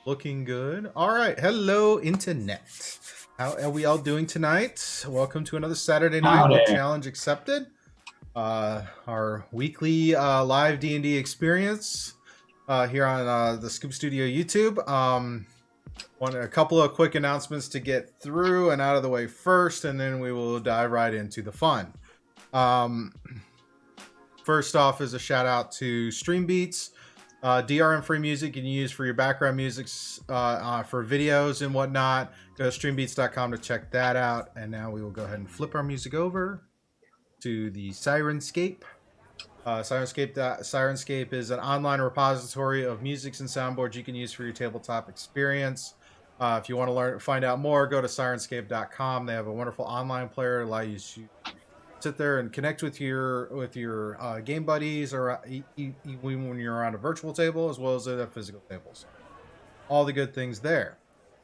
Looking good. All right. Hello, Internet. How are we all doing tonight? Welcome to another Saturday night Howdy. with Challenge Accepted. Our weekly live D&D experience here on the Scoop Studio YouTube. Want a couple of quick announcements to get through and out of the way first, and then we will dive right into the fun. First off is a shout out to Streambeats. DRM free music you can use for your background music for videos and whatnot. Go to streambeats.com to check that out. And now we will go ahead and flip our music over to the Sirenscape. Sirenscape is an online repository of musics and soundboards you can use for your tabletop experience. If you want to find out more, go to sirenscape.com. They have a wonderful online player that allows you to sit there and connect with your game buddies, or even when you're on a virtual table as well as at physical tables. All the good things there.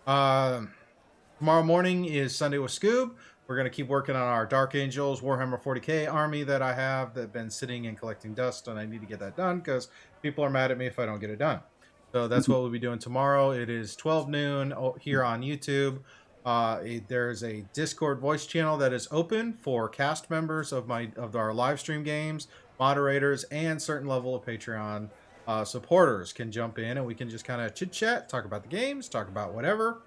Tomorrow morning is Sunday with Scoob. We're going to keep working on our Dark Angels Warhammer 40k army that I have that's been sitting and collecting dust, and I need to get that done because people are mad at me if I don't get it done. So that's what we'll be doing tomorrow. It is 12 noon here on YouTube. There's a Discord voice channel that is open for cast members of our live stream games, moderators, and certain level of Patreon supporters can jump in, and we can just kind of chit chat, talk about the games, talk about whatever.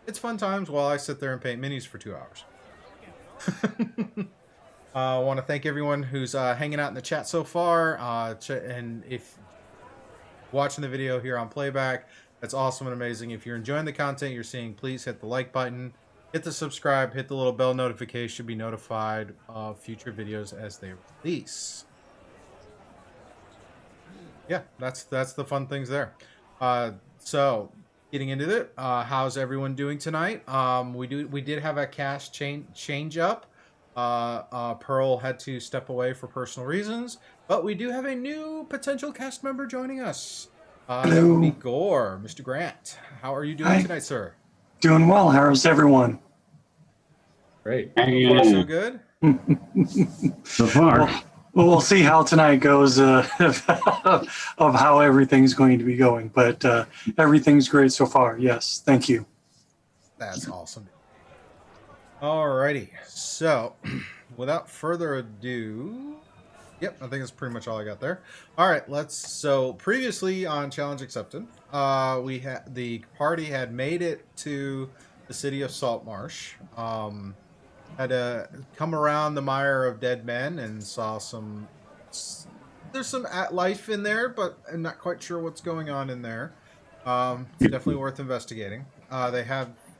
It's fun times while I sit there and paint minis for 2 hours. I want to thank everyone who's hanging out in the chat so far, and if watching the video here on playback, that's awesome and amazing. If you're enjoying the content you're seeing, please hit the like button, hit the subscribe, hit the little bell notification to be notified of future videos as they release. Yeah, that's the fun things there. So getting into it, how's everyone doing tonight? We did have a cast change up. Pearl had to step away for personal reasons, but we do have a new potential cast member joining us. That would be Gorr, Mr. Grant. How are you doing tonight, sir? Doing well. How's everyone? Great. So far, so good? So far. Well, we'll see how tonight goes of how everything's going to be going. But everything's great so far. Yes. Thank you. That's awesome. Alrighty. So, without further ado... Yep, I think that's pretty much all I got there. All right, so previously on Challenge Accepted, the party had made it to the city of Saltmarsh. Had to come around the mire of dead men and saw there's some life in there, but I'm not quite sure what's going on in there. It's definitely worth investigating.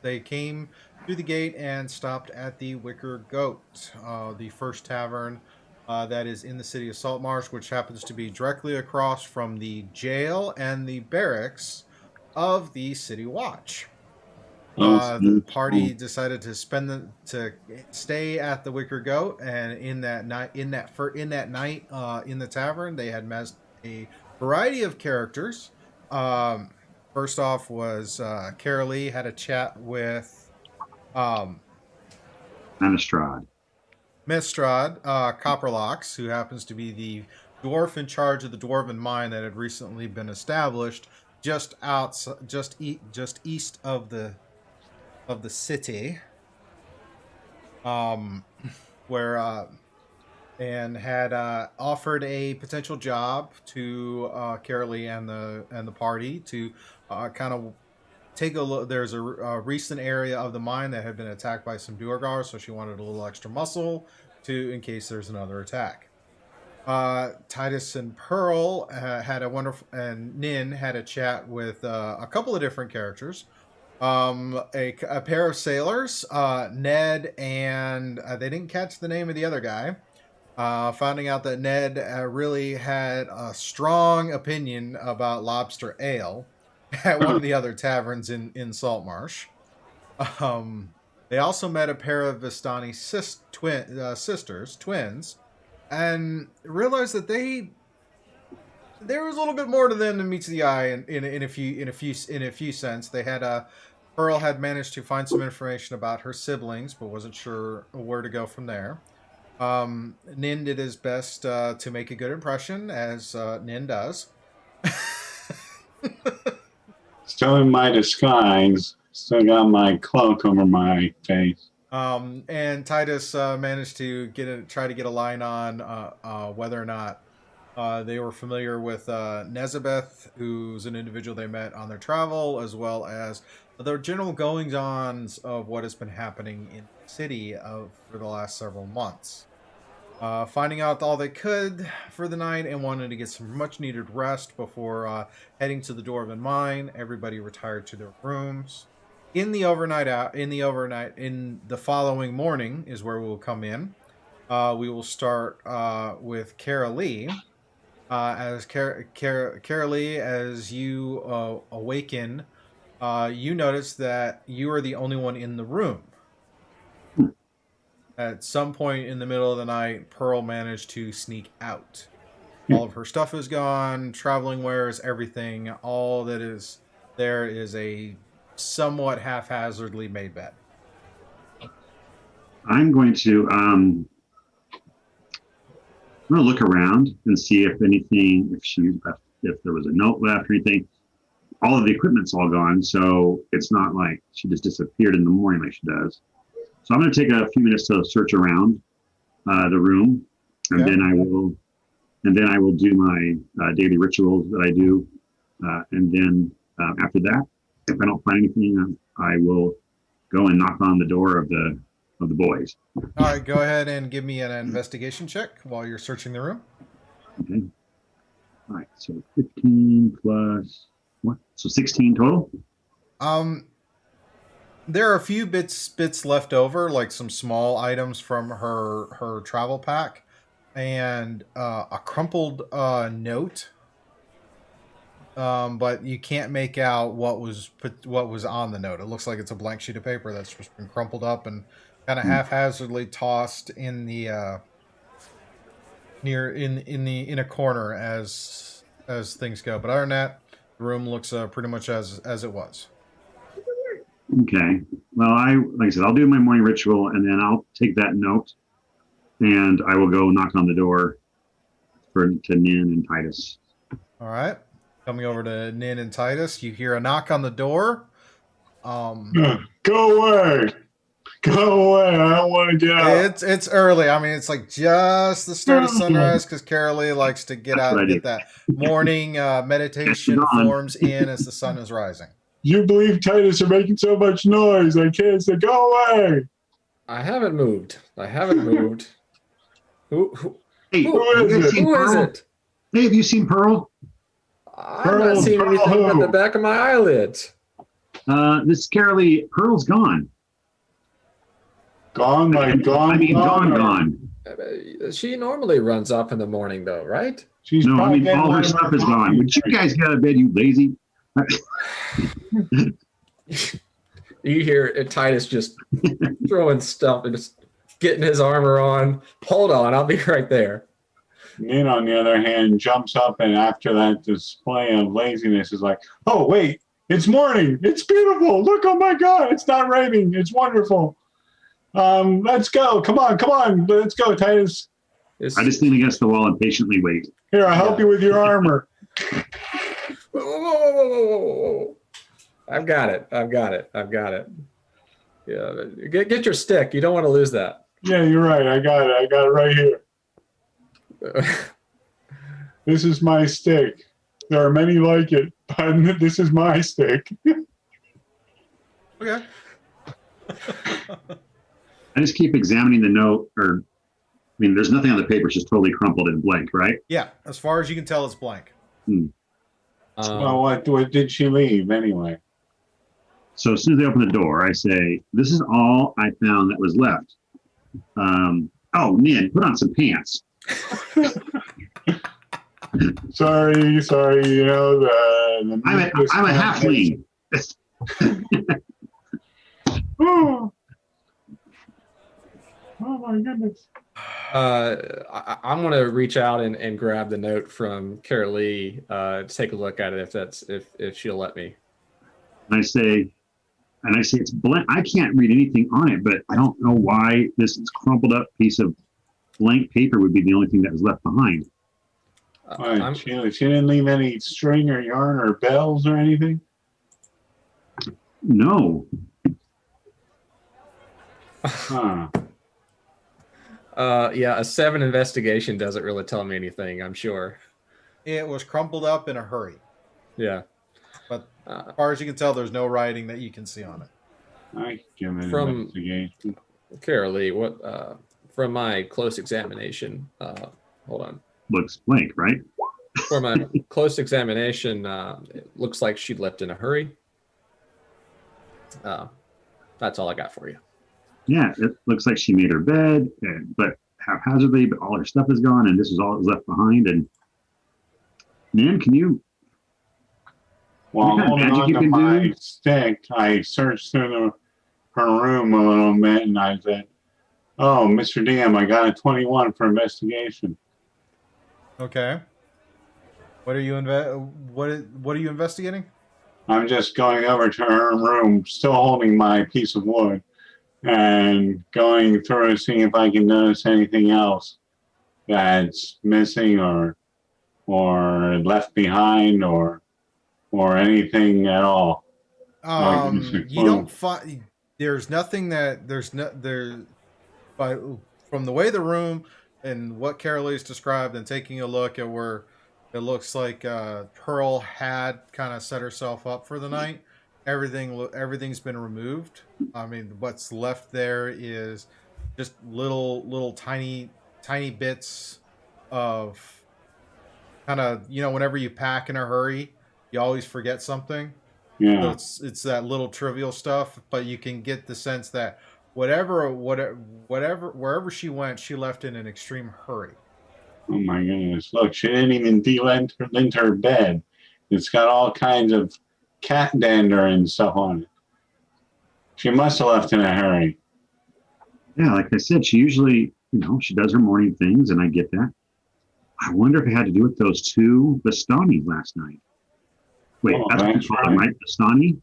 They came through the gate and stopped at the Wicker Goat, the first tavern that is in the city of Saltmarsh, which happens to be directly across from the jail and the barracks of the City Watch. The party decided to stay at the Wicker Goat, and in that night in the tavern, they had met a variety of characters. First off was Karalee had a chat with Mistrad Copperlocks, who happens to be the dwarf in charge of the dwarven mine that had recently been established just east of the city, where and had offered a potential job to Karalee and the party to kind of take a look. There's a recent area of the mine that had been attacked by some Duergar, so she wanted a little extra muscle in case there's another attack. Titus and Pearl and Nin had a chat with a couple of different characters. A pair of sailors, Ned and they didn't catch the name of the other guy. Finding out that Ned really had a strong opinion about lobster ale at one of the other taverns in Saltmarsh. They also met a pair of Vistani twins, and realized that there was a little bit more to them than meets the eye in a few sense. They had Pearl had managed to find some information about her siblings, but wasn't sure where to go from there. Nin did his best to make a good impression, as Nin does. Still in my disguise. Still got my cloak over my face. And Titus managed to try to get a line on whether or not they were familiar with Nezabeth, who's an individual they met on their travel, as well as the general goings-ons of what has been happening in the city for the last several months. Finding out all they could for the night and wanting to get some much-needed rest before heading to the Dwarven Mine, everybody retired to their rooms. In the following morning is where we will come in. We will start with Karalee. Karalee, as you awaken, you notice that you are the only one in the room. At some point in the middle of the night, Pearl managed to sneak out. All of her stuff is gone, traveling wares, everything. All that is there is a somewhat haphazardly made bed. I'm going to look around and see if anything, if there was a note left or anything. All of the equipment's all gone, so it's not like she just disappeared in the morning like she does. So I'm going to take a few minutes to search around the room, and then I will do my daily rituals that I do, and then after that, if I don't find anything, I will go and knock on the door of the boys. All right, go ahead and give me an investigation check while you're searching the room. Okay. All right, so 15 plus what? So 16 total. There are a few bits left over, like some small items from her travel pack, and a crumpled note. But you can't make out what was on the note. It looks like it's a blank sheet of paper that's just been crumpled up and kind of haphazardly tossed in the in a corner as things go. But other than that, the room looks pretty much as it was. Okay. Well, like I said, I'll do my morning ritual, and then I'll take that note, and I will go knock on the door to Nin and Titus. All right. Coming over to Nin and Titus, you hear a knock on the door. Go away! Go away! I don't want to get out. It's early. I mean, it's like just the start of sunrise because Karalee likes to get out and get that morning meditation forms in as the sun is rising. You believe Titus are making so much noise? I can't say go away. I haven't moved. Who is it? Hey, have you seen Pearl? I'm not seeing anything but the back of my eyelids. This is Karalee. Pearl's gone. Gone. Gone. She normally runs off in the morning, though, right? All her stuff is gone. Would you guys get out of bed, you lazy? You hear Titus just throwing stuff and just getting his armor on. Hold on, I'll be right there. Nin, on the other hand, jumps up and after that display of laziness is like, oh, wait, it's morning. It's beautiful. Look, oh my God, it's not raining. It's wonderful. Let's go. Come on. Let's go, Titus. I just lean against the wall and patiently wait. Here, I'll help you with your armor. Whoa. I've got it. Yeah, get your stick. You don't want to lose that. Yeah, you're right. I got it right here. This is my stick. There are many like it, but this is my stick. Okay. I just keep examining the note, there's nothing on the paper. It's just totally crumpled and blank, right? Yeah, as far as you can tell, it's blank. Well, what did she leave anyway? So as soon as I open the door, I say, this is all I found that was left. Nin, put on some pants. Sorry. You know I'm a halfling. Oh my goodness. I'm going to reach out and grab the note from Karalee to take a look at it if she'll let me. And I say it's blank. I can't read anything on it, but I don't know why this crumpled up piece of blank paper would be the only thing that was left behind. She didn't leave any string or yarn or bells or anything? No. Huh. Yeah, a 7 investigation doesn't really tell me anything, I'm sure. It was crumpled up in a hurry. Yeah. But as far as you can tell, there's no writing that you can see on it. I can give it an From- investigation. Karalee, what from my close examination, hold on. Looks blank, right? From my close examination, it looks like she left in a hurry. That's all I got for you. Yeah, it looks like she made her bed, but haphazardly, but all her stuff is gone, and this is all that was left behind. And man, can you? While What kind of holding magic on you to can my do? stick, I searched through her room a little bit, and I said, "Oh, Mr. DM, I got a 21 for investigation." Okay. What are you what are you investigating? I'm just going over to her room, still holding my piece of wood, and going through, seeing if I can notice anything else that's missing or left behind or anything at all. You don't find there's nothing that by from the way the room and what Carolie's described and taking a look at where it looks like Pearl had kind of set herself up for the night. Everything's been removed. I mean, what's left there is just little tiny bits of kind of, whenever you pack in a hurry, you always forget something. So Yeah. it's that little trivial stuff, but you can get the sense that wherever she went, she left in an extreme hurry. Oh my goodness. Look, she didn't even delint her bed. It's got all kinds of cat dander and stuff on it. She must have left in a hurry. Yeah, like I said, she usually, she does her morning things, and I get that. I wonder if it had to do with those 2 Bastani last night. Wait, Oh, that's what you that's call them, right. right? Bastani?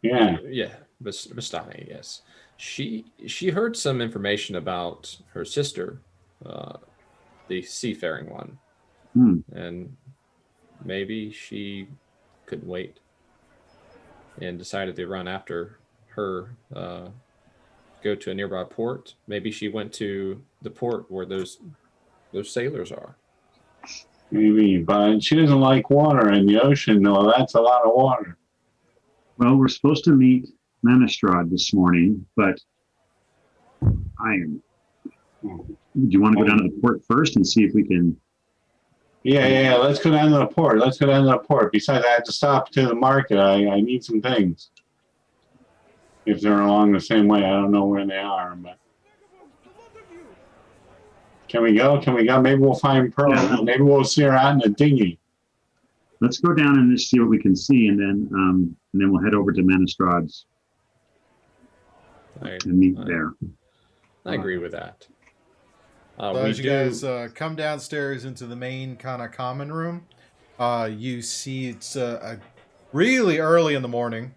Yeah. Yeah, Vistani, yes. She heard some information about her sister, the seafaring one, and maybe she couldn't wait and decided to run after her, go to a nearby port. Maybe she went to the port where those sailors are. Maybe, but she doesn't like water in the ocean, though. That's a lot of water. Well, we're supposed to meet Manistrad this morning, but do you want to go down to the port first and see if we can? Yeah. Let's go down to the port. Besides, I have to stop to the market. I need some things. If they're along the same way, I don't know where they are, but. Can we go? Maybe we'll find Pearl. Yeah. Maybe we'll see her out in a dinghy. Let's go down and just see what we can see, and then we'll head over to Manistrad's and meet there. I agree with that. So as you guys come downstairs into the main kind of common room, you see it's really early in the morning.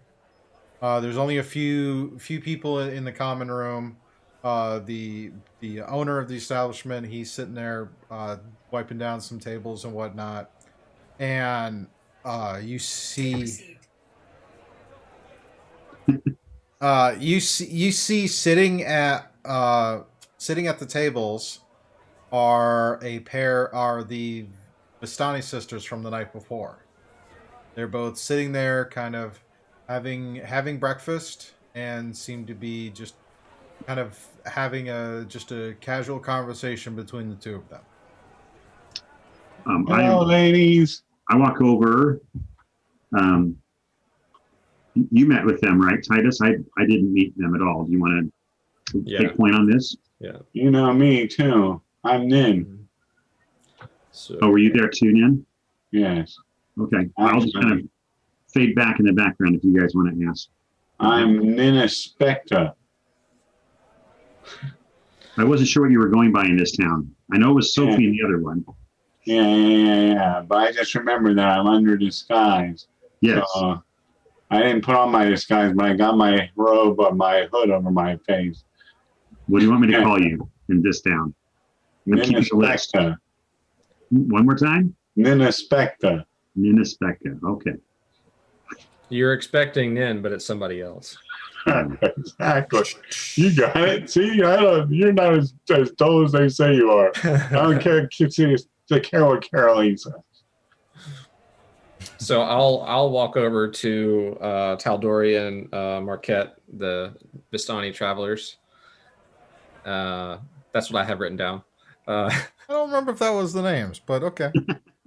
There's only a few people in the common room. The owner of the establishment, he's sitting there wiping down some tables and whatnot, and you see sitting at the tables are the Vistani sisters from the night before. They're both sitting there, kind of having breakfast, and seem to be just kind of having a casual conversation between the 2 of them. Hello, ladies. I walk over. You met with them, right, Titus? I didn't meet them at all. Do you want to take point on this? Yeah. You know me too. I'm Nin. So, Oh, were you there too, Nin? Yes. Okay. I'll just kind of fade back in the background if you guys want to ask. I'm Nina Specta. I wasn't sure what you were going by in this town. I know it was Sophie in the other one. Yeah. But I just remember that I'm under disguise. Yes. So, I didn't put on my disguise, but I got my robe or my hood over my face. What do you want me to call you in this town? Nina Specta. One more time? Nina Specta. Nina Specta. Okay. You're expecting Nin, but it's somebody else. Exactly. You got it. See, you're not as dull as they say you are. I don't care. Take care what Karalee says. So I'll walk over to Tal'Dorei and Marquette, the Vistani travelers. That's what I have written down. I don't remember if that was the names, but okay.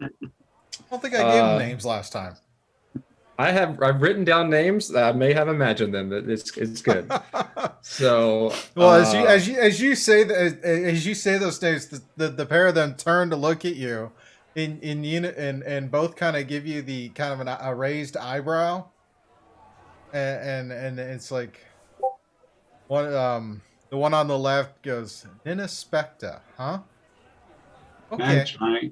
I don't think I gave them names last time. I've written down names. I may have imagined them. It's good. So well, as you say those names, the pair of them turn to look at you, in unit and both kind of give you the kind of a raised eyebrow, and it's like one the one on the left goes, Nina Specta, huh? Okay. That's right.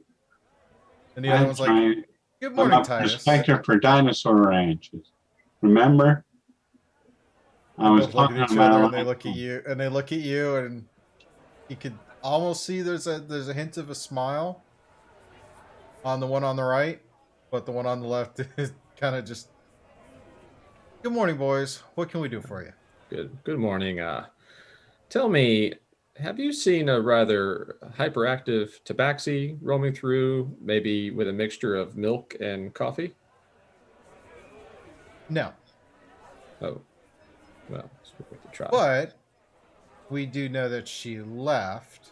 And the other one's like, good morning, I'm a Titus. prospector for dinosaur ranches. Remember? I was talking at each about other, and they look at you, and you could almost see there's a hint of a smile on the one on the right, but the one on the left is kind of just, good morning, boys. What can we do for you? Good morning. Tell me, have you seen a rather hyperactive tabaxi roaming through, maybe with a mixture of milk and coffee? No. Oh, well, it's worth a try. But we do know that she left.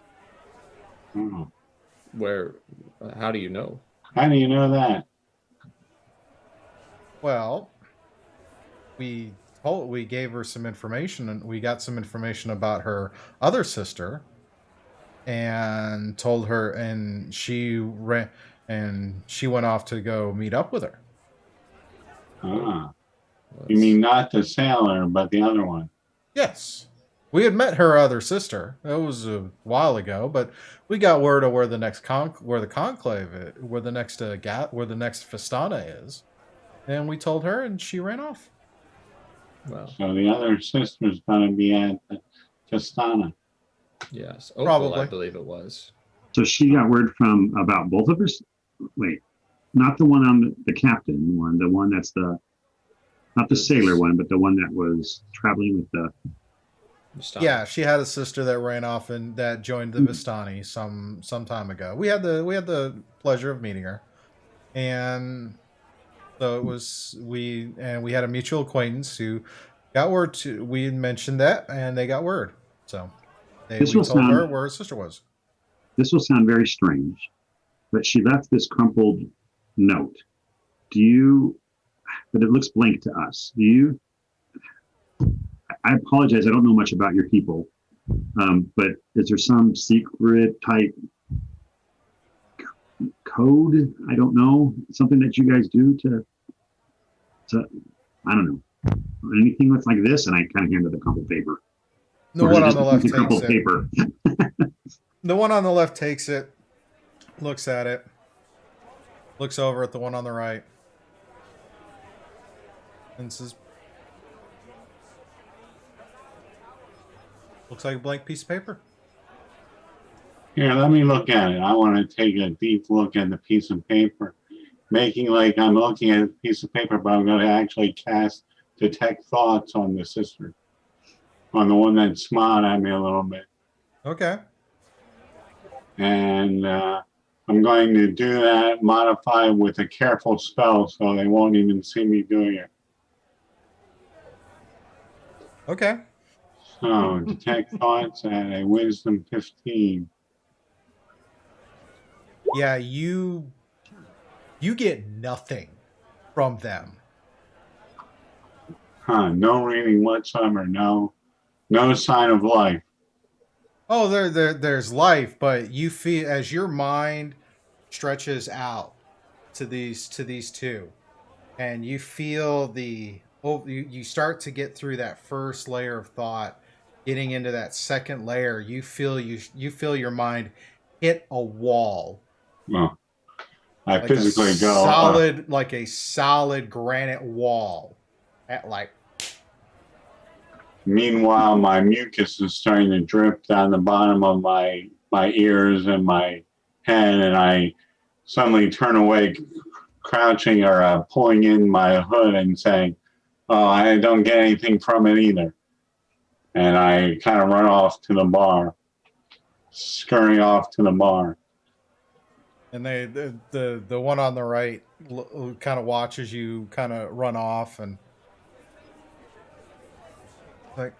Oh. Where? How do you know? How do you know that? Well, we gave her some information, and we got some information about her other sister, and told her, and she went off to go meet up with her. Ah. You mean not the sailor, but the other one? Yes. We had met her other sister. It was a while ago, but we got word of where the next where the conclave is, where the next Festana is, and we told her, and she ran off. Well, so the other sister's going to be at the Festana. Yes, Opal, probably. I believe it was. So she got word from about both of us. Wait, not the one on the captain one, the one that's not the sailor one, but the one that was traveling with the. Vistani. Yeah, she had a sister that ran off and that joined the Vistani some time ago. We had the pleasure of meeting her, and so it was we had a mutual acquaintance who got word to. We had mentioned that, and they got word. So we told her where her sister was. This will sound very strange, but she left this crumpled note. But it looks blank to us. I apologize. I don't know much about your people, but is there some secret type code? I don't know. Something that you guys do to I don't know. Anything that's like this, and I kind of handed the crumpled paper. The one on the left takes it. Paper. The one on the left takes it, looks at it, looks over at the one on the right, and says, looks like a blank piece of paper. Here, let me look at it. I want to take a deep look at the piece of paper, making like I'm looking at a piece of paper, but I'm going to actually cast Detect Thoughts on the sister, on the one that smiled at me a little bit. Okay. And I'm going to do that, modify with a careful spell so they won't even see me doing it. Okay. So, Detect Thoughts at a Wisdom 15. Yeah, you get nothing from them. Huh, no reading whatsoever, no sign of life. Oh, there's life, but you feel as your mind stretches out to these two, and you feel you start to get through that first layer of thought, getting into that second layer. You feel your mind hit a wall. Well, I Like physically go solid, like a solid granite wall. Meanwhile, my mucus is starting to drip down the bottom of my ears and my head, and I suddenly turn away, crouching or pulling in my hood and saying, "Oh, I don't get anything from it either." And I kind of run off to the bar, scurry off to the bar. And the one on the right kind of watches you kind of run off, and like,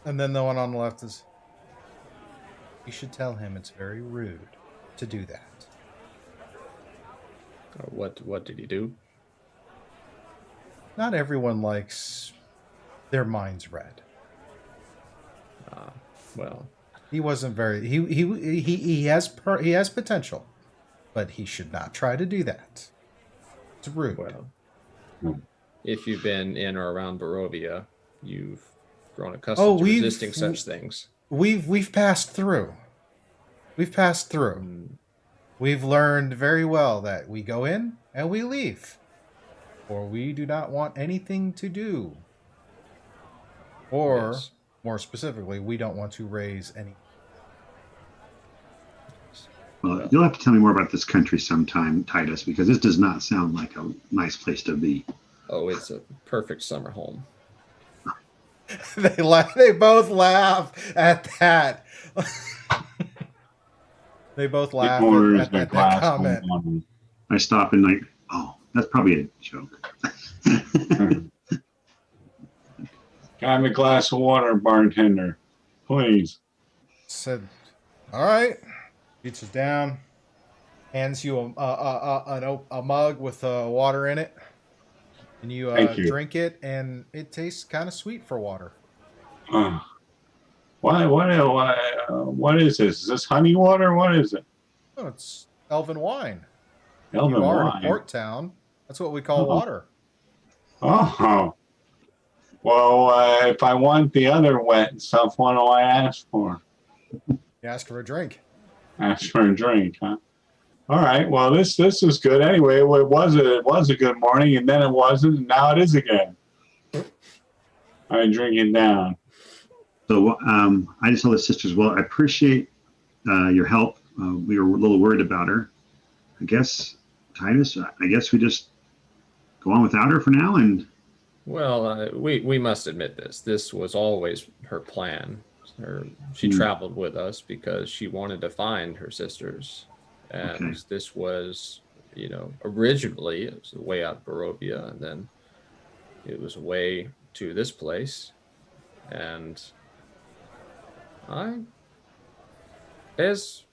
and then the one on the left is, you should tell him it's very rude to do that. What did he do? Not everyone likes their minds read. Well, He wasn't very. He has potential, but he should not try to do that. It's rude. well, if you've been in or around Barovia, you've grown accustomed to resisting such things. We've passed through. We've passed through. We've learned very well that we go in and we leave, or we do not want anything to do, or Yes. more specifically, we don't want to raise any. Well, you'll have to tell me more about this country sometime, Titus, because this does not sound like a nice place to be. Oh, it's a perfect summer home. They both laugh at that. They both laugh at that comment. I stop and like, oh, that's probably a joke. Got me a glass of water, bartender, please. Said, all right. Reaches down, hands you a mug with water in it, and you, Thank you. drink it, and it tastes kind of sweet for water. What is this? Is this honey water? What is it? Oh, it's elven wine. Elven You are wine. in a port town. That's what we call water. Oh. Well, if I want the other wet stuff, what do I ask for? You ask for a drink. Ask for a drink, huh? All right. Well, this is good. Anyway, it was a good morning, and then it wasn't, and now it is again. I drink it down. So I just told the sisters, well, I appreciate your help. We were a little worried about her. I guess, Titus, I guess we just go on without her for now. And Well, we must admit this. This was always her plan. She traveled with us because she wanted to find her sisters. And this was, originally it was a way out of Barovia, and then it was a way to this place. And as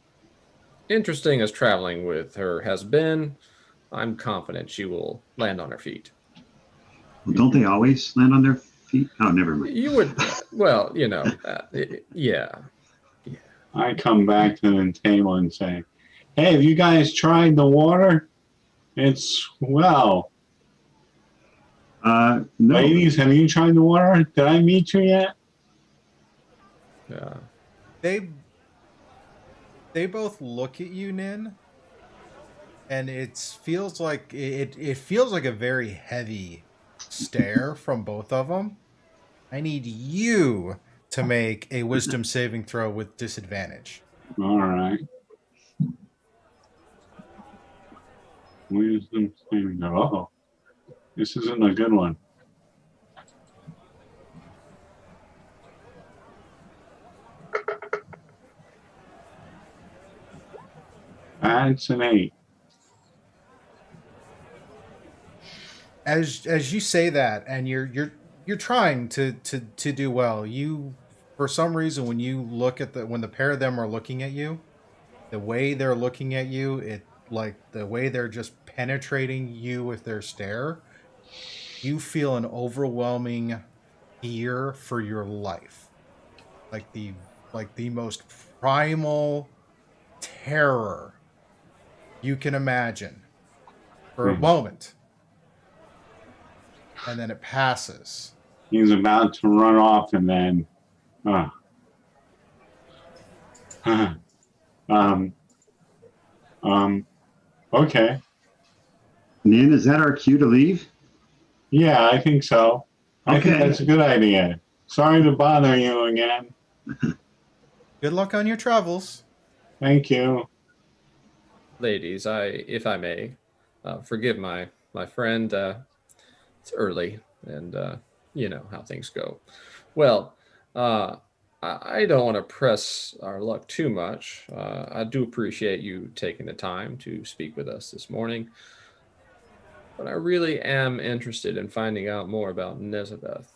interesting as traveling with her has been, I'm confident she will land on her feet. well, don't they always land on their feet? Oh, never mind. You would, well, yeah. I come back to the table and say, "Hey, have you guys tried the water? It's well." No. Ladies, have you tried the water? Did I meet you yet? Yeah. They both look at you, Nin, and it feels like a very heavy stare from both of them. I need you to make a wisdom saving throw with disadvantage. All right. Wisdom saving throw. Uh-oh. This isn't a good one. That's an 8. As you say that, and you're trying to do well, you, for some reason, when you look at when the pair of them are looking at you, the way they're looking at you, the way they're just penetrating you with their stare, you feel an overwhelming fear for your life, like the most primal terror you can imagine for a moment, and then it passes. He's about to run off, and then, okay. Nin, is that our cue to leave? Yeah, I think so. I think Okay. that's a good idea. Sorry to bother you again. Good luck on your travels. Thank you. Ladies, if I may, forgive my my friend. It's early, and you know how things go. Well, I don't want to press our luck too much. I do appreciate you taking the time to speak with us this morning, but I really am interested in finding out more about Nezabeth.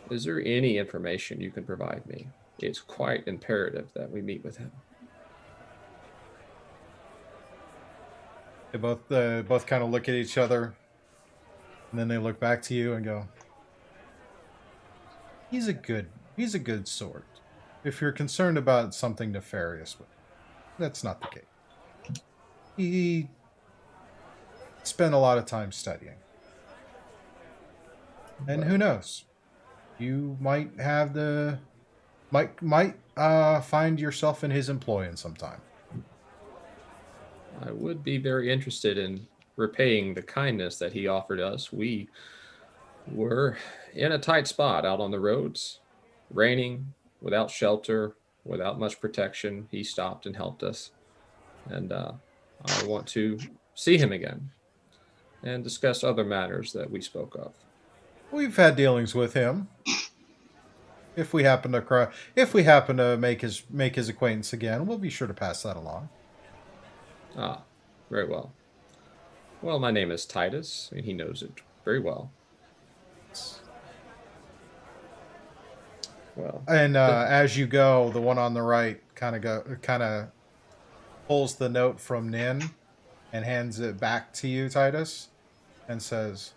Is there any information you can provide me? It's quite imperative that we meet with him. They both kind of look at each other, and then they look back to you and go, He's a good sort. If you're concerned about something nefarious with him, that's not the case. He spent a lot of time studying. And who knows? You might have find yourself in his employ in some time. I would be very interested in repaying the kindness that he offered us. We were in a tight spot out on the roads, raining, without shelter, without much protection. He stopped and helped us. And I want to see him again and discuss other matters that we spoke of. We've had dealings with him. If we happen to make his acquaintance again, we'll be sure to pass that along. Ah, very well. Well, my name is Titus, and he knows it very well. Well, And as you go, the one on the right kind of pulls the note from Nin and hands it back to you, Titus, and says,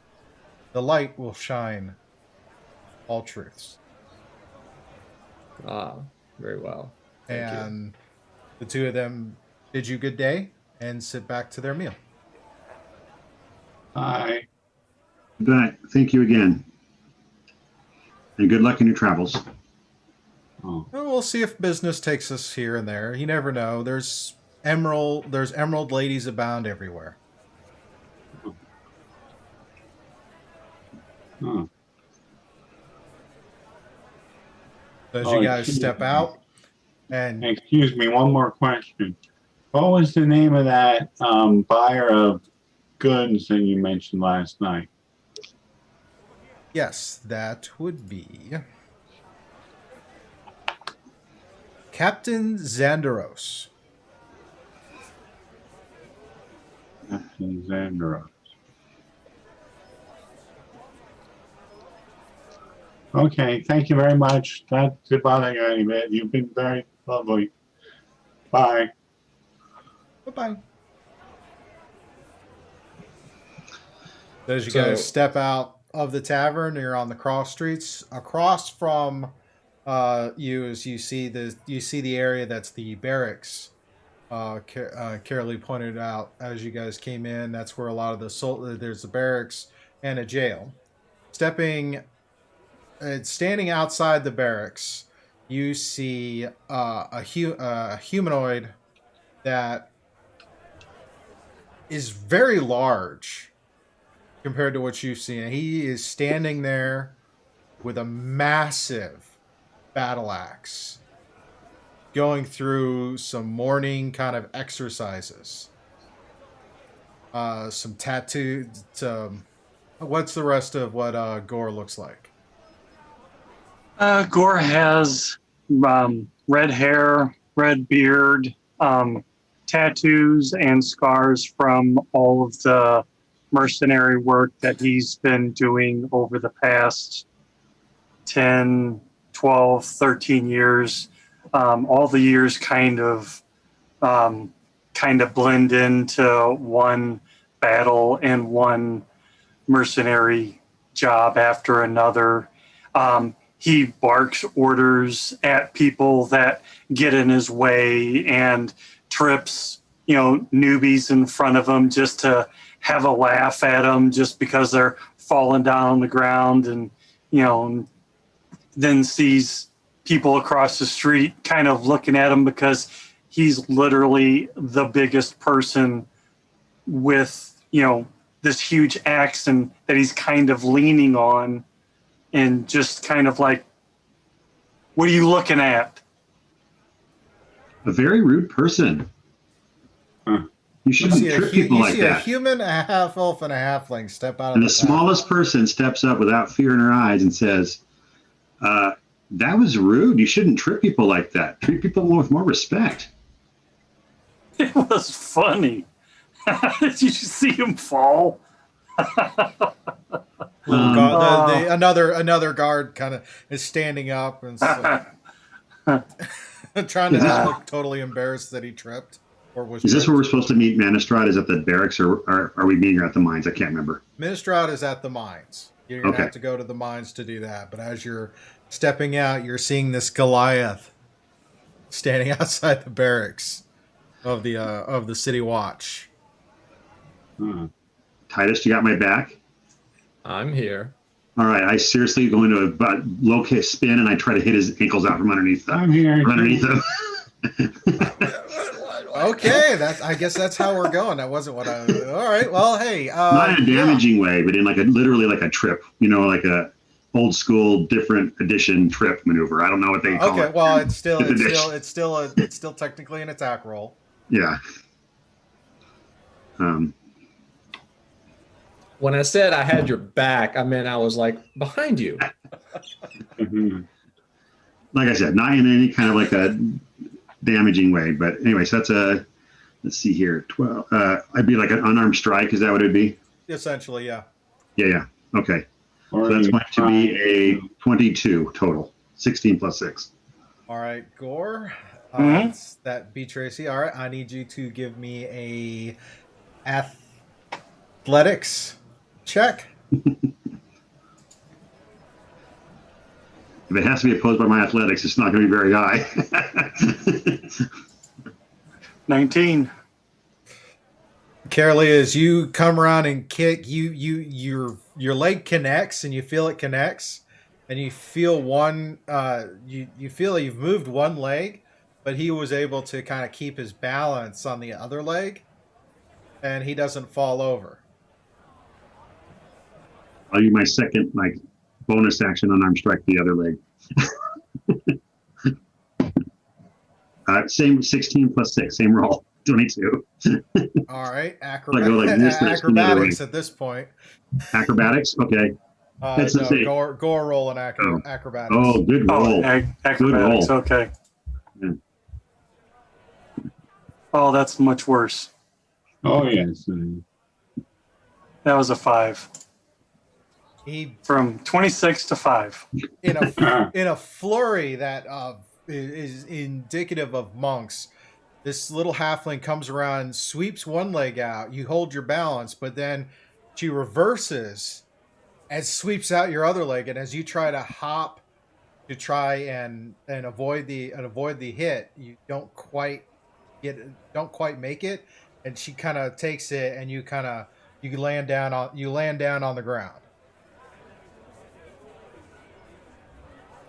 "The light will shine all truths." Ah, very well. Thank and the two of them bid you good day and sit back to their meal. Hi. But thank you again. And good luck in your travels. Oh. Well, we'll see if business takes us here and there. You never know. There's emerald ladies abound everywhere. Huh. So as Oh, you guys excuse step me. out, and Excuse me, one more question. What was the name of that buyer of goods that you mentioned last night? yes, that would be Captain Xanderos. Alexandra. Okay, thank you very much. Not to bother you any bit. You've been very lovely. Bye. Bye-bye. So as you So- guys step out of the tavern, you're on the cross streets. Across from you, as you see the area that's the barracks. Karalee pointed out as you guys came in. That's where a lot of there's the barracks and a jail. Standing outside the barracks, you see a humanoid that is very large compared to what you've seen. He is standing there with a massive battle axe, going through some morning kind of exercises. Some tattoos. What's the rest of what Gorr looks like? Gorr has red hair, red beard, tattoos and scars from all of the mercenary work that he's been doing over the past 10, 12, 13 years. All the years kind of blend into one battle and one mercenary job after another. He barks orders at people that get in his way and trips, newbies in front of him just to have a laugh at them just because they're falling down on the ground, and, then sees people across the street kind of looking at him because he's literally the biggest person with, this huge axe and that he's kind of leaning on. And just kind of like, what are you looking at? A very rude person. Huh. You shouldn't trip people like you see a that. human, a half elf, and a halfling step out of And the path. smallest person steps up without fear in her eyes and says, that was rude. You shouldn't trip people like that. Treat people with more respect. It was funny. Did you see him fall? Another guard kind of is standing up and trying to just look totally embarrassed that he tripped or was. Is this where we're supposed to meet Manistrad? Is at the barracks, or are we meeting her at the mines? I can't remember. Manistrad is at the mines. You're gonna have to go to the mines to do that. But as you're stepping out, you're seeing this Goliath standing outside the barracks of the city watch. Titus, you got my back? I'm here. All right. I seriously going to locate spin, and I try to hit his ankles out from underneath them. I'm here. From underneath them. Okay, I guess that's how we're going. That wasn't what I. All right. Well, hey. Not in a damaging way, but in literally like a trip. like a old school, different edition trip maneuver. I don't know what they call it. Okay. Well, it's still technically an attack roll. Yeah. When I said I had your back, I meant I was like behind you. Like I said, not in any kind of like a damaging way. But anyway, so that's let's see here, 12. I'd be like an unarmed strike. Is that what it'd be? Essentially, yeah. Yeah. Okay. So that's going to be a 22 total. 16 plus 6. All right, Gorr. That B Tracy. All right, I need you to give me a athletics check. If it has to be opposed by my athletics, it's not going to be very high. 19. Karalee, as you come around and kick, your leg connects and you feel it connects, and you feel you feel you've moved one leg, but he was able to kind of keep his balance on the other leg, and he doesn't fall over. I'll use my second bonus action unarmed strike the other leg. Same 16 plus 6, same roll, 22. All right, acrobatics at this point. Acrobatics, okay. Gorr roll and acrobatics. Oh, good roll. Acrobatics, good roll. Okay. Yeah. Oh, that's much worse. Oh, yes. That was a 5. From 26 to 5. In a flurry that is indicative of monks, this little halfling comes around, sweeps one leg out. You hold your balance, but then she reverses and sweeps out your other leg. And as you try to hop to try and avoid the hit, you don't quite make it. And she kind of takes it, and you land down on the ground.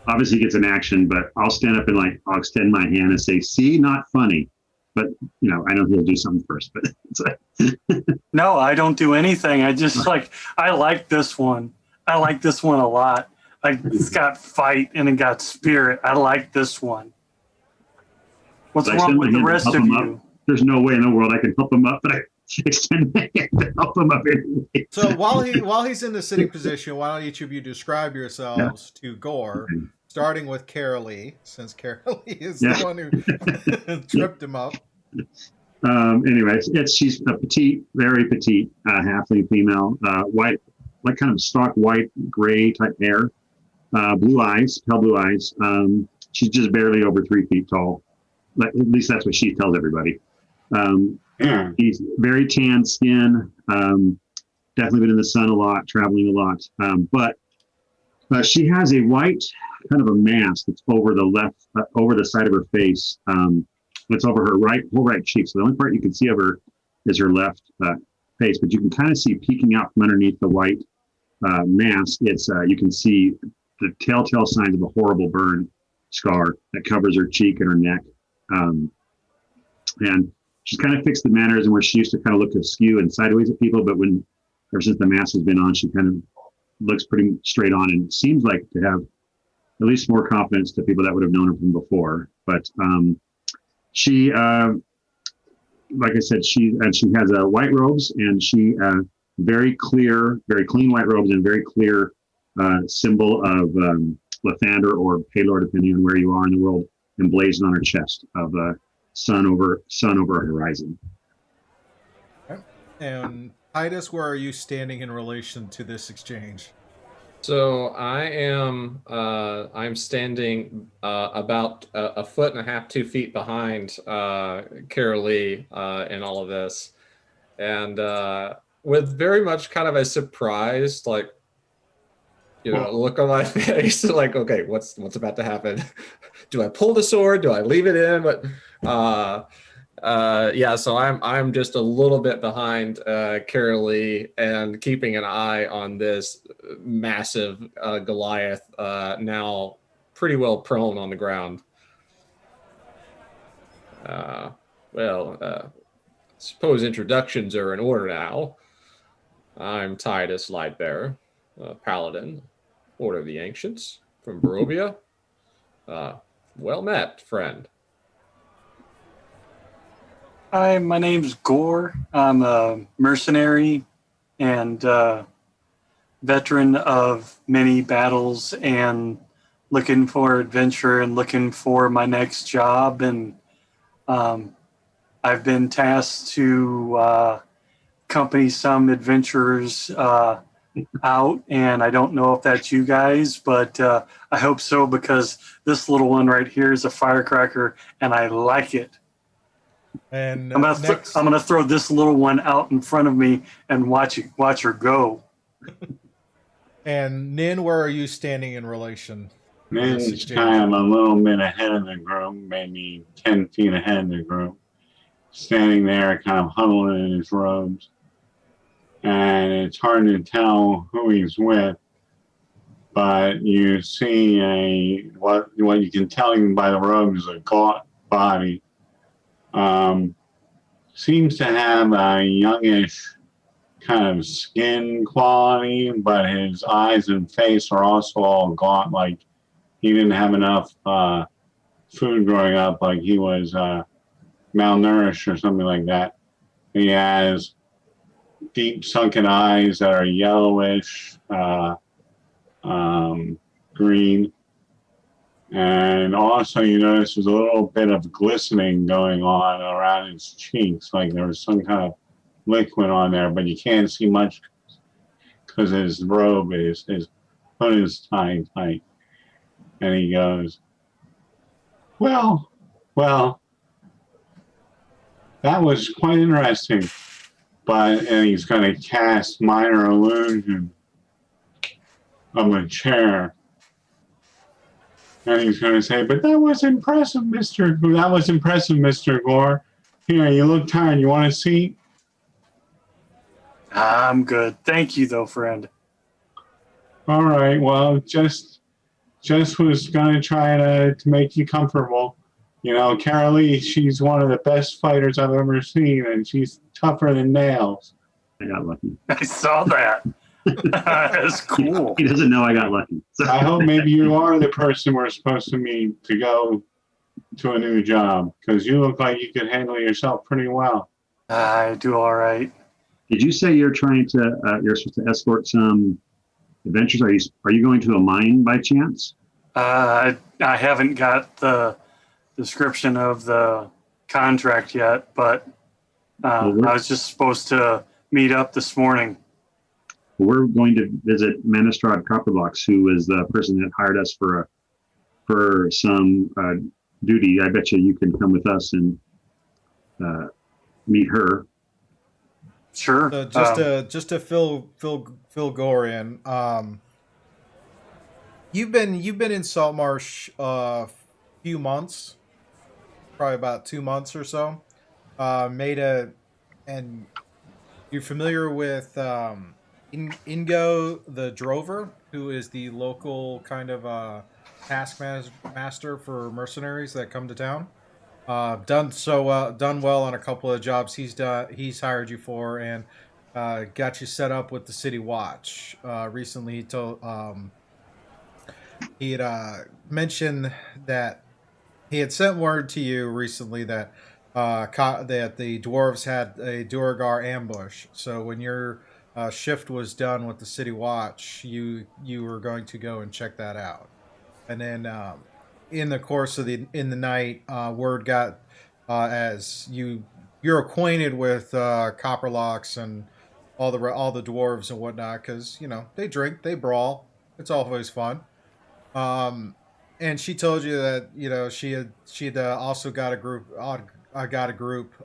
Obviously gets an action, but I'll stand up and I'll extend my hand and say, "See, not funny." But I know he'll do something first. But it's no, I don't do anything. I just I like this one. I like this one a lot. It's got fight and it got spirit. I like this one. What's wrong with the rest of you? There's no way in the world I can help him up, but I extend my hand to help him up anyway. So while he's in the sitting position, why don't each of you describe yourselves to Gorr, starting with Karalee, since Karalee is the one who tripped him up. Anyway, she's a petite, very petite halfling female, white, kind of stock white, gray type hair, blue eyes, pale blue eyes. She's just barely over 3 feet tall. At least that's what she tells everybody. She's very tan skin, definitely been in the sun a lot, traveling a lot. But she has a white kind of a mask that's over over the side of her face. It's over her whole right cheek. So the only part you can see of her is her left face, but you can kind of see peeking out from underneath the white mask. You can see the telltale signs of a horrible burn scar that covers her cheek and her neck. And she's kind of fixed the mannerism where she used to kind of look askew and sideways at people, but ever since the mask has been on, she kind of looks pretty straight on and seems like to have at least more confidence to people that would have known her from before. But she like I said, she has white robes, and she very clear, very clean white robes, and very clear symbol of Lathander or Paylor, depending on where you are in the world, emblazoned on her chest of sun over a horizon. Okay. And Titus, where are you standing in relation to this exchange? So I'm standing about a foot and a half, 2 feet behind Karalee in all of this, and with very much kind of a surprised, like, look on my face, like, okay, what's about to happen? Do I pull the sword? Do I leave it in? But yeah, so I'm just a little bit behind Karalee and keeping an eye on this massive Goliath, now pretty well prone on the ground. Suppose introductions are in order now. I'm Titus Lightbringer, Paladin, Order of the Ancients, from Barovia. Well met, friend. Hi, my name's Gorr. I'm a mercenary and veteran of many battles and looking for adventure and looking for my next job. And I've been tasked to accompany some adventurers out, and I don't know if that's you guys, but I hope so, because this little one right here is a firecracker, and I like it. And I'm gonna throw this little one out in front of me and watch her go. And Nin, where are you standing in relation? Nin's kind of a little bit ahead of the group, maybe 10 feet ahead of the group, standing there kind of huddled in his robes. And it's hard to tell who he's with, but you see what you can tell even by the robes is a gaunt body. Seems to have a youngish kind of skin quality, but his eyes and face are also all gaunt, like he didn't have enough food growing up, like he was malnourished or something like that. He has deep sunken eyes that are yellowish, green. And also you notice there's a little bit of glistening going on around his cheeks, like there was some kind of liquid on there, but you can't see much because his robe his hood is tied tight. And he goes, well, that was quite interesting. And he's going to cast minor illusion of a chair. And he's going to say, but that was impressive, Mr. Gorr. Here, you look tired. You want a seat? I'm good. Thank you, though, friend. All right. Well, just was going to try to make you comfortable. You know, Karalee, she's one of the best fighters I've ever seen, and she's tougher than nails. I got lucky. I saw that. That's cool. He doesn't know I got lucky. So. I hope maybe you are the person we're supposed to meet to go to a new job, because you look like you could handle yourself pretty well. I do all right. Did you say you're supposed to escort some adventures? Are you going to a mine by chance? I haven't got the description of the contract yet, but I was just supposed to meet up this morning. We're going to visit Manistrad Copperbox, who is the person that hired us for some duty. I bet you can come with us and meet her. Sure. So just to fill Gorr in, you've been in Saltmarsh a few months, probably about 2 months or so. And you're familiar with Ingo the Drover, who is the local kind of taskmaster for mercenaries that come to town. Done well on a couple of jobs he's hired you for, and got you set up with the City Watch. Recently, he had mentioned that he had sent word to you recently that that the dwarves had a Duergar ambush. So when your shift was done with the city watch, you were going to go and check that out. And then in the course of the night, word got as you're acquainted with Copperlocks and all the dwarves and whatnot, because they drink, they brawl. It's always fun. And she told you that she'd also got a group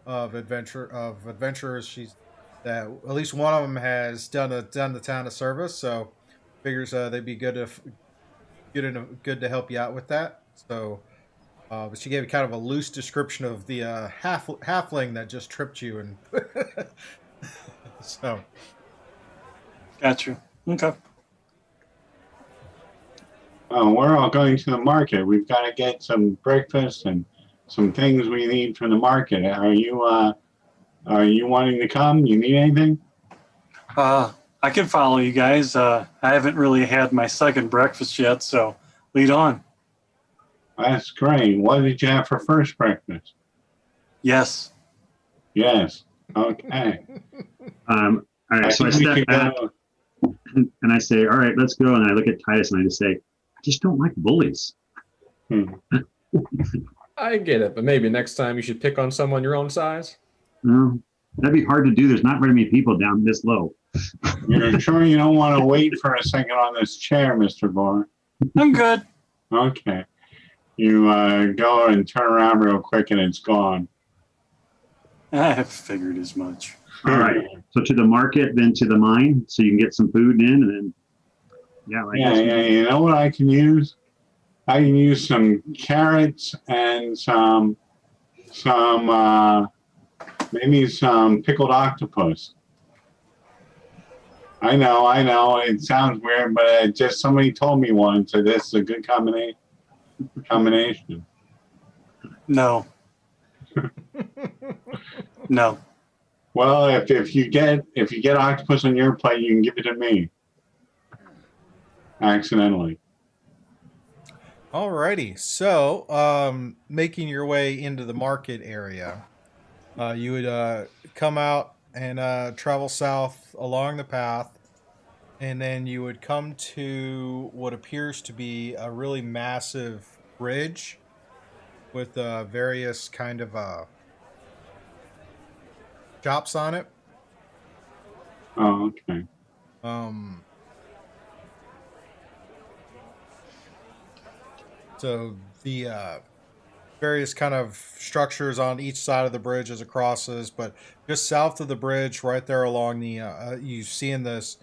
of adventurers. She's that at least one of them has done the town of service, so figures they'd be good to help you out with that. So, but she gave kind of a loose description of the halfling that just tripped you, and so. Gotcha. Okay. We're all going to the market. We've got to get some breakfast and some things we need from the market. Are you wanting to come? You need anything? I can follow you guys. I haven't really had my second breakfast yet, so lead on. That's great. What did you have for first breakfast? Yes. Okay. All right. So I step back and I say, all right, let's go. And I look at Titus and I just say, I just don't like bullies. I get it, but maybe next time you should pick on someone your own size. No, that'd be hard to do. There's not very many people down this low. You're sure you don't want to wait for a second on this chair, Mr. Gorr? I'm good. Okay. You go and turn around real quick and it's gone. I have figured as much. All right. So to the market, then to the mine, so you can get some food in, and then Yeah. You know what I can use? I can use some carrots and some maybe some pickled octopus. I know. It sounds weird, but just somebody told me once that this is a good combination. No. No. Well, if you get octopus on your plate, you can give it to me. Accidentally. Alrighty, so making your way into the market area, you would come out and travel south along the path, and then you would come to what appears to be a really massive bridge with various kind of shops on it. Oh, okay. So the various kind of structures on each side of the bridge as it crosses, but just south of the bridge, right there along the, you see in this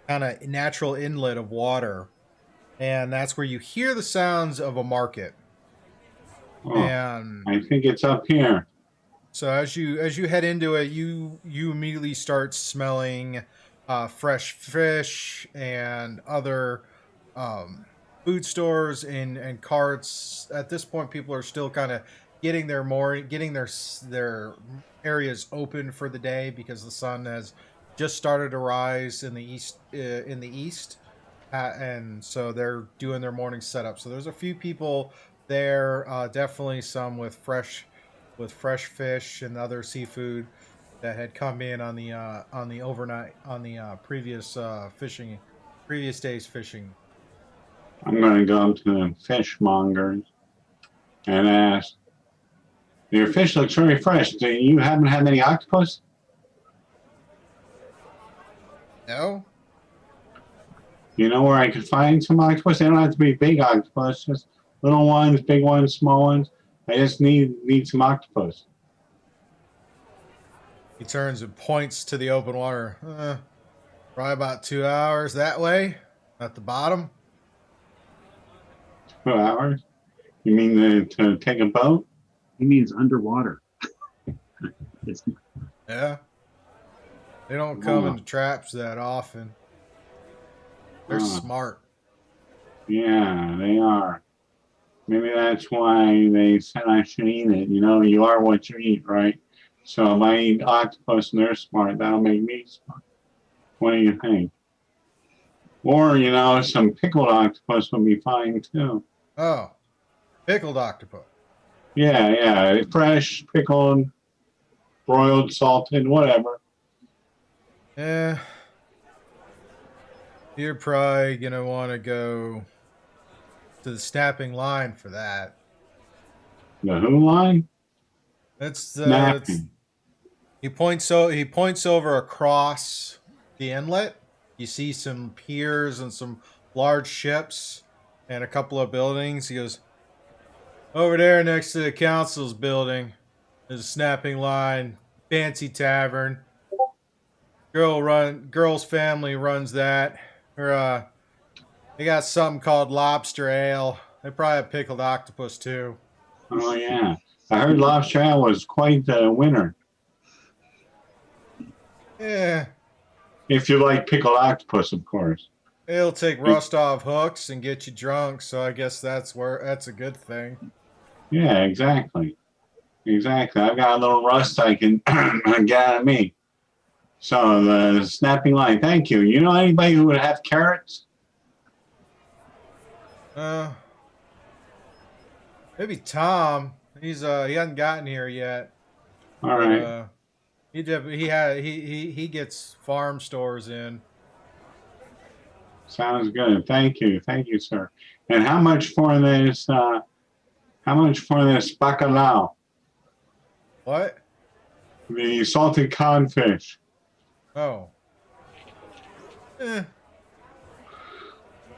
kind of natural inlet of water, and that's where you hear the sounds of a market. Oh, And I think it's up here. so as you head into it, you immediately start smelling fresh fish and other food stores and carts. At this point, people are still kind of getting their areas open for the day because the sun has just started to rise in the east, and so they're doing their morning setup. So there's a few people there, definitely some with fresh fish and other seafood that had come in on the previous day's fishing. I'm going to go to the fishmongers and ask, your fish looks very fresh. Do you haven't had any octopus? No? You know where I could find some octopus? They don't have to be big octopus, just little ones, big ones, small ones. I just need some octopus. He turns and points to the open water. Probably about 2 hours that way, at the bottom. 2 hours? You mean to take a boat? He means underwater. Yeah. They don't come Oh. into traps that often. They're Oh. smart. Yeah, they are. Maybe that's why they said I should eat it. You know, you are what you eat, right? So if I eat octopus and they're smart, that'll make me smart. What do you think? Or, some pickled octopus would be fine too. Oh, pickled octopus. Yeah. Fresh, pickled, broiled, salted, whatever. Yeah. You're probably gonna want to go to the snapping line for that. The who line? It's Snapping. he points over across the inlet. You see some piers and some large ships and a couple of buildings. He goes, over there next to the council's building, there's a snapping line, fancy tavern. Girl's family runs that. Or they got something called lobster ale. They probably have pickled octopus too. Oh yeah, I heard lobster ale was quite the winner. Yeah, If you like pickled octopus, of course. it'll take rust off hooks and get you drunk. So I guess that's a good thing. Yeah, exactly. Exactly. I've got a little rust I can get out of me. So the snapping line. Thank you. You know anybody who would have carrots? Maybe Tom. He hasn't gotten here yet. All right. He gets farm stores in. Sounds good. Thank you, sir. And how much for this? How much for this bacalao? What? The salted codfish. Oh.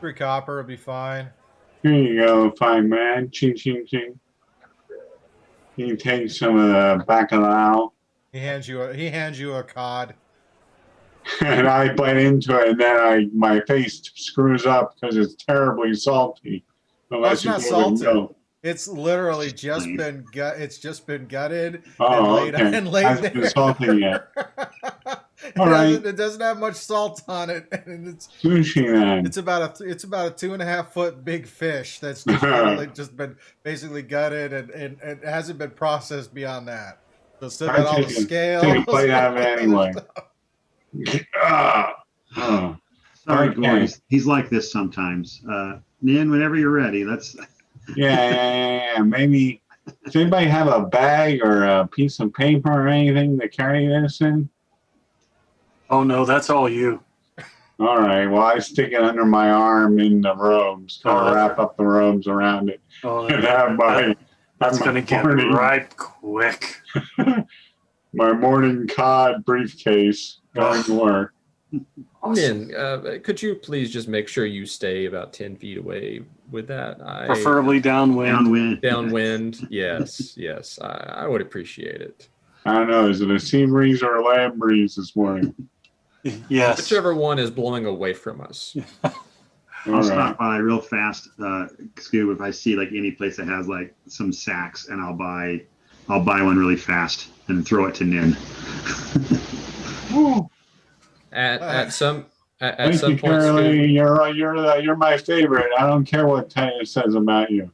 3 copper would be fine. Here you go, fine man. Ching, ching, ching. You take some of the bacalao. He hands you a cod. And I bite into it, and then my face screws up because it's terribly salty. It's not salted. It's literally just been gutted and laid Hasn't been salted yet. All right. It doesn't have much salt on it, and it's sushi then. It's about a 2.5 foot big fish that's just been basically gutted and it hasn't been processed beyond that. So still got all the scales. Take a plate out of it anyway. Sorry, Gorr. He's like this sometimes. Nin, whenever you're ready, let's. Yeah. Maybe. Does anybody have a bag or a piece of paper or anything to carry this in? Oh no, that's all you. All right. Well, I stick it under my arm in the robes. Wrap up the robes around it. Oh, and have that's going to get ripe quick. My morning cod briefcase going to work. Awesome. Could you please just make sure you stay about 10 feet away with that? Preferably downwind. Downwind. Yes. I would appreciate it. I don't know. Is it a sea breeze or a land breeze this morning? Yes. Whichever one is blowing away from us. I'll stop by real fast, Scoob, if I see like any place that has like some sacks, and I'll buy one really fast and throw it to Nin. At some Thank you, point, Karalee. You're my favorite. I don't care what Titus says about you.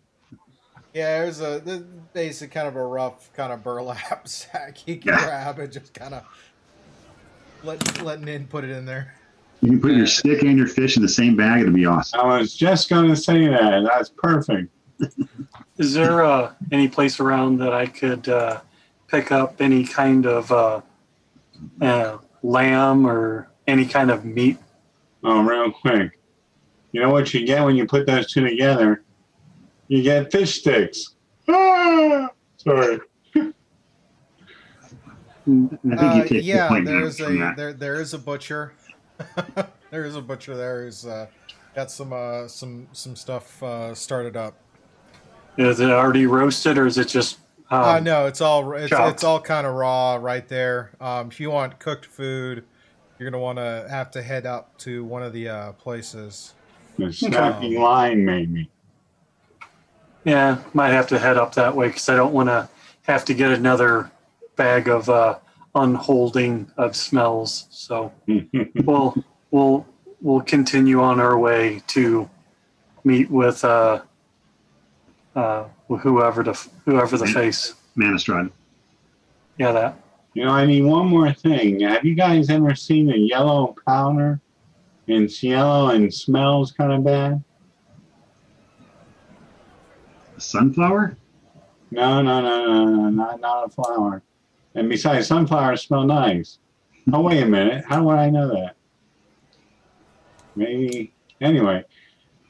Yeah, there's basic kind of a rough kind of burlap sack you can grab and just kind of let Nin put it in there. You can put your stick and your fish in the same bag. It'll be awesome. I was just going to say that. That's perfect. Is there any place around that I could pick up any kind of lamb or any kind of meat? Oh, real quick. You know what you get when you put those two together? You get fish sticks. Ah! Sorry. I think you take the point there is a butcher. There is a butcher there who's got some stuff started up. Is it already roasted or is it just? No, it's all kind of raw right there. If you want cooked food, you're gonna want to have to head up to one of the places. The snapping line, maybe. Yeah, might have to head up that way because I don't want to have to get another bag of unholding of smells. So we'll continue on our way to meet with whoever the face. Manistrad. Yeah, that. You know, I need one more thing. Have you guys ever seen a yellow powder? It's yellow and smells kind of bad. Sunflower? No, not a flower. And besides, sunflowers smell nice. Oh, wait a minute. How would I know that? Maybe. Anyway.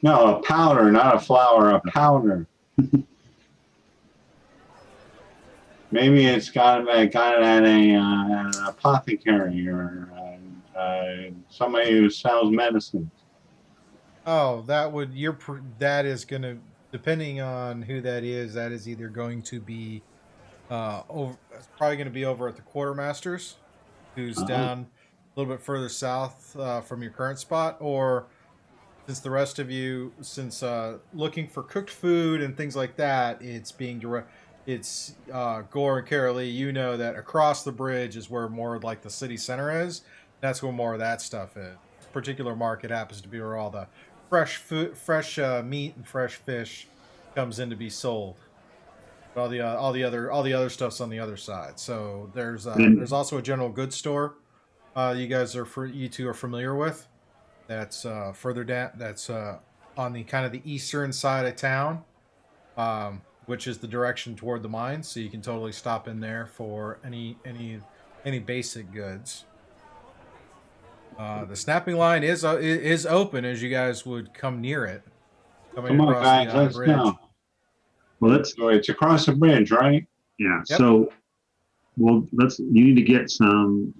No, a powder, not a flower, a powder. Maybe it's got it at an apothecary or somebody who sells medicine. Oh, that is going to, depending on who that is either going to be it's probably going to be over at the quartermaster's, who's down a little bit further south from your current spot, or since the rest of you, looking for cooked food and things like that, it's being direct. It's Gorr and Karalee. You know that across the bridge is where more like the city center is. That's where more of that stuff is. This particular market happens to be where all the fresh food, fresh meat and fresh fish comes in to be sold. All the other stuff's on the other side. So there's also a general goods store. You two are familiar with. That's further down. That's on the kind of the eastern side of town, which is the direction toward the mines. So you can totally stop in there for any basic goods. The snapping line is open as you guys would come near it. Come on, guys, let's go. Well, it's across the bridge, right? Yeah. Yep. So, you need to get some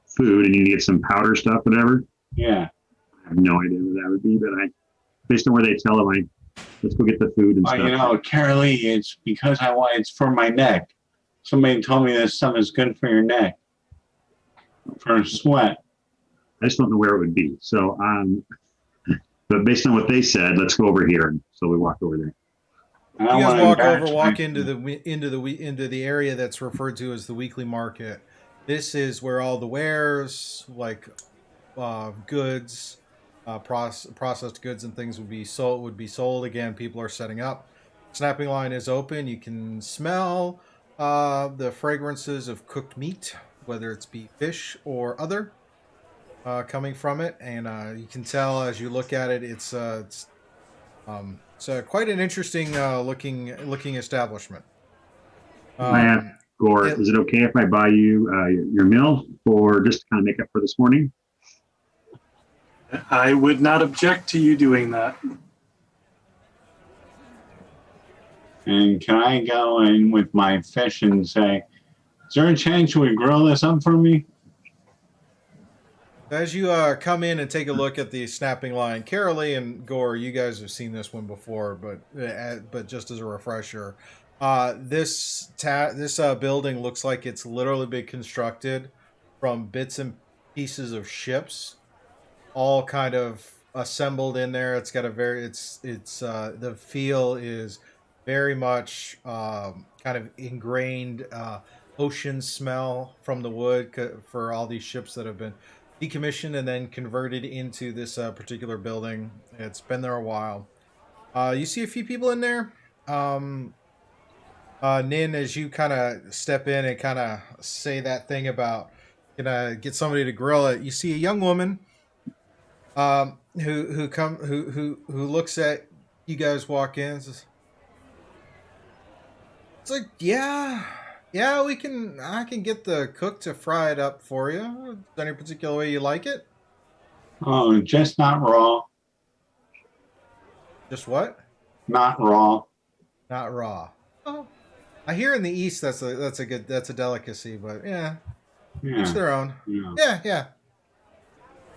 food and you need to get some powder stuff, whatever. Yeah. I have no idea what that would be, but based on where they tell them, let's go get the food and stuff. You know, Karalee, it's because it's for my neck. Somebody told me this stuff is good for your neck, for sweat. I just don't know where it would be. So, but based on what they said, let's go over here. So we walk over there. You guys walk into the area that's referred to as the weekly market. This is where all the wares, like goods, processed goods and things would be sold. Again, people are setting up. Snapping line is open. You can smell the fragrances of cooked meat, whether it's be fish or other, coming from it, and you can tell as you look at it, it's quite an interesting looking establishment. I asked Gorr, is it okay if I buy you your meal for just to kind of make up for this morning? I would not object to you doing that. And can I go in with my fish and say, is there a chance you would grill this up for me? As you come in and take a look at the snapping line, Karalee and Gorr, you guys have seen this one before, but just as a refresher, this building looks like it's literally been constructed from bits and pieces of ships, all kind of assembled in there. It's got the feel is very much kind of ingrained ocean smell from the wood for all these ships that have been decommissioned and then converted into this particular building. It's been there a while. You see a few people in there. Nin, as you kind of step in and kind of say that thing about gonna get somebody to grill it, you see a young woman who looks at you guys walk in and says, it's like, yeah, I can get the cook to fry it up for you. Is there any particular way you like it? Oh, just not raw. Just what? Not raw. Not raw. Oh, I hear in the East that's a delicacy, but yeah. Each their own. Yeah.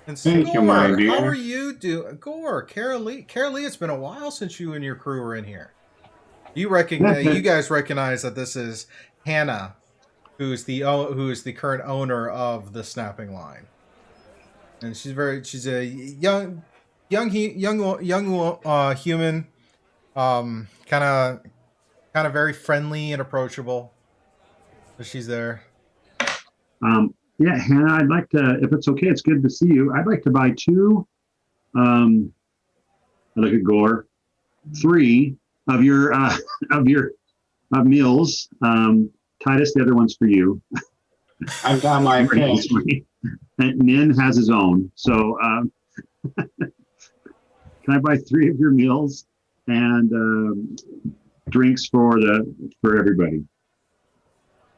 And so, Thank you, my dear. How are you doing? Gorr, Karalee, it's been a while since you and your crew were in here. You guys recognize that this is Hannah, who is the current owner of the snapping line, and she's a young human, kind of very friendly and approachable. So she's there. Yeah, Hannah, I'd like to, if it's okay, it's good to see you. I'd like to buy 2. I look at Gorr, 3 of your meals. Titus, the other one's for you. I've got my fish. And Nin has his own. So can I buy 3 of your meals? And drinks for everybody.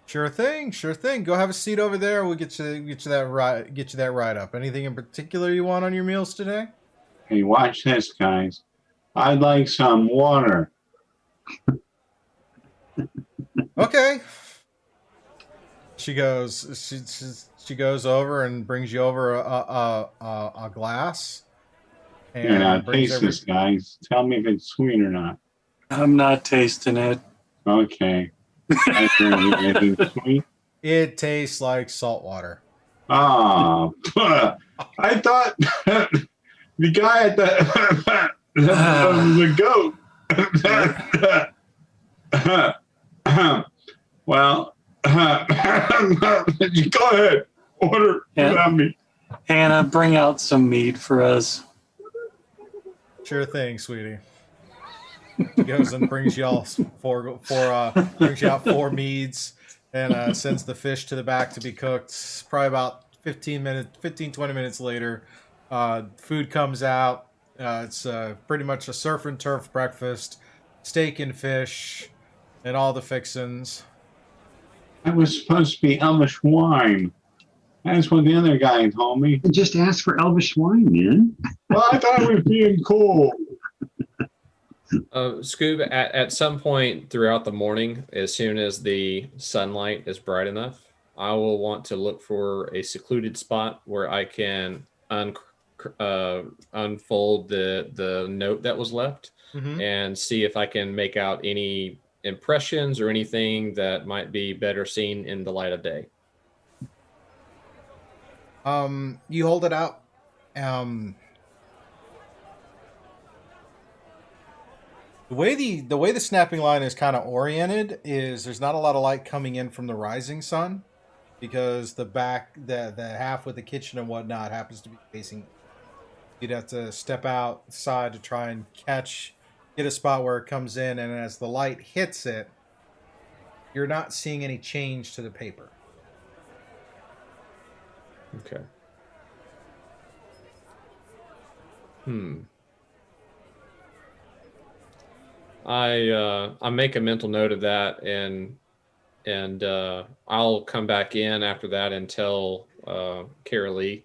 Sure thing, sure thing. Go have a seat over there. We'll get you that right up. Anything in particular you want on your meals today? Hey, watch this, guys. I'd like some water. Okay. She goes over and brings you over a glass. Here, now And brings taste this, guys. Tell me if it's sweet or not. I'm not tasting it. Okay. Is it sweet? It tastes like salt water. Oh, I thought the guy at the goat. Well, go ahead. Order without me. Hannah, bring out some mead for us. Sure thing, sweetie. She goes and brings you all brings you out 4 meads and sends the fish to the back to be cooked. Probably about 20 minutes later, food comes out. It's pretty much a surf and turf breakfast, steak and fish, and all the fixins. That was supposed to be Elvish wine. That's what the other guy told me. Just ask for Elvish wine, man. Well, I thought it was being cool. Scoob, at some point throughout the morning, as soon as the sunlight is bright enough, I will want to look for a secluded spot where I can unfold the note that was left and see if I can make out any impressions or anything that might be better seen in the light of day. You hold it out. The way the snapping line is kind of oriented is there's not a lot of light coming in from the rising sun because the half with the kitchen and whatnot happens to be facing. You'd have to step outside to try and get a spot where it comes in, and as the light hits it, you're not seeing any change to the paper. Okay. I make a mental note of that, and I'll come back in after that and tell Karalee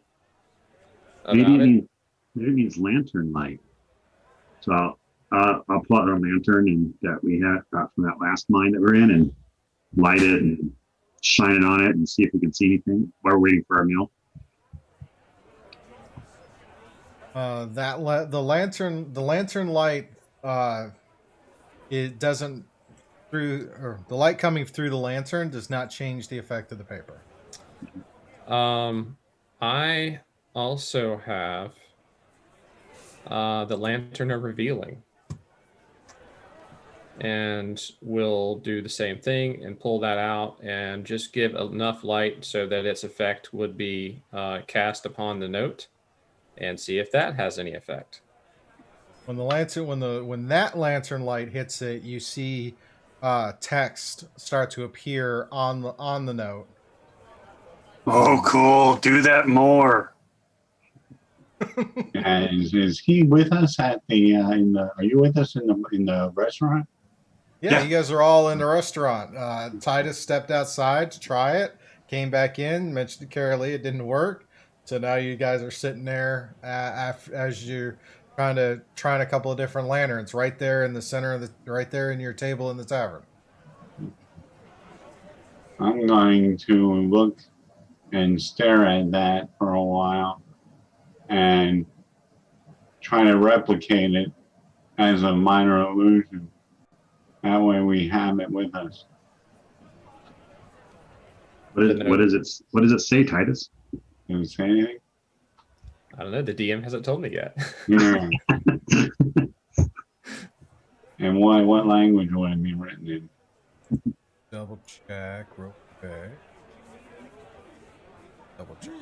about Maybe it. it needs lantern light. So I'll pull out our lantern and that we had from that last mine that we're in and light it and shine it on it and see if we can see anything while we're waiting for our meal. The lantern light, it doesn't the light coming through the lantern does not change the effect of the paper. I also have the Lantern of Revealing, and we'll do the same thing and pull that out and just give enough light so that its effect would be cast upon the note, and see if that has any effect. When that lantern light hits it, you see text start to appear on the note. Oh, cool! Do that more. Is he with us at the are you with us in the restaurant? Yeah, you guys are all in the restaurant. Titus stepped outside to try it, came back in, mentioned to Karalee it didn't work. So now you guys are sitting there as you're trying a couple of different lanterns right there in the center of right there in your table in the tavern. I'm going to look and stare at that for a while and try to replicate it as a minor illusion. That way we have it with us. What does it say, Titus? Did it say anything? I don't know. The DM hasn't told me yet. Yeah. And what language would it be written in? Double check real quick. Double check.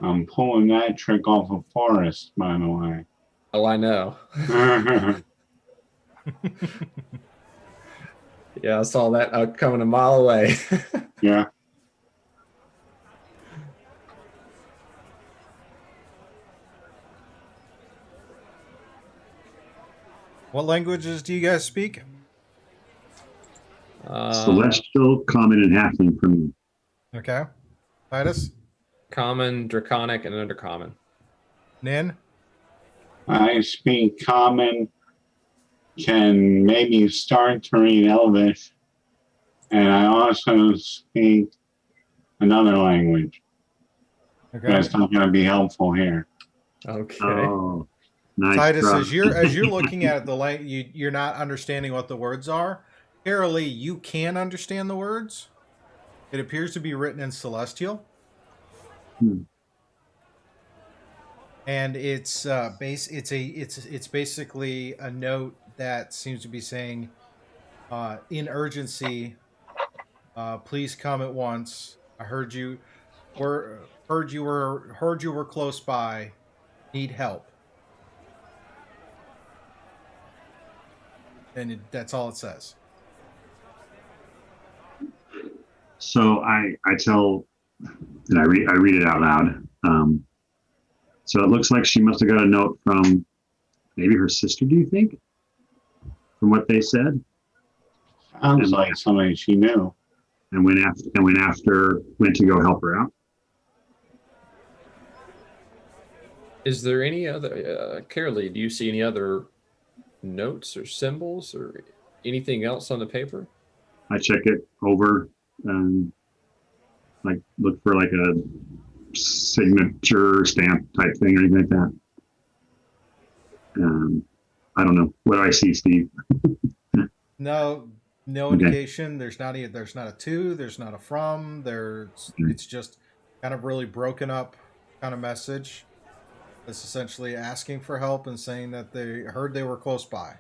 I'm pulling that trick off of Forrest, by the way. Oh, I know. Yeah, I saw that coming a mile away. Yeah. What languages do you guys speak? Celestial, Common, and Halfling from me. Okay. Titus? Common, Draconic, and Undercommon. Nin? I speak Common, can maybe start to read Elvish, and I also speak another language. Okay. That's not going to be helpful here. Okay. Oh, nice. Titus, try. as you're looking at it, you're not understanding what the words are. Karalee, you can understand the words. It appears to be written in Celestial. And it's it's basically a note that seems to be saying, in urgency, please come at once. I heard you were close by. Need help. And that's all it says. So I tell, and I read it out loud. So it looks like she must have got a note from maybe her sister. Do you think, from what they said? Sounds like somebody she knew. And went to go help her out. Is there any other, Karalee, do you see any other notes or symbols or anything else on the paper? I check it over and like look for like a signature stamp type thing or anything like that. I don't know. What do I see, Steve? No indication. There's not a to, there's not a from. It's just kind of really broken up kind of message. It's essentially asking for help and saying that they heard they were close by.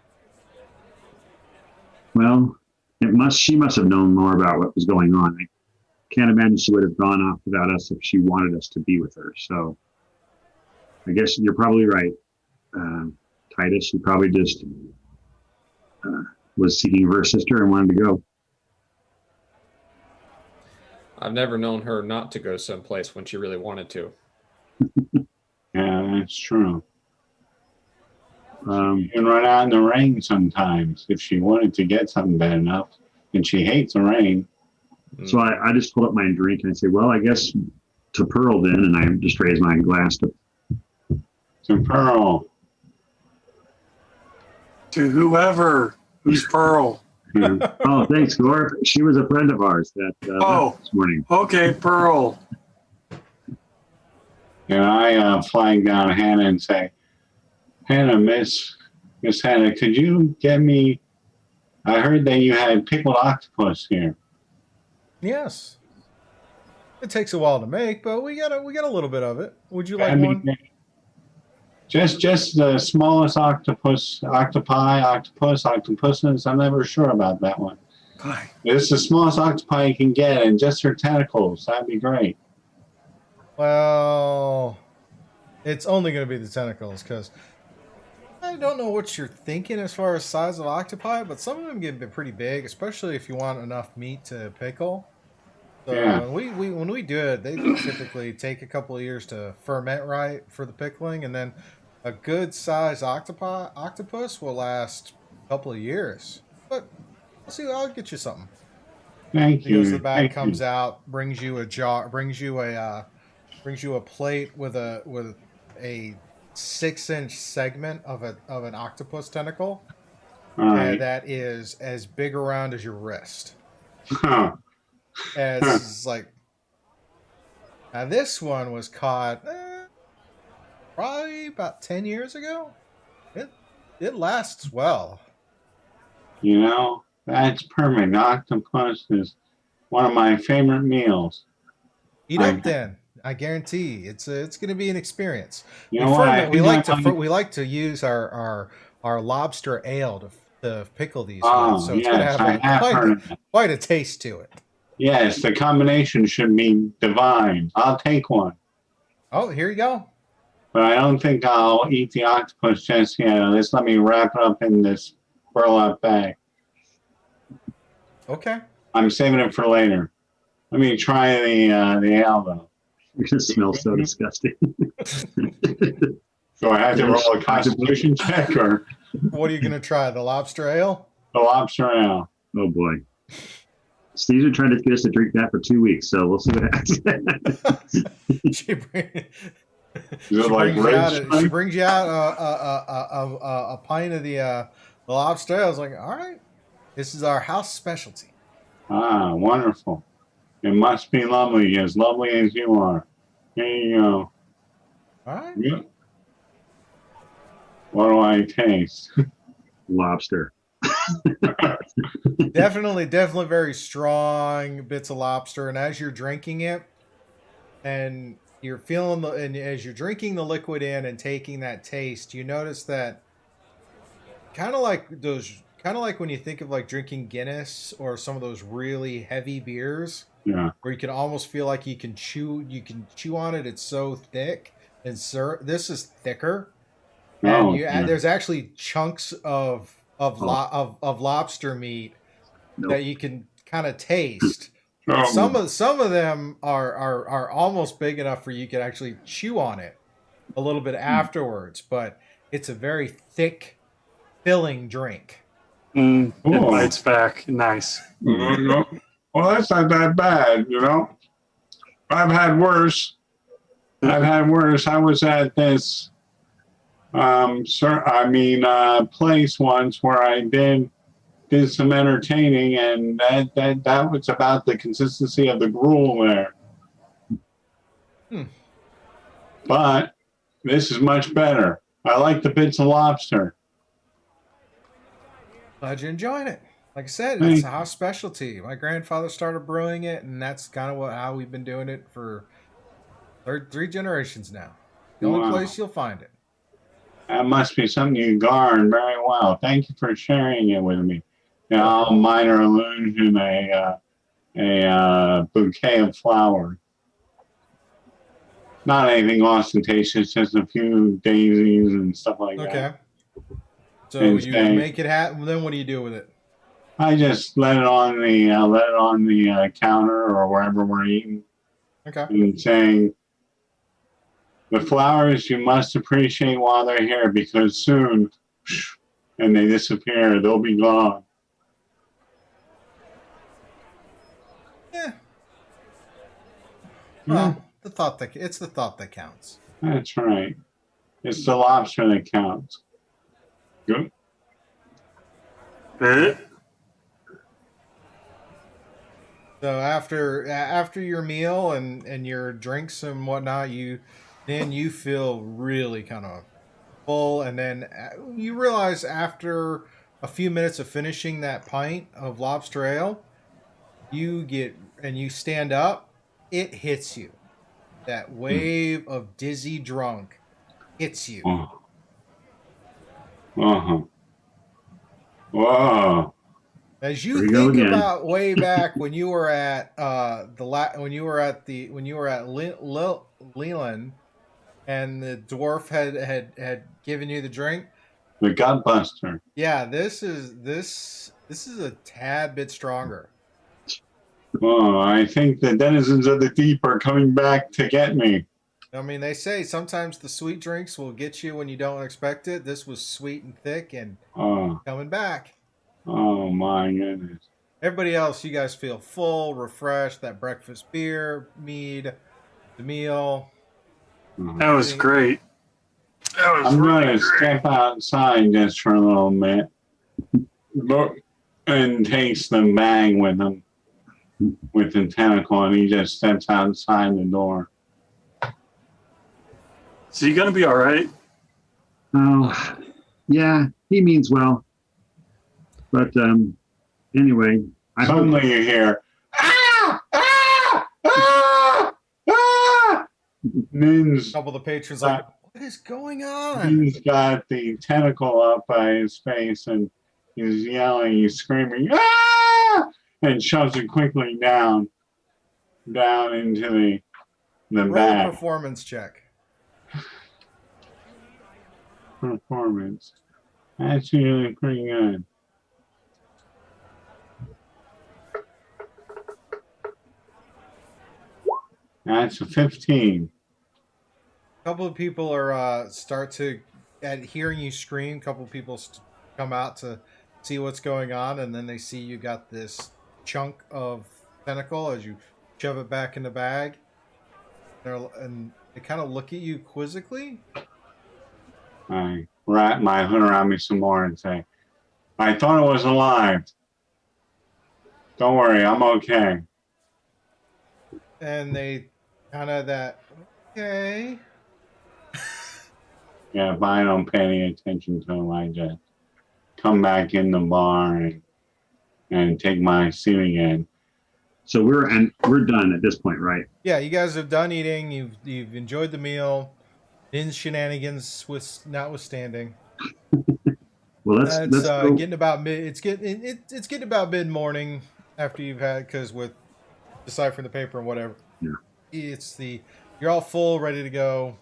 Well, she must have known more about what was going on. I can't imagine she would have gone off without us if she wanted us to be with her. So I guess you're probably right, Titus. She probably just was seeking her sister and wanted to go. I've never known her not to go someplace when she really wanted to. Yeah, that's true. She can run out in the rain sometimes if she wanted to get something bad enough, and she hates the rain. So I just pull up my drink and I say, well, I guess to Pearl then, and I just raise my glass to Pearl. To whoever. Who's Pearl? Oh, thanks, Gorr. She was a friend of ours that this morning. Okay, Pearl. And I flag down Hannah and say, Hannah, Miss Hannah, could you get me? I heard that you had pickled octopus here. Yes. It takes a while to make, but we got a little bit of it. Would you like one? Just the smallest octopus. I'm never sure about that one. It's the smallest octopi you can get, and just her tentacles. That'd be great. Well, it's only going to be the tentacles, because I don't know what you're thinking as far as size of octopi, but some of them get pretty big, especially if you want enough meat to pickle. So yeah. when we do it, they typically take a couple of years to ferment right for the pickling, and then a good size octopus will last a couple of years. But I'll get you something. Thank you. Because the bag comes out, brings you a jar, brings you a plate with a 6-inch segment of an octopus tentacle. Right. That is as big around as your wrist. Huh. And it's like, now this one was caught probably about 10 years ago. It lasts well. You know, that's perfect. Octopus is one of my favorite meals. Eat up then. I guarantee it's going to be an experience. You know what? We like to use our lobster ale to pickle these. Oh, so it's yes, going to have quite a taste to it. Yes, the combination should be divine. I'll take one. Oh, here you go. But I don't think I'll eat the octopus just yet. Just let me wrap it up in this burlap bag. Okay. I'm saving it for later. Let me try the ale though. It smells so disgusting. So I have to roll a constitution check, or What are you gonna try? The lobster ale? The lobster ale. Oh boy. Steve's been trying to get us to drink that for 2 weeks, so we'll see what happens. she, bring, Is it like red she stripe? brings you out a pint of the lobster ale. I was like, all right, this is our house specialty. Ah, wonderful. It must be lovely, as lovely as you are. Here you go. All right. Yeah. What do I taste? Lobster. Definitely very strong bits of lobster. And as you're drinking it, and you're feeling and as you're drinking the liquid in and taking that taste, you notice that kind of like when you think of like drinking Guinness or some of those really heavy beers, Yeah. where you can almost feel like you can chew on it. It's so thick, and this is thicker. And there's actually chunks of lobster meat that you can kind of taste. Some of them are almost big enough for you can actually chew on it a little bit afterwards, but it's a very thick, filling drink. It bites back. Nice. Well, that's not that bad, you know. I've had worse. I was at this place once where I did some entertaining, and that was about the consistency of the gruel there. But this is much better. I like the bits of lobster. Glad you're enjoying it. Like I said, it's a house specialty. My grandfather started brewing it, and that's kind of how we've been doing it for 3 generations now. The only place you'll find it. That must be something you garnered very well. Thank you for sharing it with me. Now, minor illusion, a bouquet of flowers. Not anything ostentatious, just a few daisies and stuff like that. Okay. So you make it happen. Then what do you do with it? I just let it on the counter or wherever we're eating. Okay. And saying, the flowers you must appreciate while they're here, because soon, and they disappear, they'll be gone. Yeah. Well, it's the thought that counts. That's right. It's the lobster that counts. Good. So after your meal and your drinks and whatnot, you feel really kind of full, and then you realize after a few minutes of finishing that pint of lobster ale, you stand up, it hits you. That wave of dizzy drunk hits you. Wow. As you think about way back when you were at Leland, and the dwarf had given you the drink. The Gutbuster. Yeah, this is a tad bit stronger. Oh, I think the denizens of the deep are coming back to get me. I mean, they say sometimes the sweet drinks will get you when you don't expect it. This was sweet and thick and coming back. Oh, my goodness. Everybody else, you guys feel full, refreshed, that breakfast beer, mead, the meal. That was great. I'm going to step outside just for a little bit. Look and taste the bag with him, with the tentacle, and he just steps outside the door. So you gonna be all right? Oh, yeah, he means well. But anyway, Suddenly you hear, ah, ah, ah, ah! A couple of the patrons like, what is going on? He's got the tentacle up by his face, and he's yelling, he's screaming, ah! And shoves it quickly down into the Roll bag. a performance check. Performance. That's usually pretty good. That's a 15. A couple of people are start to at hearing you scream, a couple people come out to see what's going on, and then they see you got this chunk of tentacle as you shove it back in the bag. And they kind of look at you quizzically. I wrap my hood around me some more and say, I thought it was alive. Don't worry, I'm okay. And they kind of that, okay. Yeah, if I don't pay any attention to them, I just come back in the bar and take my seat again. So we're done at this point, right? Yeah, you guys have done eating. You've enjoyed the meal. Din's shenanigans notwithstanding. Well, let's go. Getting about mid. It's getting about mid morning after you've had, because with deciphering the paper and whatever. Yeah. You're all full, ready to go,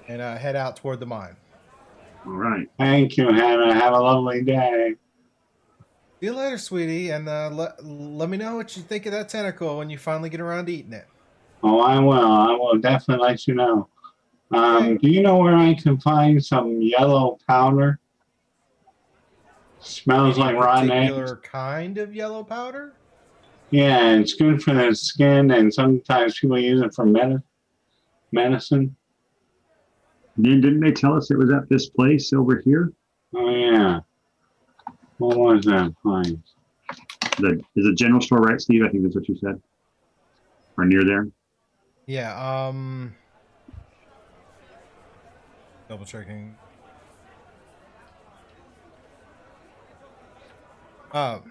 and head out toward the mine. All right. Thank you, Hannah. Have a lovely day. See you later, sweetie, and let me know what you think of that tentacle when you finally get around to eating it. Oh, I will. I will definitely let you know. Okay. Do you know where I can find some yellow powder? Smells like rotten eggs. Particular kind of yellow powder? Yeah, it's good for the skin, and sometimes people use it for medicine. Didn't they tell us it was at this place over here? Oh, yeah. What was that place? Is it general store, right, Steve? I think that's what you said. Or near there? Yeah, double checking. Oh.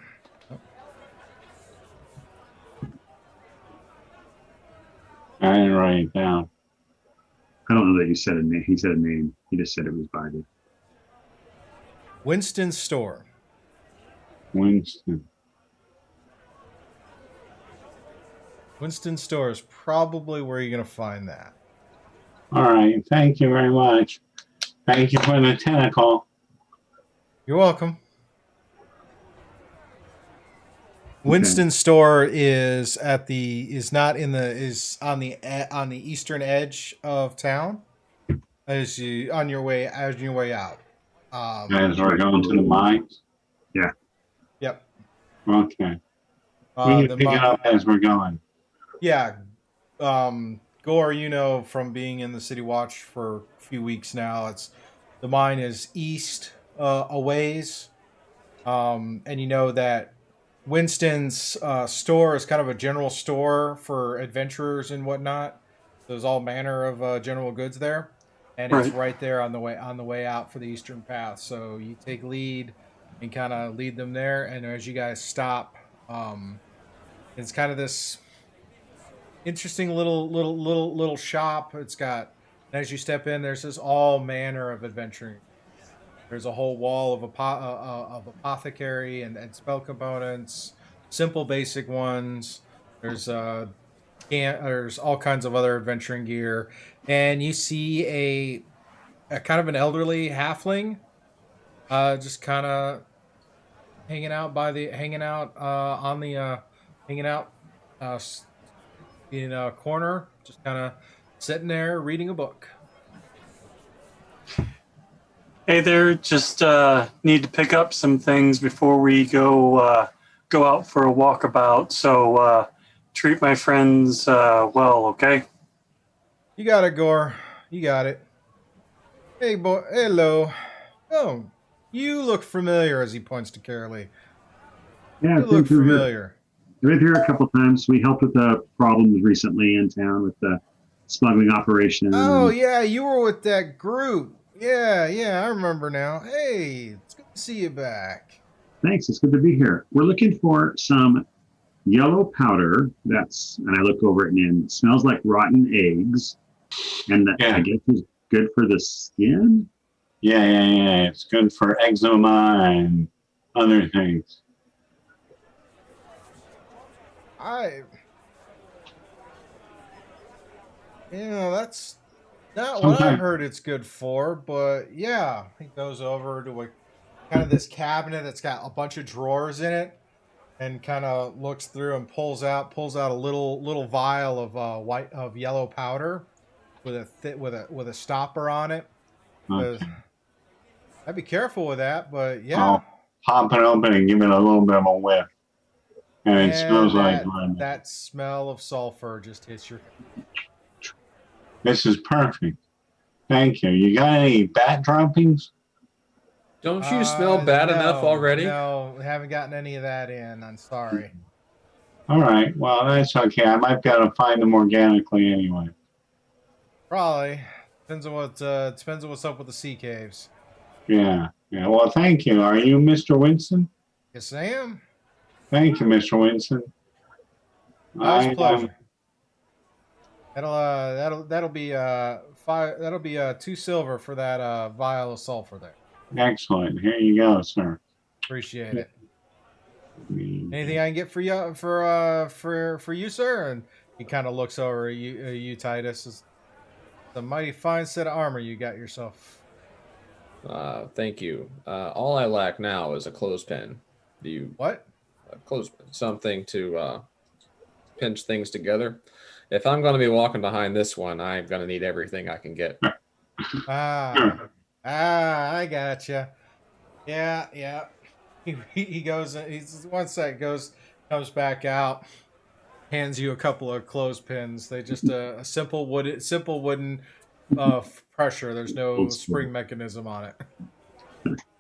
I didn't write it down. I don't know that you said a name. He said a name. He just said it was by the Winston's store. Winston. Winston's store is probably where you're going to find that. All right. Thank you very much. Thank you for the tentacle. You're welcome. Winston's store is on the eastern edge of town as you on your way out. As we're going to the mines? Yeah. Yep. Okay. We can pick it up as we're going. Yeah. Gorr, you know from being in the City Watch for a few weeks now, the mine is east a ways. And you know that Winston's store is kind of a general store for adventurers and whatnot. There's all manner of general goods there, and it's right there on the way out for the Eastern Path. So you take lead and kind of lead them there. And as you guys stop, it's kind of this interesting little shop. It's got, as you step in, there's this all manner of adventuring. There's a whole wall of apothecary and spell components, simple basic ones. There's all kinds of other adventuring gear, and you see a kind of an elderly halfling, just kind of hanging out in a corner, just kind of sitting there reading a book. Hey there, just need to pick up some things before we go out for a walkabout. So treat my friends well, okay? You got it, Gorr. You got it. Hey, boy. Hello. Oh, you look familiar. As he points to Karalee. Yeah, you look familiar. We've been here a couple times. We helped with the problems recently in town with the smuggling operation. Oh, yeah, you were with that group. Yeah, I remember now. Hey, it's good to see you back. Thanks, it's good to be here. We're looking for some yellow powder and I look over it and it smells like rotten eggs. And I guess it's good for the skin? Yeah. It's good for eczema and other things. That's not what I heard it's good for, but yeah. He goes over to kind of this cabinet that's got a bunch of drawers in it, and kind of looks through and pulls out a little vial of yellow powder with a stopper on it, Okay. I'd be careful with that, but yeah. I'll pop it open and give it a little bit of a whiff. And it smells like lemon. that smell of sulfur just hits your. This is perfect. Thank you. You got any bat droppings? Don't you smell bad enough already? No, haven't gotten any of that in. I'm sorry. All right. Well, that's okay. I might be able to find them organically anyway. Probably depends on what's up with the sea caves. Yeah. Yeah. Well, thank you. Are you Mr. Winston? Yes, I am. Thank you, Mr. Winston. Always a pleasure. That'll be five. That'll be 2 silver for that vial of sulfur there. Excellent. Here you go, sir. Appreciate it. Anything I can get for you for you, sir? And he kind of looks over at you, Titus. It's a mighty fine set of armor you got yourself. Thank you. All I lack now is a clothespin. Do you what? A clothespin, something to pinch things together. If I'm going to be walking behind this one, I'm going to need everything I can get. I gotcha. Yeah. He goes. He's one sec comes back out, hands you a couple of clothespins. They just a simple wooden pressure. There's no spring mechanism on it.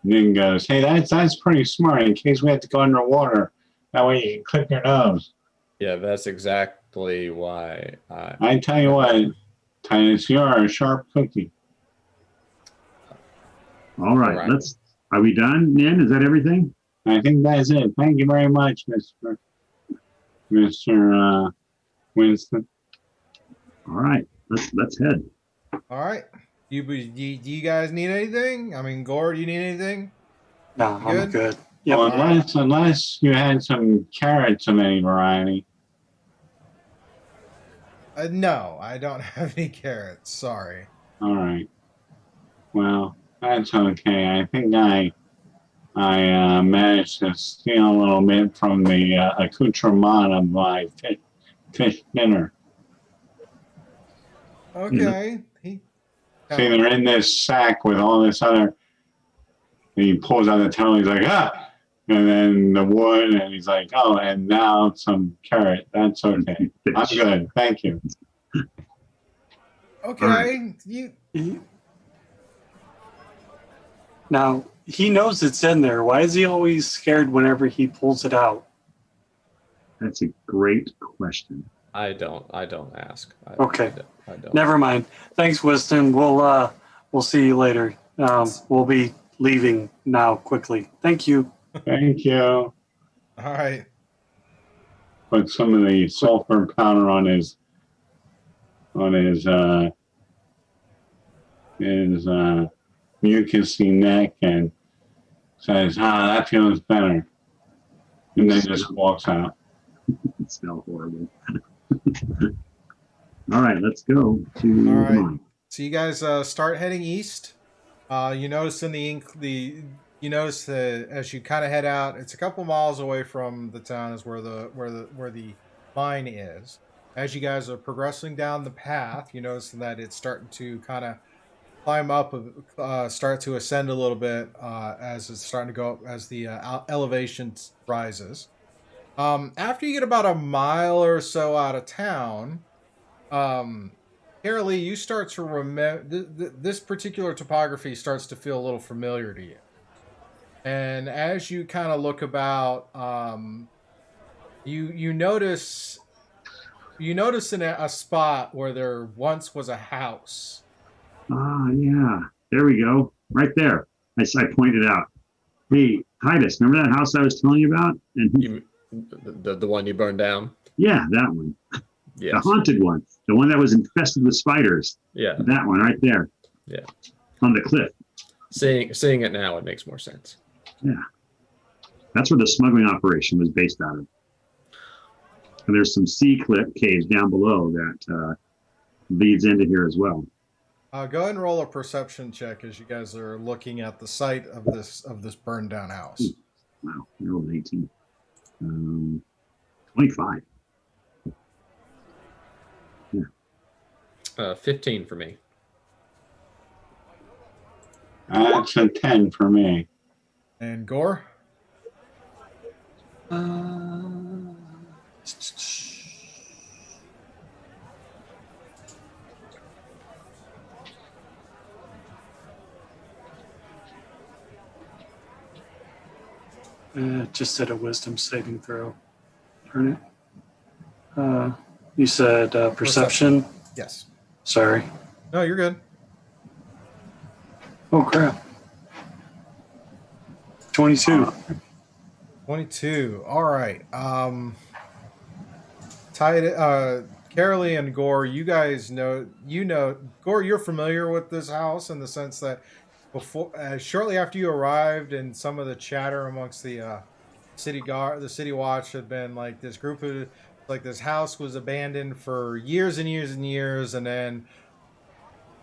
Ning goes, hey, that's pretty smart. In case we have to go underwater, that way you can clip your nose. Yeah, that's exactly why. I tell you what, Titus, you're a sharp cookie. All right. Are we done, Nin? Is that everything? I think that's it. Thank you very much, Mr. Winston. All right. Let's head. All right. Do you guys need anything? I mean, Gorr, do you need anything? No, I'm good. Yep. Well, unless you had some carrots of any variety. No, I don't have any carrots. Sorry. All right. Well, that's okay. I think I managed to steal a little bit from the accoutrement of my fish dinner. Okay. See, they're in this sack with all this other. And he pulls out the towel. He's like, ah, and then the wood, and he's like, oh, and now some carrot. That's okay. I'm good. Thank you. Okay. Now he knows it's in there. Why is he always scared whenever he pulls it out? That's a great question. I don't ask. Okay. I don't. Never mind. Thanks, Winston. We'll see you later. We'll be leaving now quickly. Thank you. Thank you. All right. Put some of the sulfur powder on his mucousy neck and says, that feels better. And then just walks out. It smells horrible. All right, let's go to the mine. So you guys start heading east. You notice you notice that as you kind of head out, it's a couple miles away from the town is where the mine is. As you guys are progressing down the path, you notice that it's starting to kind of climb up, start to ascend a little bit as it's starting to go up as the elevation rises. After you get about a mile or so out of town, Karalee, you start to remember this particular topography starts to feel a little familiar to you. And as you kind of look about, you notice in a spot where there once was a house. Yeah, there we go, right there. I pointed out. Hey, Titus, remember that house I was telling you about? And the one you burned down? Yeah, that one. Yes. The haunted one. The one that was infested with spiders. Yeah. That one right there. Yeah. On the cliff. Seeing it now, it makes more sense. Yeah. That's where the smuggling operation was based out of. And there's some sea cliff caves down below that leads into here as well. Go ahead and roll a perception check as you guys are looking at the site of this burned down house. Ooh, wow, you rolled an 18. 25. Yeah. 15 for me. That's a 10 for me. And Gorr? Just did a wisdom saving throw. Turn it. You said perception? Yes. Sorry. No, you're good. Oh, crap. 22. 22. All right. Karalee and Gorr, you guys know, Gorr, you're familiar with this house in the sense that shortly after you arrived, and some of the chatter amongst the city watch had been like this group of, like, this house was abandoned for years and years and years, and then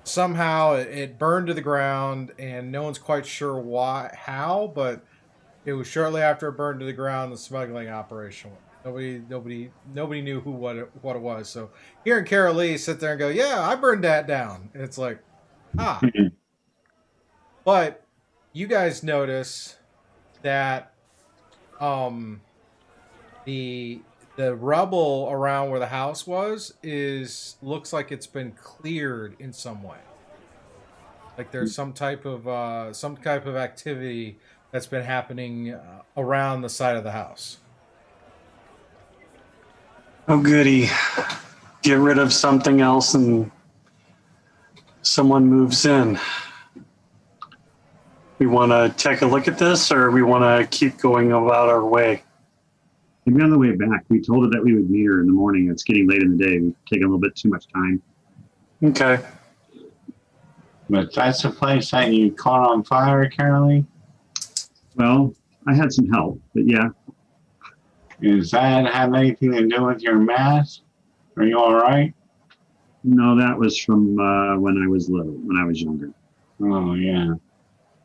somehow it burned to the ground, and no one's quite sure how, but it was shortly after it burned to the ground the smuggling operation went. Nobody knew what it was. So here in Karalee, sit there and go, yeah, I burned that down. And it's like, but you guys notice that the rubble around where the house looks like it's been cleared in some way. Like there's some type of activity that's been happening around the side of the house. Oh, goody. Get rid of something else and someone moves in. We want to take a look at this, or we want to keep going about our way? Maybe on the way back, we told her that we would meet her in the morning. It's getting late in the day. We've taken a little bit too much time. Okay. But that's the place that you caught on fire, Karalee? Well, I had some help, but yeah. Does that have anything to do with your mask? Are you all right? No, that was from when I was little, when I was younger. Oh, yeah.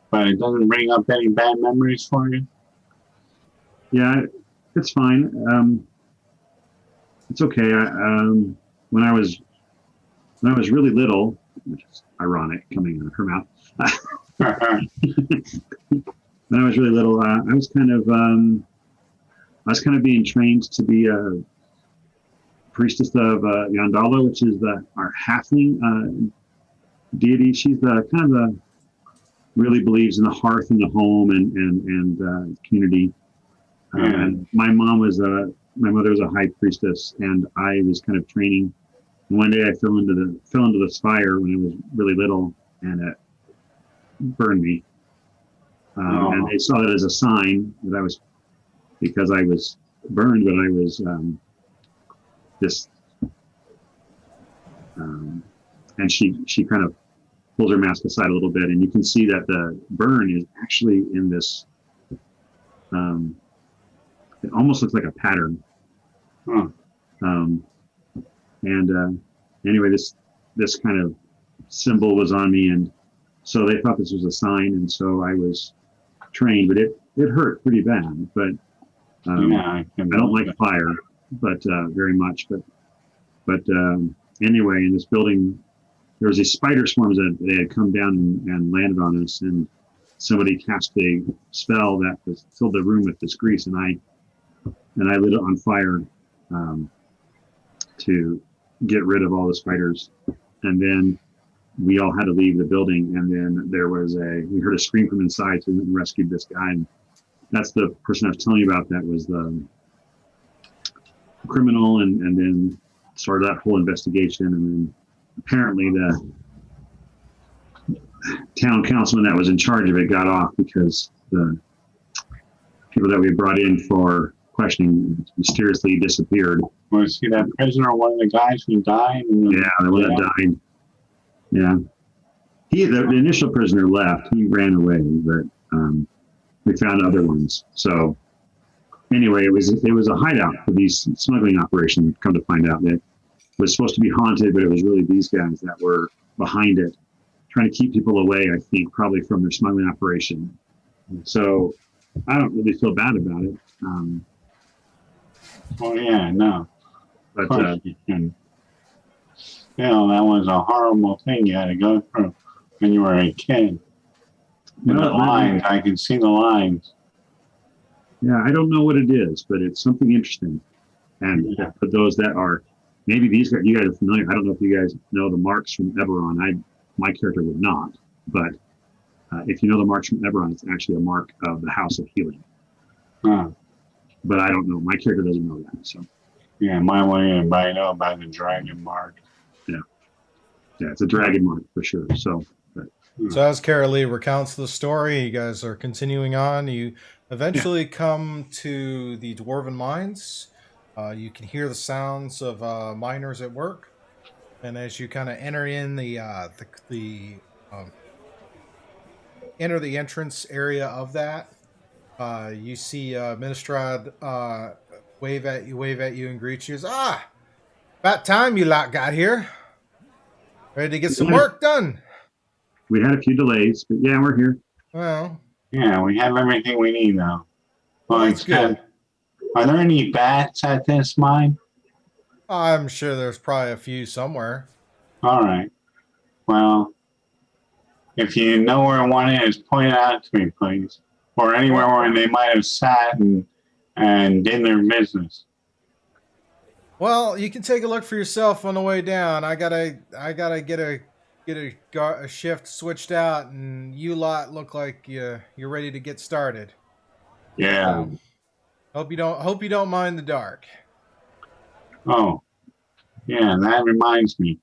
But it doesn't bring up any bad memories for you? Yeah, it's fine. It's okay. When I was really little, which is ironic coming out of her mouth. When I was really little, I was kind of being trained to be a priestess of Yandala, which is our halfling deity. She's really believes in the hearth and the home and community. And my mother was a high priestess, and I was kind of training. And one day I fell into this fire when I was really little, and it burned me. And they saw that as a sign that because I was burned, but I was and she kind of pulls her mask aside a little bit, and you can see that the burn is actually in this. It almost looks like a pattern. Anyway, this kind of symbol was on me, and so they thought this was a sign, and so I was trained, but it hurt pretty bad. But I don't like fire, but very much. But anyway, in this building, there was these spider swarms that they had come down and landed on us, and somebody cast a spell that filled the room with this grease, and I lit it on fire to get rid of all the spiders. And then we all had to leave the building, and then we heard a scream from inside, so we went and rescued this guy. And that's the person I was telling you about that was the criminal, and then started that whole investigation. And then apparently the town councilman that was in charge of it got off because the people that we brought in for questioning mysteriously disappeared. Was he that prisoner, one of the guys who died? Yeah, the one that died. Yeah. The initial prisoner left. He ran away, but we found other ones. So anyway, it was a hideout for these smuggling operations. Come to find out that it was supposed to be haunted, but it was really these guys that were behind it, trying to keep people away, I think, probably from their smuggling operation. So I don't really feel bad about it. Oh, yeah, no. But that was a horrible thing you had to go through when you were a kid. In the Well, lines, I can see the lines. yeah, I don't know what it is, but it's something interesting. And Yeah. for those that are, maybe you guys are familiar. I don't know if you guys know the marks from Aberrant. My character would not, but if you know the marks from Aberrant, it's actually a mark of the House of Healing. Huh. But I don't know. My character doesn't know that. So Yeah, mine won't anybody know about the dragon mark. yeah, it's a dragon mark for sure. So So as Karalee recounts the story, you guys are continuing on. You eventually come to the Dwarven Mines. You can hear the sounds of miners at work, and as you kind of enter in enter the entrance area of that, you see Ministrad wave at you, and greet you. About time you lot got here. Ready to get some work done. we had a few delays, but yeah, we're here. Well, Yeah, we have everything we need now. well, that's good. Are there any bats at this mine? I'm sure there's probably a few somewhere. All right. Well, if you know where one is, point it out to me, please. Or anywhere where they might have sat and did their business. Well, you can take a look for yourself on the way down. I gotta get a shift switched out, and you lot look like you're ready to get started. Yeah. Hope you don't mind the dark. Oh, yeah, that reminds me.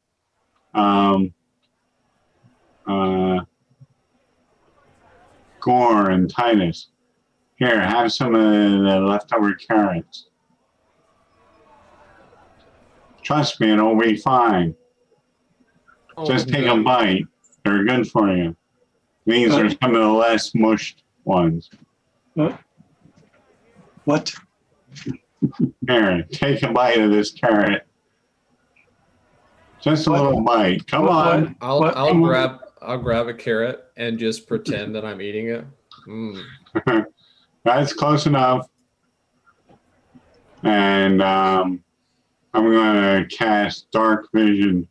Gorr and Titus. Here, have some of the leftover carrots. Trust me, it'll be fine. Just take a bite. They're good for you. These are some of the less mushed ones. What? Here, take a bite of this carrot. Just a little bite. Come on. I'll grab a carrot and just pretend that I'm eating it. That's close enough. And I'm going to cast Dark Vision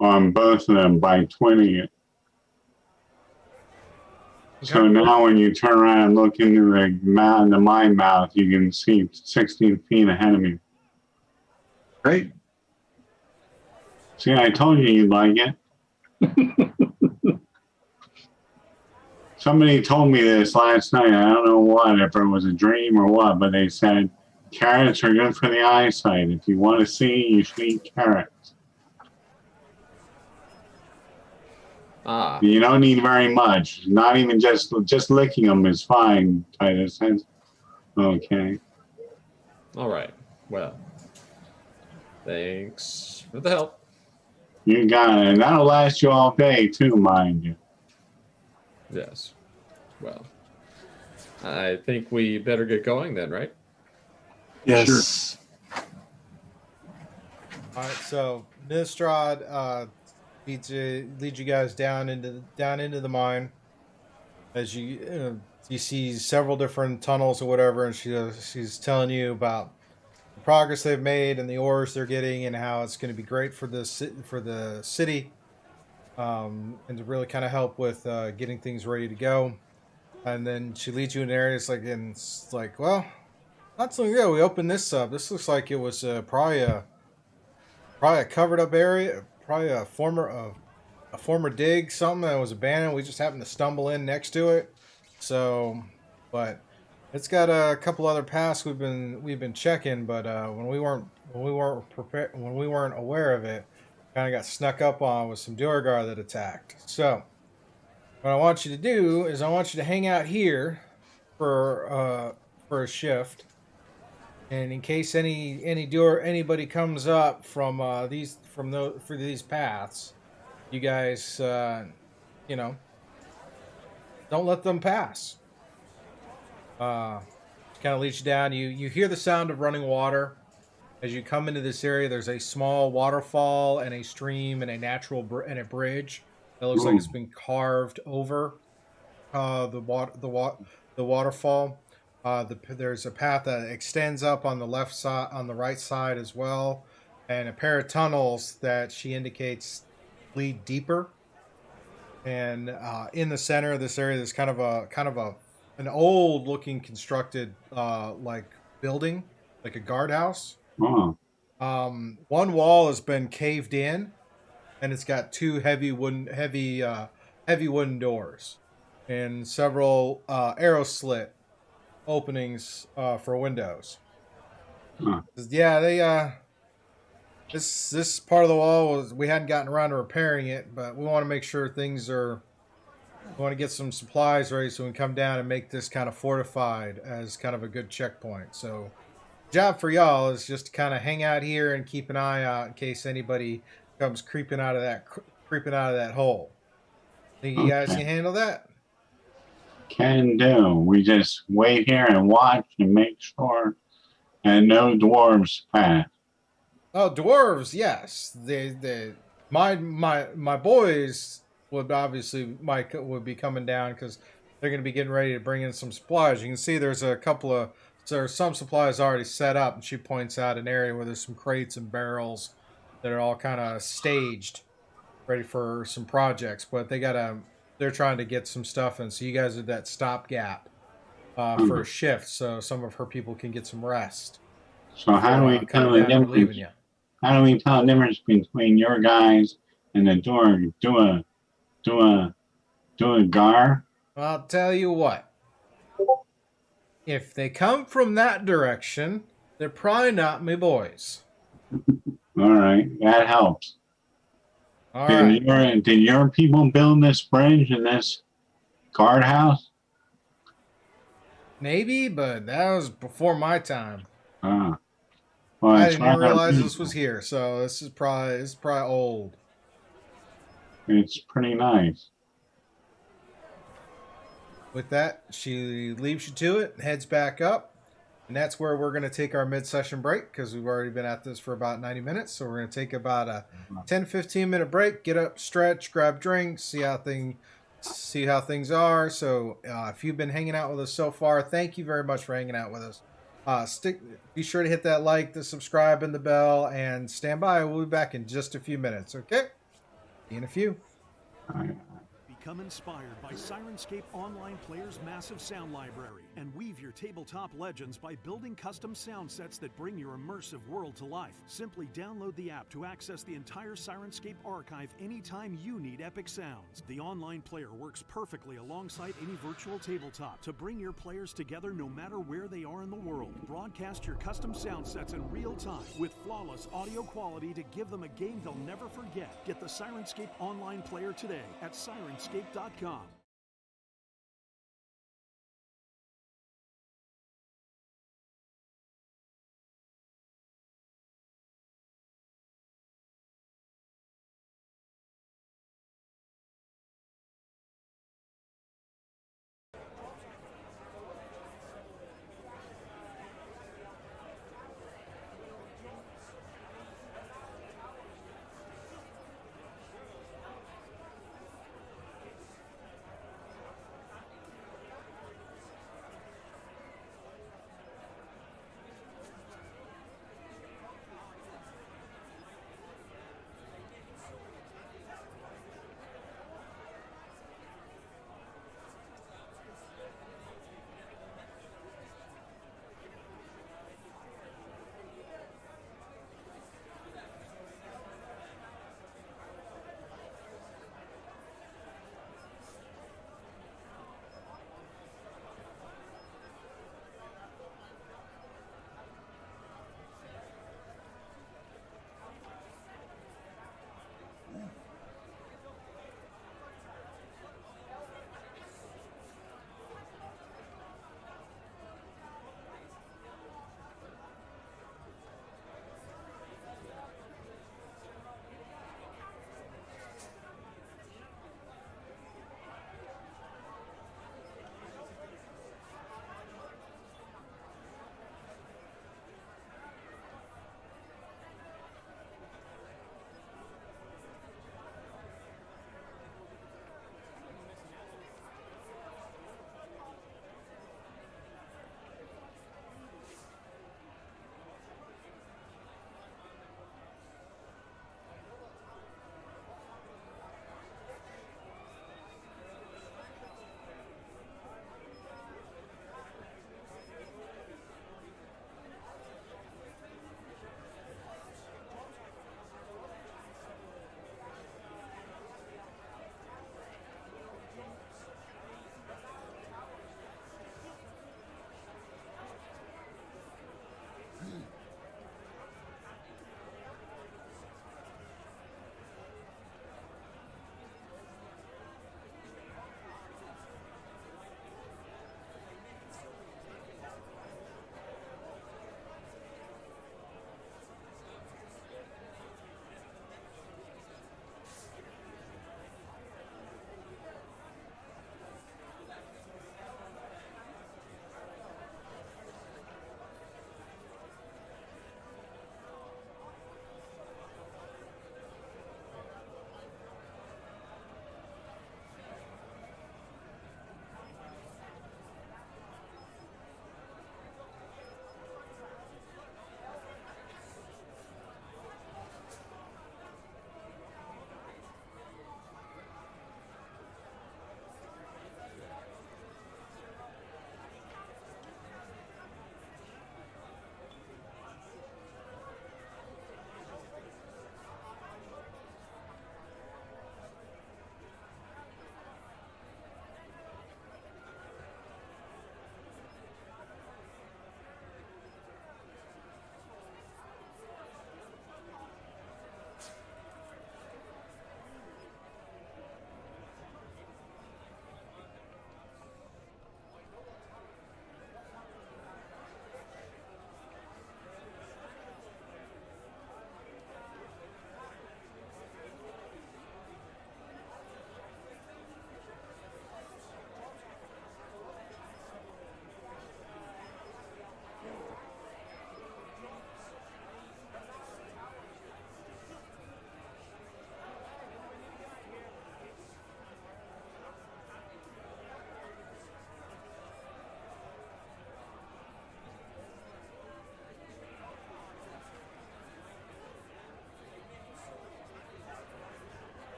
on both of them by 20 it. So now when you turn around and look into the mine mouth, you can see 16 feet ahead of me. Great. See, I told you you'd like it. Somebody told me this last night. I don't know what, if it was a dream or what, but they said carrots are good for the eyesight. If you want to see, you should eat carrots. You don't need very much. Not even just licking them is fine, Titus says. Okay. All right. Well, thanks for the help. You got it. And that'll last you all day, too, mind you. Yes. Well, I think we better get going then, right? Yes. Sure. All right, so Ministrad leads you guys down into the mine. As you see several different tunnels or whatever, and she's telling you about the progress they've made and the ores they're getting, and how it's going to be great for the city, and to really kind of help with getting things ready to go. And then she leads you in areas like, well, not so long ago we opened this up. This looks like it was probably a covered up area, probably a former dig, something that was abandoned. We just happened to stumble in next to it. So, but it's got a couple other paths we've been checking, but when we weren't aware of it, kind of got snuck up on with some Duergar that attacked. So, what I want you to do is I want you to hang out here for a shift, and in case anybody comes up from these paths, you guys, don't let them pass. Kind of leads you down. You hear the sound of running water. As you come into this area, there's a small waterfall and a stream and a and a bridge that looks like it's been carved over the waterfall. There's a path that extends up on the left side, on the right side as well, and a pair of tunnels that she indicates lead deeper. And in the center of this area, there's kind of an old looking constructed like building, like a guardhouse. Oh, One wall has been caved in, and it's got two heavy wooden doors and several arrow slit openings for windows. huh. Yeah, they this part of the wall we hadn't gotten around to repairing it, but we want to make sure things are. We want to get some supplies ready so we can come down and make this kind of fortified as kind of a good checkpoint. So, job for y'all is just to kind of hang out here and keep an eye out in case anybody comes creeping out of that hole. Think you guys Okay. can handle that? Can do. We just wait here and watch and make sure, and no dwarves pass. Oh, dwarves, yes. My boys would obviously would be coming down because they're going to be getting ready to bring in some supplies. You can see there's some supplies already set up, and she points out an area where there's some crates and barrels that are all kind of staged, ready for some projects. But they're trying to get some stuff in. So you guys are that stopgap for a shift, so some of her people can get some rest. So how do we tell the difference? How do we tell the difference between your guys and the dwarves? Do a gar? I'll tell you what. If they come from that direction, they're probably not me boys. All right, that helps. All right. Did your people build this bridge and this guardhouse? Maybe, but that was before my time. Well, I didn't even realize this was here, so this is probably old. It's pretty nice. With that, she leaves you to it and heads back up. And that's where we're going to take our mid-session break because we've already been at this for about 90 minutes. So we're going to take about a 10-15 minute break, get up, stretch, grab drinks, see how things are. So if you've been hanging out with us so far, thank you very much for hanging out with us. Be sure to hit that like, the subscribe, and the bell, and stand by. We'll be back in just a few minutes. Okay? See you in a few. Become inspired by Sirenscape Online Player's massive sound library and weave your tabletop legends by building custom sound sets that bring your immersive world to life. Simply download the app to access the entire Sirenscape archive anytime you need epic sounds. The online player works perfectly alongside any virtual tabletop to bring your players together no matter where they are in the world. Broadcast your custom sound sets in real time with flawless audio quality to give them a game they'll never forget. Get the Sirenscape Online Player today at Sirenscape.com.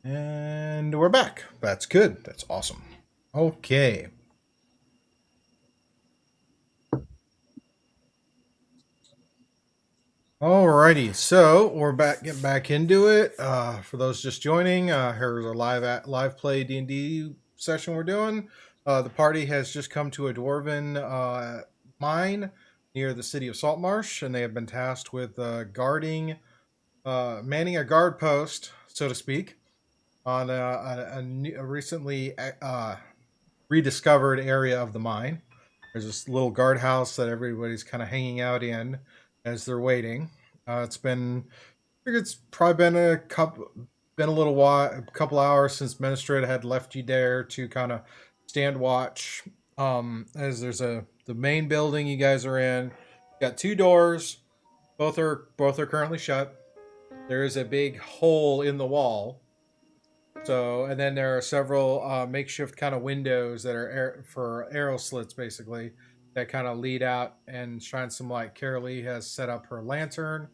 And we're back. That's good. That's awesome. Okay. Alrighty, so we're back. Get back into it. For those just joining, here's a live play D&D session we're doing. The party has just come to a dwarven mine near the city of Saltmarsh, and they have been tasked with manning a guard post, so to speak, on a recently rediscovered area of the mine. There's this little guardhouse that everybody's kind of hanging out in as they're waiting. It's probably been a little while, a couple hours since Ministrate had left you there to kind of stand watch. As there's the main building you guys are in, got 2 doors, both are currently shut. There is a big hole in the wall. So, and then there are several makeshift kind of windows that are for arrow slits, basically, that kind of lead out and shine some light. Karalee has set up her lantern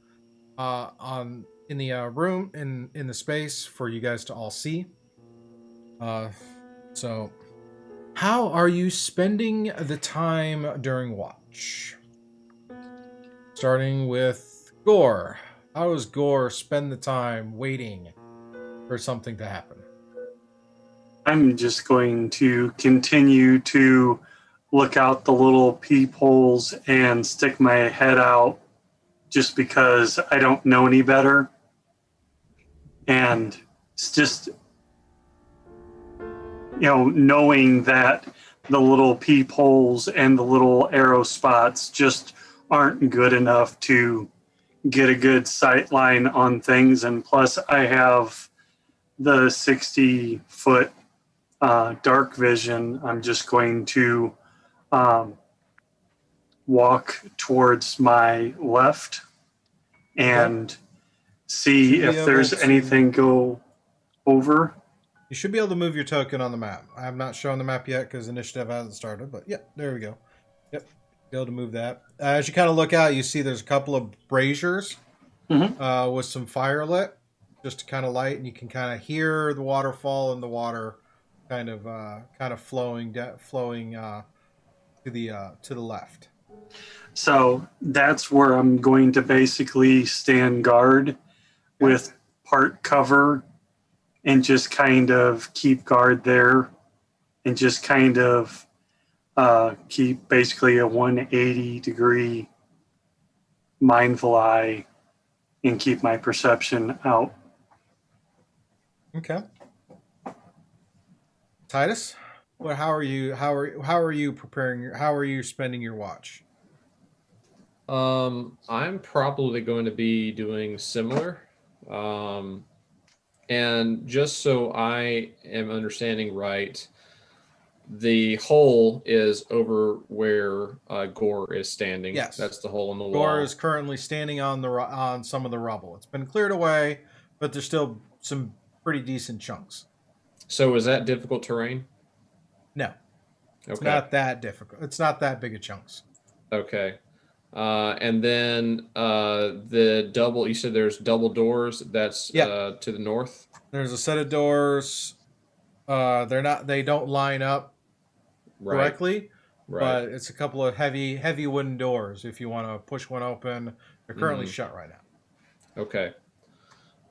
in the room in the space for you guys to all see. So, how are you spending the time during watch? Starting with Gorr. How does Gorr spend the time waiting for something to happen? I'm just going to continue to look out the little peepholes and stick my head out just because I don't know any better. And it's just, knowing that the little peepholes and the little arrow spots just aren't good enough to get a good sight line on things. And plus I have the 60-foot dark vision. I'm just going to walk towards my left and see if there's anything go over. You should be able to move your token on the map. I have not shown the map yet because initiative hasn't started, but yeah, there we go. Yep, be able to move that. As you kind of look out, you see there's a couple of braziers with some fire lit, just to kind of light, and you can kind of hear the waterfall and the water kind of flowing to the left. So that's where I'm going to basically stand guard with part cover and just kind of keep guard there and just kind of keep basically a 180-degree mindful eye and keep my perception out. Okay. Titus, how are you preparing? How are you spending your watch? I'm probably going to be doing similar. And just so I am understanding right, the hole is over where Gorr is standing. Yes, that's the hole in the wall. Gorr is currently standing on some of the rubble. It's been cleared away, but there's still some pretty decent chunks. So is that difficult terrain? No, it's not that difficult. It's not that big of chunks. Okay. And then you said there's double doors. That's to the north. There's a set of doors. They don't line up correctly, but it's a couple of heavy wooden doors. If you want to push one open, they're currently shut right now. Okay.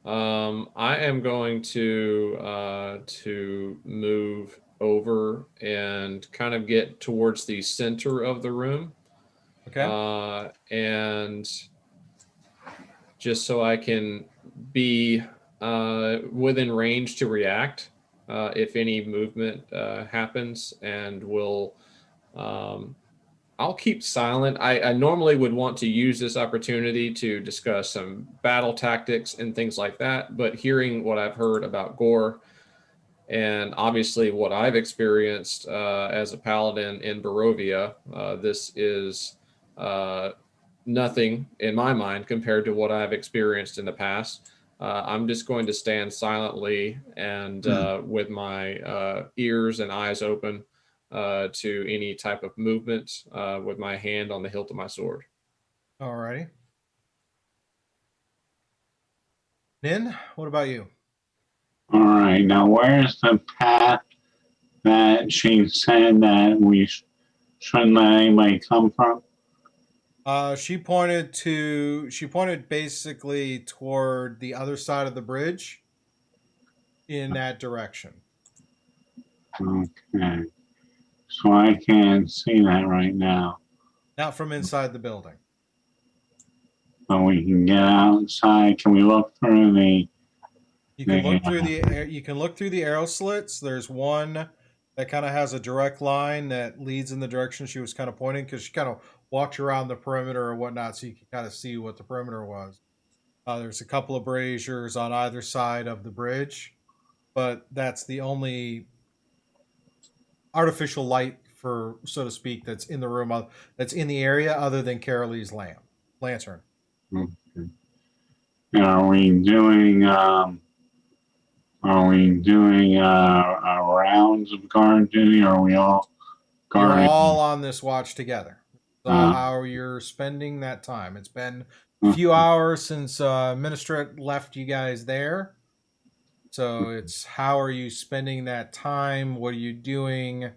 I am going to move over and kind of get towards the center of the room. Okay. And just so I can be within range to react if any movement happens, and I'll keep silent. I normally would want to use this opportunity to discuss some battle tactics and things like that, but hearing what I've heard about Gorr and obviously what I've experienced as a paladin in Barovia, this is nothing in my mind compared to what I've experienced in the past. I'm just going to stand silently and with my ears and eyes open to any type of movement with my hand on the hilt of my sword. All righty. Nin, what about you? All right. Now, where's the path that she said that we shouldn't let anybody come from? She pointed basically toward the other side of the bridge in that direction. Okay. So I can't see that right now. Not from inside the building. But we can get outside. Can we look through the... You can look through the arrow slits. There's one that kind of has a direct line that leads in the direction she was kind of pointing, because she kind of walked around the perimeter or whatnot, so you can kind of see what the perimeter was. There's a couple of braziers on either side of the bridge, but that's the only artificial light, for so to speak, that's in the room, that's in the area, other than Karalee's lantern. Okay. Are we doing rounds of guard duty? Or are we all guarding? You're all on this watch together. So how you're spending that time? It's been a few hours since Ministrate left you guys there. So it's how are you spending that time? What are you doing?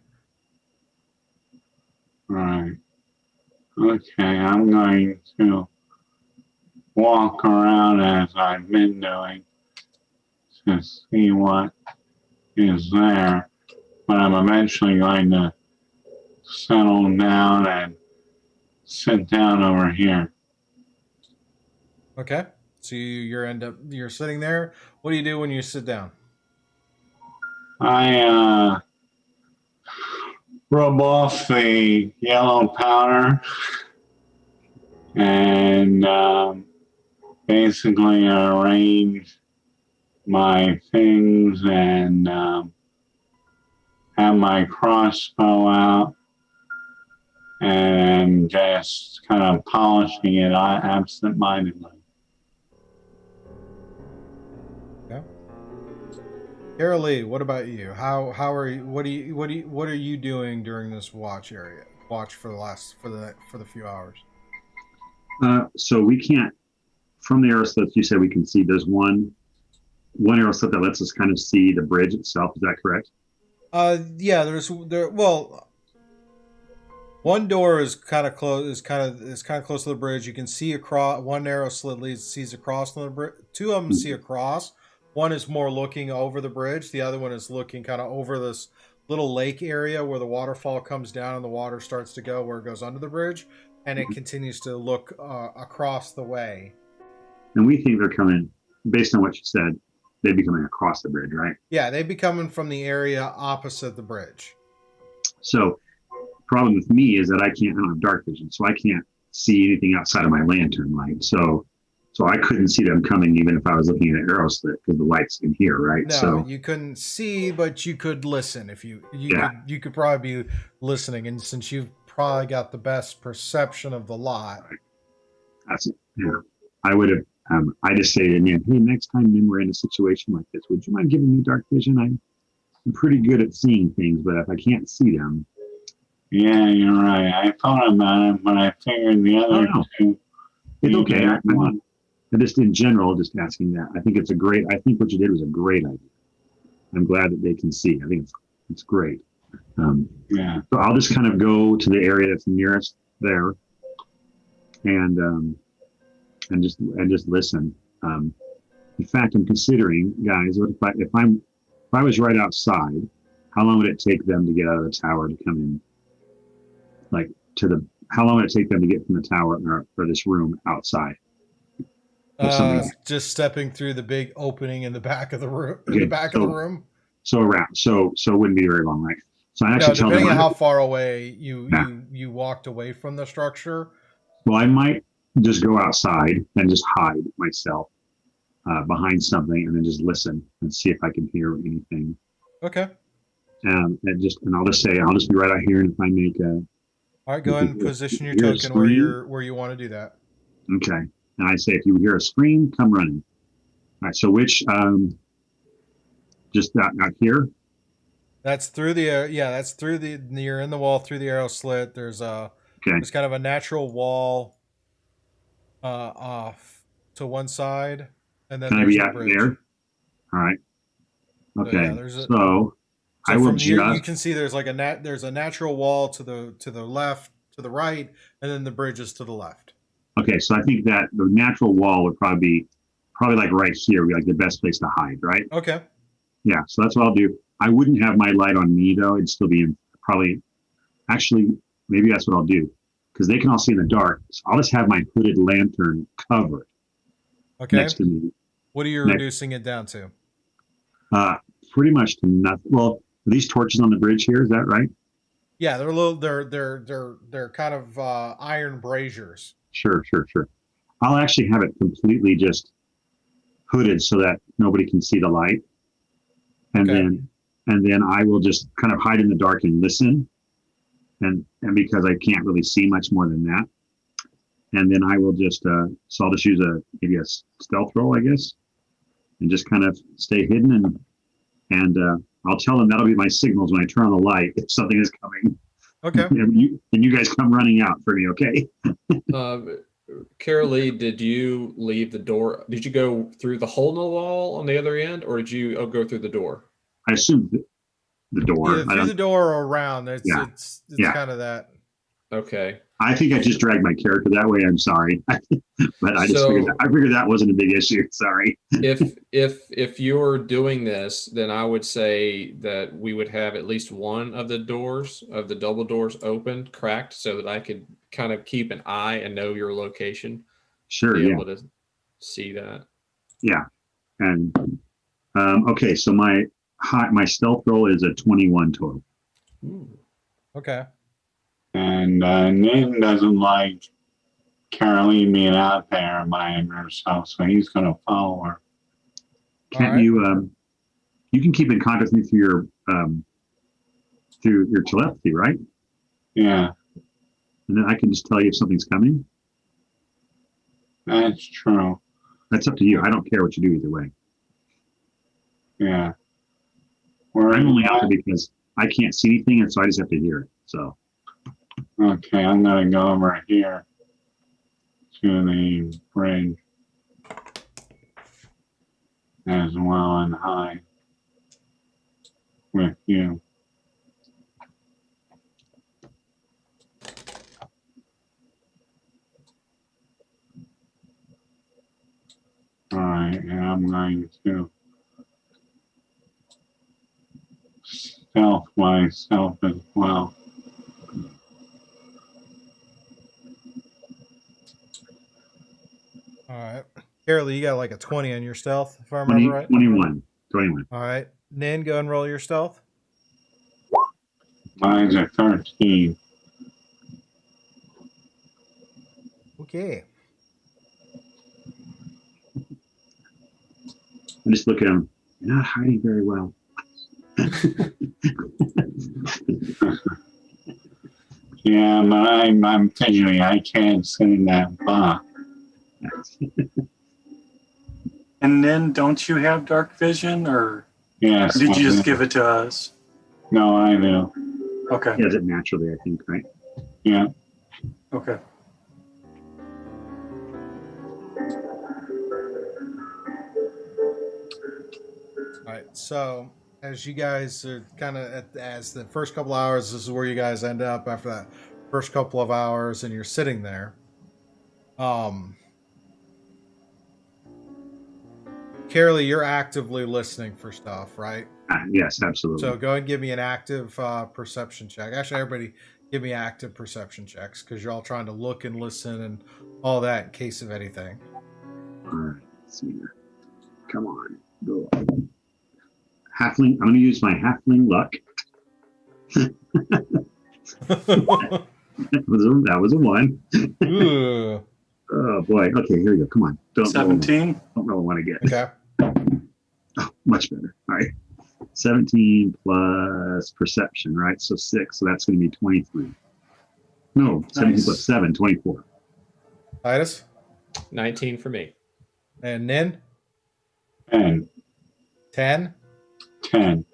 Right. Okay, I'm going to walk around as I've been doing to see what is there, but I'm eventually going to settle down and sit down over here. Okay. So you're sitting there. What do you do when you sit down? I rub off the yellow powder and basically arrange my things and have my crossbow out and just kind of polishing it absent-mindedly. Okay. Karalee, what about you? How are you? What are you doing during this watch for the few hours? So we can't, from the arrow slits you said we can see, there's one arrow slit that lets us kind of see the bridge itself. Is that correct? Yeah, well, one door is kind of close. Is kind of close to the bridge. You can see across. One arrow slit sees across the bridge. Two of them see across. One is more looking over the bridge. The other one is looking kind of over this little lake area where the waterfall comes down and the water starts to go where it goes under the bridge, and it continues to look across the way. And we think they're coming, based on what you said, they'd be coming across the bridge, right? Yeah, they'd be coming from the area opposite the bridge. So problem with me is that I don't have dark vision, so I can't see anything outside of my lantern light. So I couldn't see them coming even if I was looking at an arrow slit because the light's in here, right? No, so you couldn't see, but you could listen. If you could probably be listening, and since you've probably got the best perception of the lot, that's it. Yeah, I would have. I just say to him, hey, next time when we're in a situation like this, would you mind giving me dark vision? I'm pretty good at seeing things, but if I can't see them. Yeah, you're right. I thought about it, but I figured the other two. It's okay. I just in general, just asking that. I think I think what you did was a great idea. I'm glad that they can see. I think it's great. Yeah. So I'll just kind of go to the area that's nearest there, and just listen. In fact, I'm considering, guys, what if I was right outside, how long would it take them to get out of the tower to come in? How long would it take them to get from the tower or this room outside? Just stepping through the big opening in the back of the room. Okay, In the back of the room. So around. So it wouldn't be very long, right? So I actually depending on how far away you walked away from the structure. Well, I might just go outside and just hide myself behind something and then just listen and see if I can hear anything. Okay. And I'll just say I'll just be right out here, and if I make a. All right, go ahead and position your token where you want to do that. Okay. And I say, if you hear a scream, come running. All right. So which, just out here? That's through the, that's through you're in the wall through the arrow slit. There's there's kind of a natural wall off to one side. And then can I be out there? All right. Okay. So I will just. You can see there's like there's a natural wall to the left, to the right, and then the bridge is to the left. Okay, so I think that the natural wall would probably like right here would be like the best place to hide, right? Okay. Yeah, so that's what I'll do. I wouldn't have my light on me though. It'd still be actually, maybe that's what I'll do because they can all see in the dark. So I'll just have my hooded lantern covered. Okay. Next to me. What are you reducing it down to? Pretty much to nothing. Well, these torches on the bridge here? Is that right? Yeah, they're little. They're kind of iron braziers. Sure. I'll actually have it completely just hooded so that nobody can see the light, and Okay. then I will just kind of hide in the dark and listen, and because I can't really see much more than that, and then I will just so I'll just use maybe a stealth roll, I guess, and just kind of stay hidden, and I'll tell them that'll be my signals when I turn on the light if something is coming. Okay. And you guys come running out for me, okay? Karalee, did you leave the door? Did you go through the hole in the wall on the other end, or did you go through the door? I assume the door. Either through the door or around. It's Yeah. it's Yeah. kind of that. Okay. I think I just dragged my character that way. I'm sorry, but I figured that wasn't a big issue. Sorry. If you're doing this, then I would say that we would have at least one of the doors of the double doors open, cracked, so that I could kind of keep an eye and know your location. Sure. Be Yeah. able to see that. Yeah. And okay, so my stealth roll is a 21 total. Ooh. Okay. And Nin doesn't like Karalee being out there by herself, so he's going to follow her. Can't right. you can keep in contact with me through your telepathy, right? Yeah, And then I can just tell you if something's coming. that's true. That's up to you. I don't care what you do either way. Yeah. I'm only out there because I can't see anything, and so I just have to hear it. So Okay, I'm going to go over here to the bridge as well and hide with you. All right, and I'm going to stealth myself as well. All right. Karalee, you got like a 20 on your stealth, if I remember right. 21. All right. Nin, go and roll your stealth. Mine's a 13. Okay. I just look at him. You're not hiding very well. Yeah, but I'm fidgety. I can't sit in that box. And then don't you have dark vision, or Yes. did you I just do. give it to us? No, I do. Okay. He does it naturally, I think, right? Yeah. Okay. All right. So as you guys are kind of as the first couple hours, this is where you guys end up after that first couple of hours, and you're sitting there. Karalee, you're actively listening for stuff, right? Yes, absolutely. So go ahead and give me an active perception check. Actually, everybody give me active perception checks because you're all trying to look and listen and all that in case of anything. All right, let's see here. Come on, go. Halfling. I'm going to use my halfling luck. That was a 1. Ooh. Oh boy. Okay, here we go. Come on. Don't 17. Don't really want to get. Okay. Oh, much better. All right. 17 plus perception, right? So 6. So that's going to be 23. No, 17 Nice. plus 7, 24. Titus 19 for me. and Nin 10. 10. 10.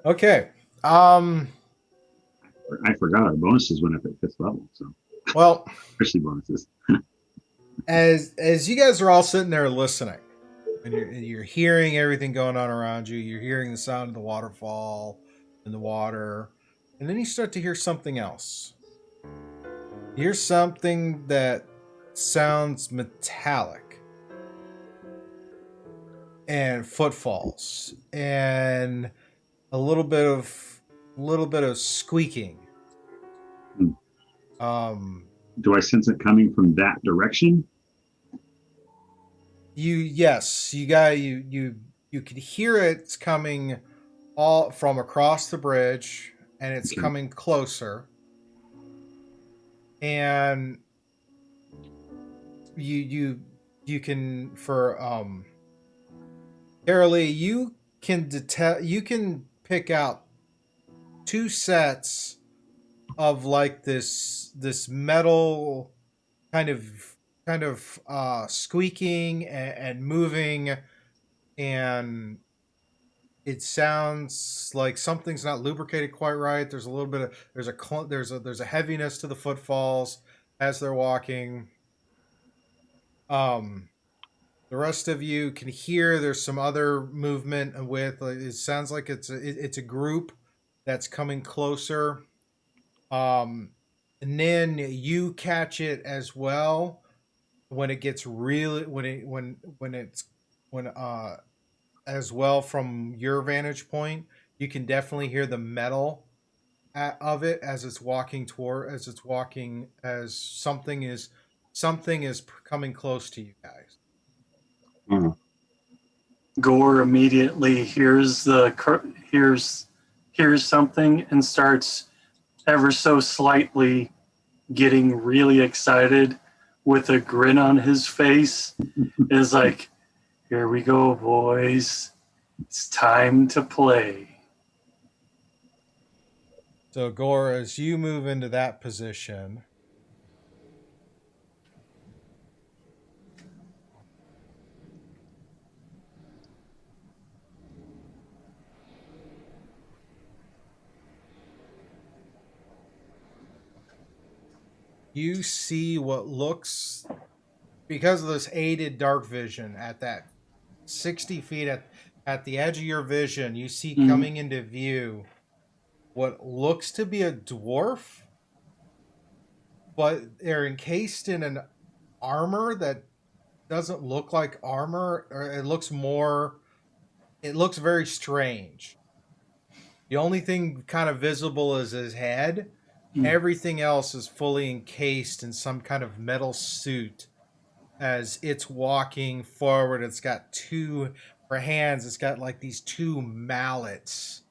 Okay. I forgot our bonuses went up at 5th level. So Well, especially bonuses. as you guys are all sitting there listening, and you're hearing everything going on around you, you're hearing the sound of the waterfall and the water, and then you start to hear something else. You hear something that sounds metallic, and footfalls, and a little bit of squeaking. Do I sense it coming from that direction? You could hear it's coming all from across the bridge, and it's Okay. coming closer. And you can for Karalee, you can detect, you can pick out two sets of like this metal kind of squeaking and moving, and it sounds like something's not lubricated quite right. There's a little bit of there's a heaviness to the footfalls as they're walking. Um, the rest of you can hear there's some other movement with. It sounds like it's a group that's coming closer. And then you catch it as well when it gets really when as well from your vantage point. You can definitely hear the metal of it as it's walking as something is coming close to you guys. Mm. Gorr immediately hears something and starts ever so slightly getting really excited with a grin on his face. Is like, here we go, boys. It's time to play. So Gorr, as you move into that position, you see what looks, because of this aided dark vision at that 60 feet at the edge of your vision, you see coming into view what looks to be a dwarf, but they're encased in an armor that doesn't look like armor, or it looks very strange. The only thing kind of visible is his head. Everything else is fully encased in some kind of metal suit. As it's walking forward, it's got two for hands. It's got like these two mallets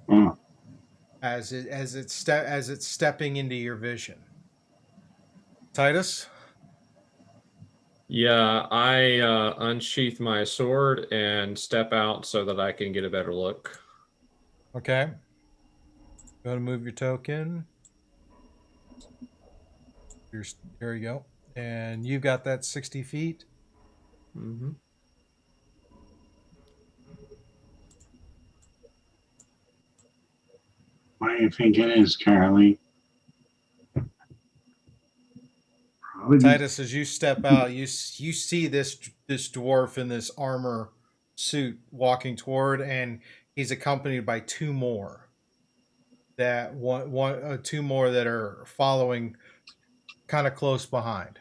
Mm. as it's stepping into your vision. Titus, Yeah, I unsheath my sword and step out so that I can get a better look. okay, go to move your token. There you go, and you've got that 60 feet. Mm-hmm. What do you think it is, Karalee? Probably just Titus, as you step out, you see this dwarf in this armor suit walking toward, and he's accompanied by two more two more that are following kind of close behind.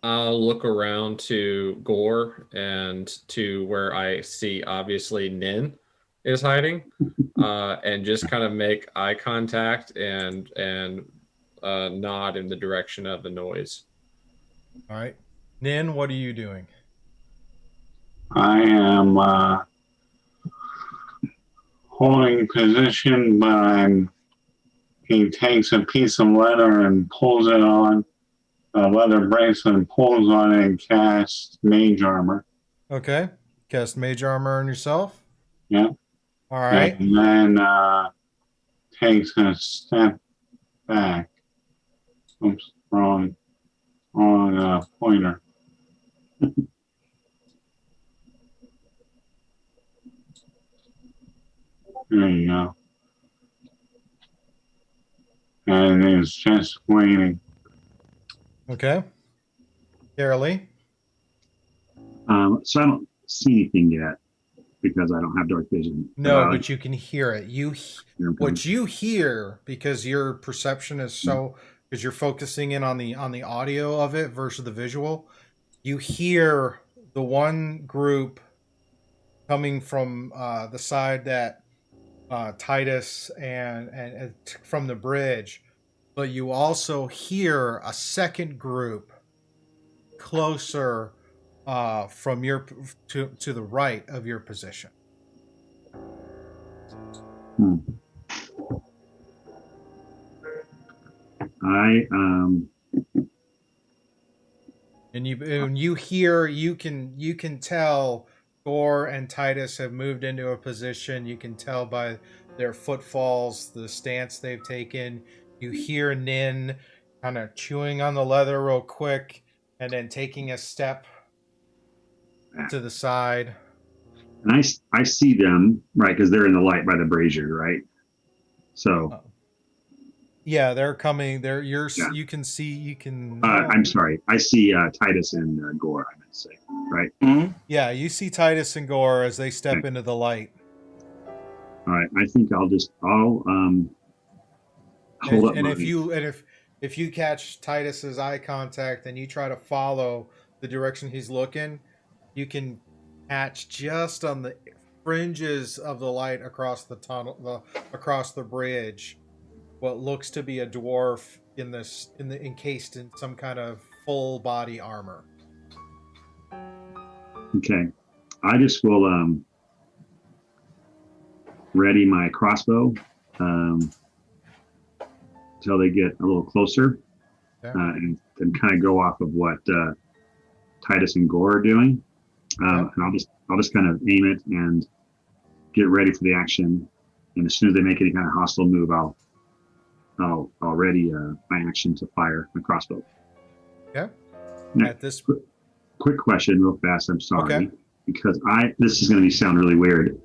I'll look around to Gorr and to where I see obviously Nin is hiding, and just kind of make eye contact and nod in the direction of the noise. All right, Nin, what are you doing? I am holding position, but he takes a piece of leather and pulls it on, a leather bracelet, and pulls on it and casts mage armor. Okay, cast mage armor on yourself. Yeah. All right. And then takes a step back. Oops, wrong pointer. There you go. And it's just waiting. Okay. Karalee. so I don't see anything yet because I don't have dark vision. No, but you can hear it. What What you hear, because your perception is so, because you're focusing in on the audio of it versus the visual, you hear the one group coming from the side that Titus and from the bridge, but you also hear a second group closer from your to the right of your position. Hmm. I And you hear, you can tell Gorr and Titus have moved into a position. You can tell by their footfalls, the stance they've taken. You hear Nin kind of chewing on the leather real quick and then taking a step to the side. and I see them, right, because they're in the light by the brazier, right? So Yeah, they're coming. Yeah. You can see. You can. I'm sorry. I see Titus and Gorr, I meant to say, right? Mhm. Yeah, you see Titus and Gorr as they step Okay. into the light. All right. I think I'll hold up And my. if you catch Titus's eye contact and you try to follow the direction he's looking, you can catch just on the fringes of the light across the tunnel, across the bridge, what looks to be a dwarf encased in some kind of full body armor. Okay. I just will ready my crossbow until they get a little closer, and kind of go off of what Titus and Gorr are doing. And I'll just kind of aim it and get ready for the action. And as soon as they make any kind of hostile move, I'll ready my action to fire my crossbow. Okay. Now, At this quick question, real fast. I'm sorry, Okay. because this is going to sound really weird,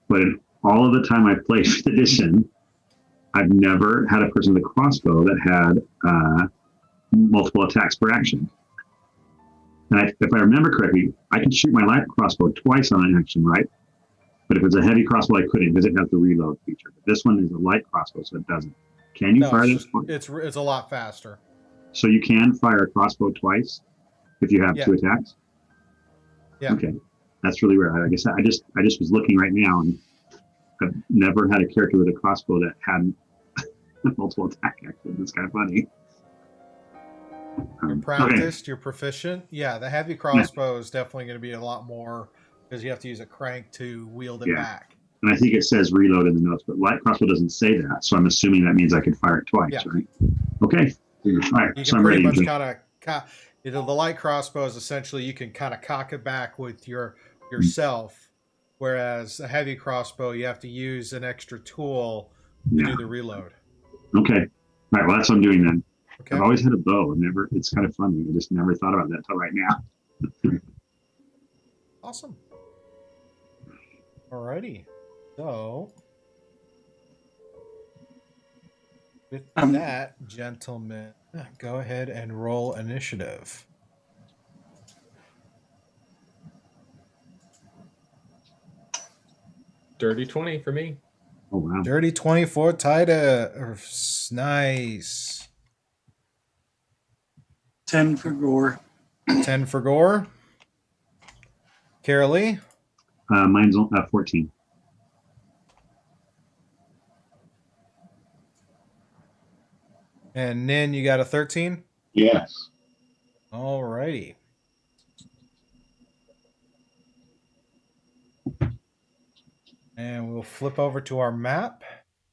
but in all of the time I've played 5th edition, I've never had a person with a crossbow that had multiple attacks per action. And if I remember correctly, I can shoot my light crossbow twice on an action, right? But if it's a heavy crossbow, I couldn't because it has the reload feature. But this one is a light crossbow, so it doesn't. Can you fire this? It's a lot faster. So you can fire a crossbow twice if you have 2 attacks? Yeah. Okay. That's really rare. I guess I just was looking right now, and I've never had a character with a crossbow that had multiple attack actions. It's kind of funny. You're practiced, you're proficient. Yeah, the heavy crossbow is definitely going to be a lot more because you have to use a crank to wield it back. And I think it says reload in the notes, but light crossbow doesn't say that. So I'm assuming that means I can fire it twice, right? Okay. All right. You So can I'm pretty ready. much kind of, the light crossbow is essentially you can kind of cock it back with yourself, whereas a heavy crossbow you have to use an extra tool to do the reload. Okay. All right. Well, that's what I'm doing then. Okay. I've always had a bow. It's kind of funny. I just never thought about that until right now. Awesome. Alrighty. So, with that, gentlemen, go ahead and roll initiative. Dirty 20 for me. Oh, wow. Dirty 20 for Titus. Nice. 10 for Gorr. 10 for Gorr. Karalee? Mine's 14. And Nin, you got a 13? Yes. Alrighty. And we'll flip over to our map.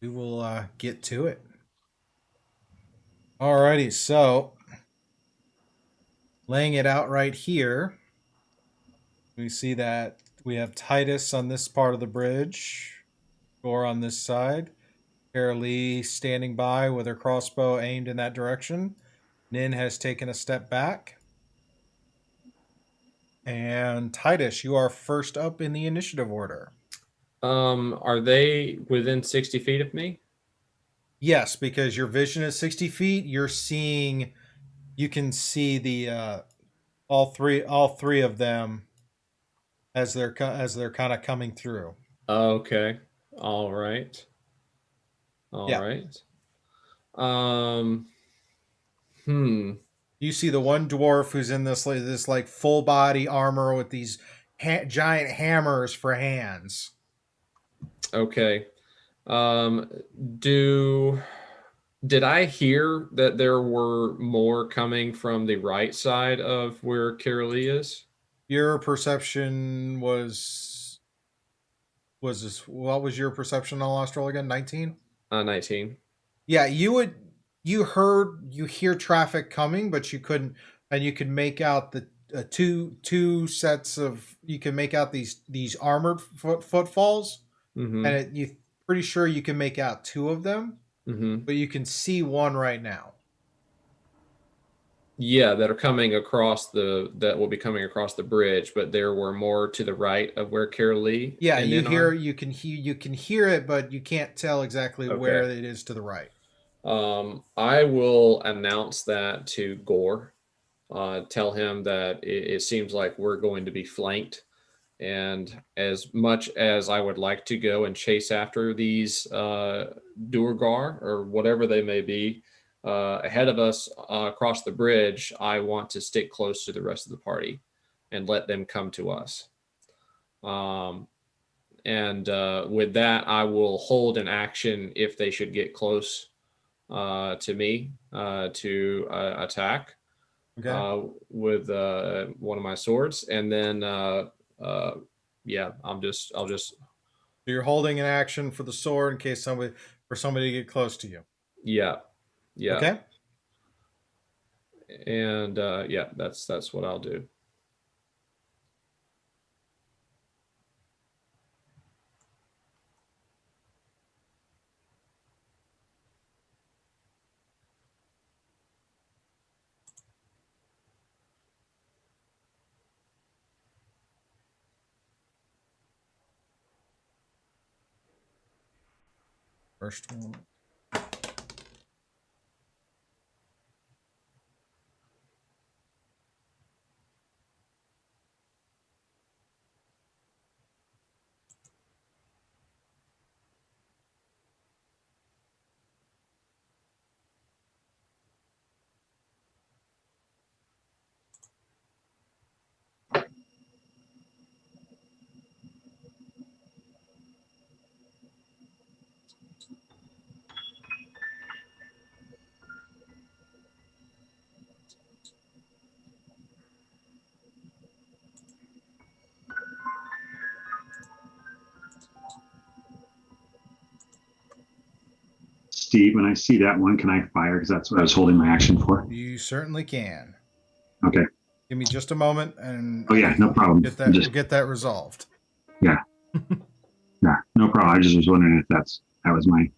We will get to it. Alrighty, so laying it out right here, we see that we have Titus on this part of the bridge, Gorr on this side, Karalee standing by with her crossbow aimed in that direction. Nin has taken a step back. And Titus, you are first up in the initiative order. Are they within 60 feet of me? Yes, because your vision is 60 feet. You can see the all three of them as they're kind of coming through. Okay. All right. All right. You see the one dwarf who's in this like full body armor with these giant hammers for hands. Okay. Did I hear that there were more coming from the right side of where Karalee is? Your perception was was this? What was your perception on last roll again? 19. 19. Yeah, you hear traffic coming, but you couldn't, and you could make out the two sets of, you can make out these armored footfalls, Mm-hmm. and you pretty sure you can make out two of them, Mm-hmm. but you can see one right now. Yeah, that will be coming across the bridge, but there were more to the right of where Karalee. Yeah, and you can hear it, but you can't tell exactly where it is to the right. I will announce that to Gorr. Tell him that it seems like we're going to be flanked, and as much as I would like to go and chase after these Durgar or whatever they may be ahead of us across the bridge, I want to stick close to the rest of the party and let them come to us. And with that, I will hold an action if they should get close to me to attack. Okay. With one of my swords, and then yeah, I'll just. So you're holding an action for the sword in case somebody to get close to you. Yeah. Okay. And yeah, that's what I'll do. First one. Steve, when I see that one, can I fire? Because that's what I was holding my action for. You certainly can. Okay. Give me just a moment, and Oh yeah, no problem. Get that resolved. Yeah. Yeah, no problem. I just was wondering if that was my.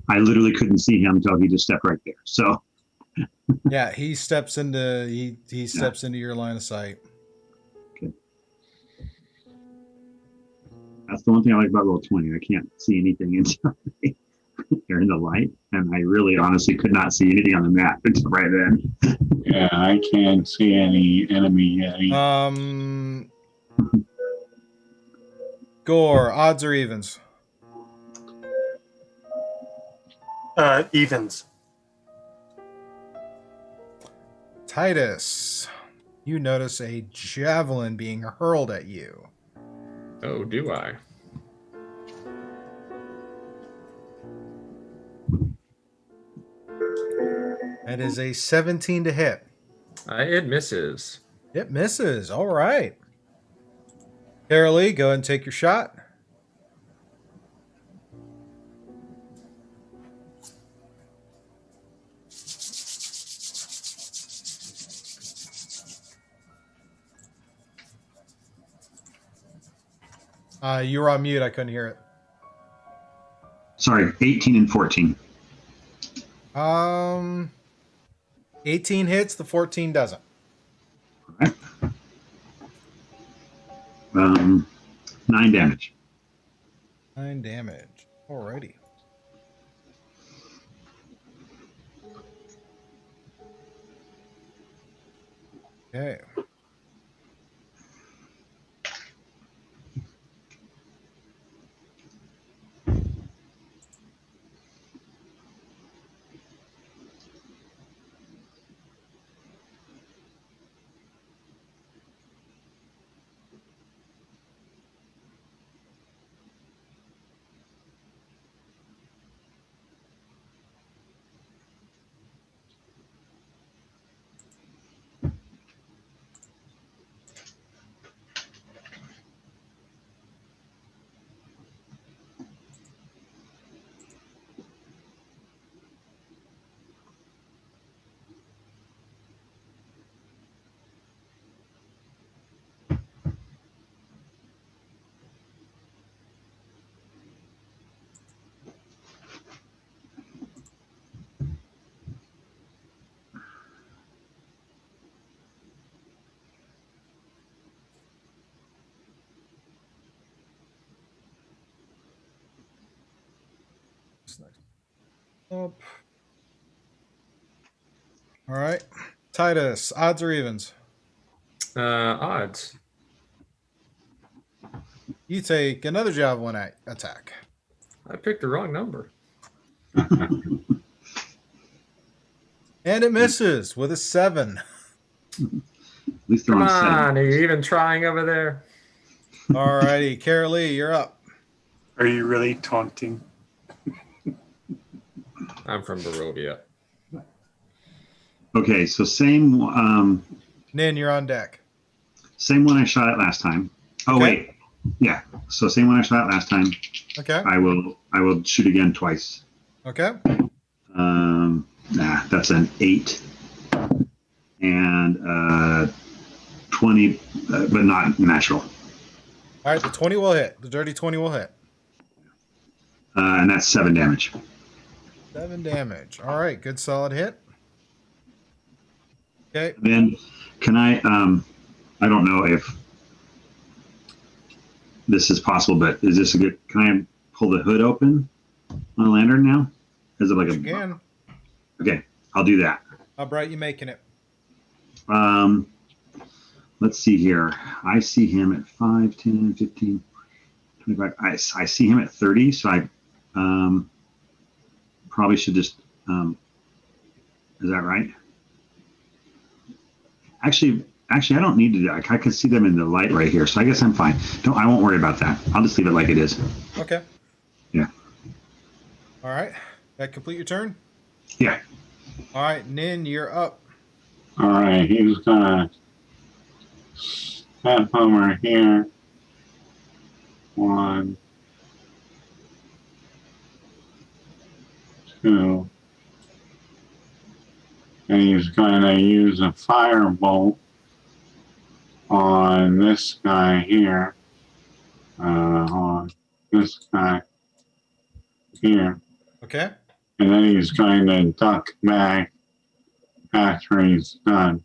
I literally couldn't see him until he just stepped right there. So. Yeah, he steps into into your line of sight. Okay. That's the one thing I like about Roll20. I can't see anything until they're in the light, and I really honestly could not see anything on the map until right then. Yeah, I can't see any enemy yet. Gorr, odds or evens? Evens. Titus, you notice a javelin being hurled at you. Oh, do I? That is a 17 to hit. It misses. It misses. All right. Karalee, go ahead and take your shot. You were on mute. I couldn't hear it. Sorry, 18 and 14. 18 hits. The 14 doesn't. All right. 9 damage. 9 damage. Alrighty. Okay. Who's next? Up. All right. Titus, odds or evens? Odds. You take another javelin attack. I picked the wrong number. And it misses with a 7. At least they're Come on seven. on, are you even trying over there? All righty. Karalee, you're up. Are you really taunting? I'm from Barovia. Okay, so same Nin, you're on deck. same one I shot at last time. Oh Okay. wait, yeah. So same one I shot at last time. Okay. I will shoot again twice. Okay. That's an 8 and 20, but not natural. All right. The 20 will hit. The dirty 20 will hit. And that's 7 damage. 7 damage. All right. Good solid hit. Okay. Then can I don't know if this is possible, but is this a good, can I pull the hood open on the lantern now? Is it like Again. Okay, I'll do that. How bright you making it? Let's see here. I see him at 5, 10, 15, 25. I see him at 30, so I probably should just, is that right? Actually, I don't need to do that. I can see them in the light right here, so I guess I'm fine. I won't worry about that. I'll just leave it like it is. Okay. Yeah. All right. That complete your turn? Yeah. All right. Nin, you're up. All right, he's gonna step over here. 1, 2, and he's gonna use a firebolt on this guy here. On this guy here. Okay. And then he's going to duck back after he's done.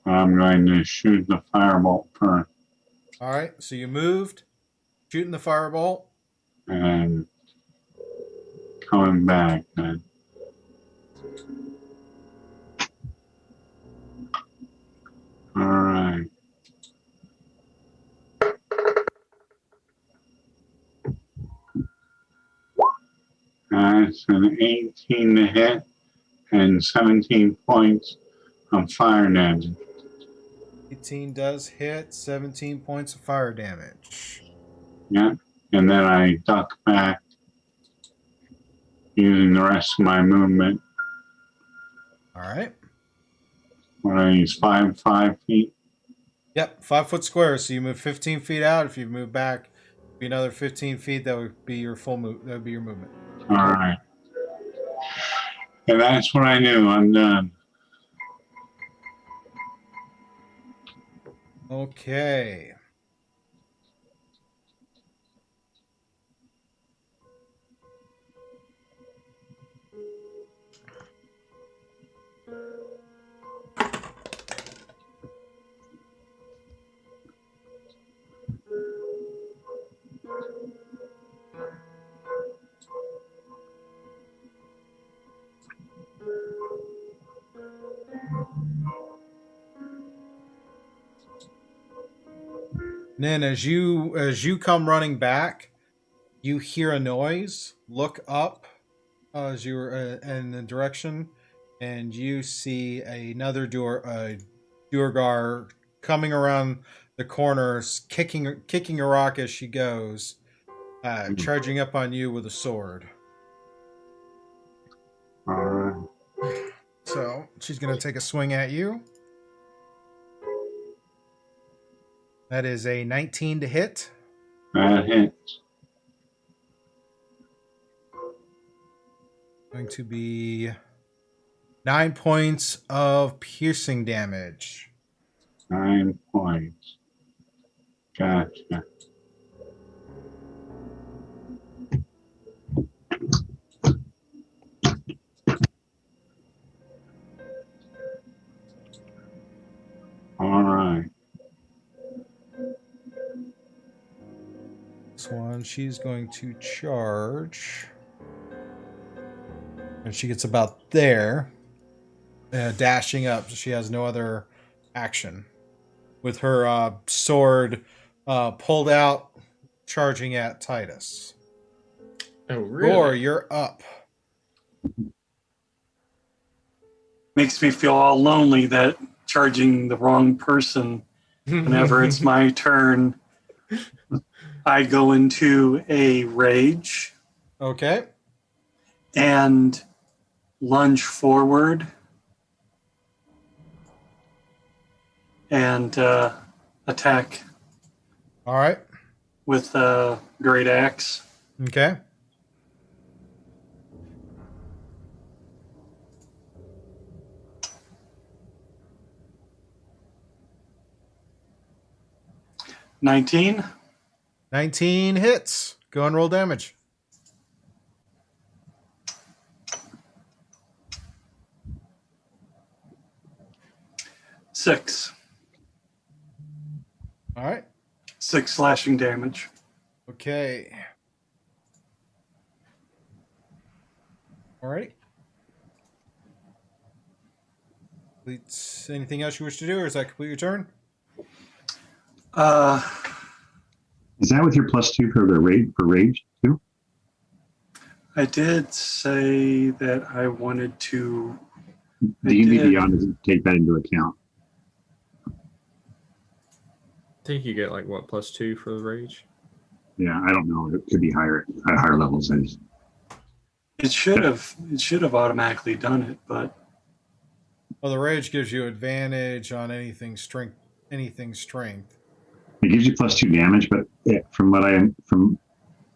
I'm going to shoot the firebolt first All right. So you moved, shooting the firebolt. and coming back then. All right. That's an 18 to hit and 17 points of fire damage. 18 does hit. 17 points of fire damage. Yeah. And then I duck back using the rest of my movement. All right. What are these, 5 feet? Yep. 5-foot square. So you move 15 feet out. If you move back, be another 15 feet. That would be your full move. That would be your movement. All right. And that's what I do. I'm done. Okay. And then as you come running back, you hear a noise. Look up as you're in the direction, and you see another Durgar coming around the corners, kicking a rock as she goes, charging up on you with a sword. All right. So she's going to take a swing at you. That is a 19 to hit. That hits. Going to be 9 points of piercing damage. 9 points. Gotcha. All right. This one, she's going to charge. And she gets about there, dashing up. She has no other action. With her sword pulled out, charging at Titus. Oh, really? Gorr, you're up. Makes me feel all lonely that charging the wrong person whenever it's my turn. I go into a rage Okay. and lunge forward and attack All right. with a great axe. Okay. $19. 19 hits. Go and roll damage. Six. All right. 6 slashing damage. Okay. All right. Anything else you wish to do, or is that complete your turn? Is that with your +2 for the rage too? I did say that I wanted to. The UV Beyond doesn't take that into account. I think you get like what, +2 for the rage? Yeah, I don't know. It could be higher at higher levels. It should have automatically done it, but Well, the rage gives you advantage on anything strength. It gives you +2 damage, but from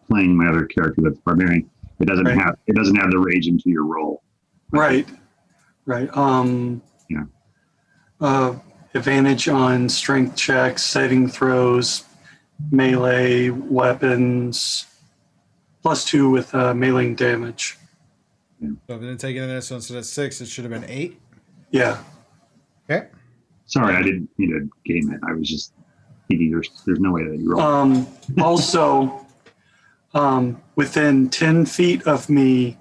playing my other character, that's Barbarian, it doesn't Right. have the rage into your roll. right. Yeah. Advantage on strength checks, saving throws, melee weapons, +2 with melee damage. So if it didn't take it in this, so instead of 6, it should have been 8. Yeah. Okay. Sorry, I didn't mean to game it. I was just thinking there's no way that you roll. Also, within 10 feet of me,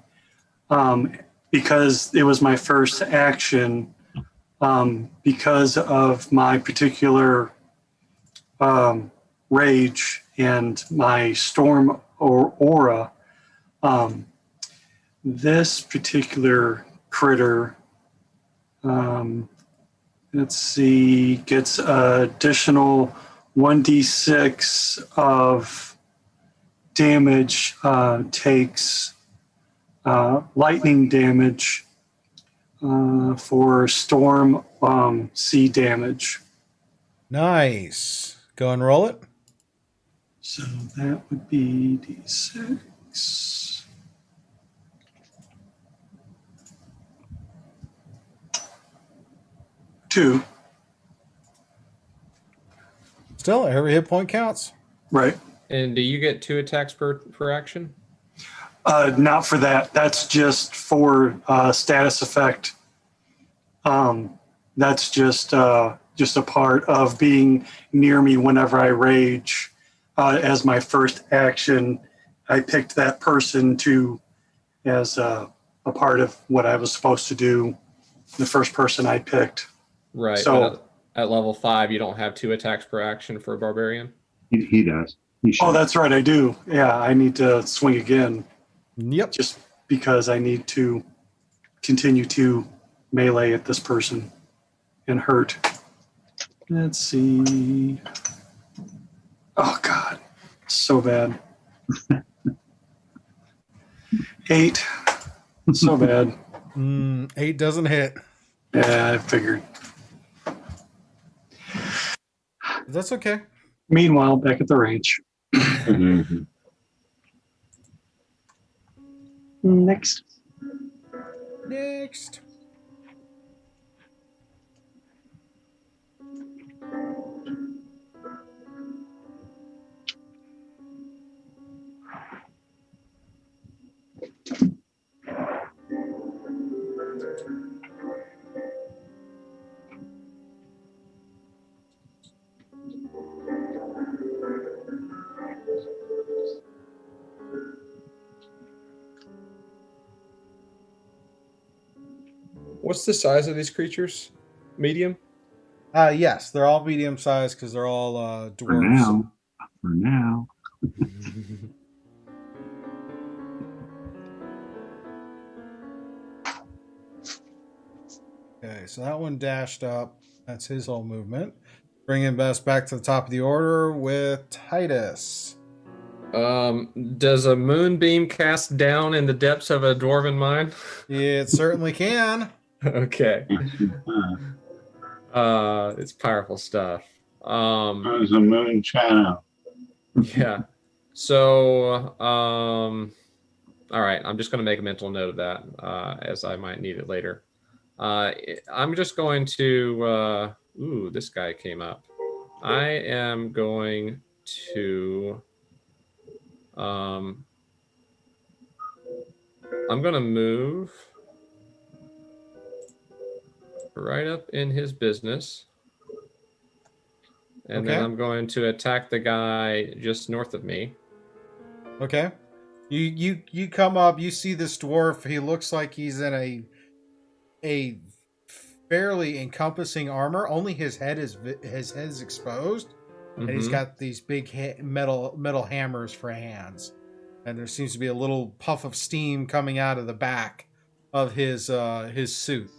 because it was my first action, because of my particular rage and my storm or aura, this particular critter, let's see, gets additional 1d6 of damage, takes lightning damage for storm sea damage. Nice. Go and roll it. So that would be d6. Two. Still, every hit point counts. Right. And do you get 2 attacks per action? Not for that. That's just for status effect. That's just a part of being near me whenever I rage. As my first action, I picked that person as a part of what I was supposed to do. The first person I picked. Right. So at level 5, you don't have 2 attacks per action for a barbarian? He does. He should. Oh, that's right. I do. Yeah, I need to swing again. Yep. Just because I need to continue to melee at this person and hurt. Let's see. Oh, God. So bad. 8. So bad. 8 doesn't hit. Yeah, I figured. That's okay. Meanwhile, back at the range. Mhm. Next. Next. What's the size of these creatures? Medium? Yes, they're all medium sized because they're all dwarves. For now. Okay, so that one dashed up. That's his whole movement. Bringing us back to the top of the order with Titus. Does a moonbeam cast down in the depths of a dwarven mine? It certainly can. Okay. It's powerful stuff. There's a moon channel. Yeah. So, all right. I'm just going to make a mental note of that, as I might need it later. I'm just going to. Ooh, this guy came up. I am going to. I'm going to move right up in his business. And then I'm going to attack the guy just north of me. Okay. You come up, you see this dwarf, he looks like he's in a fairly encompassing armor. Only his head is exposed. And he's got these big metal hammers for hands. And there seems to be a little puff of steam coming out of the back of his suit.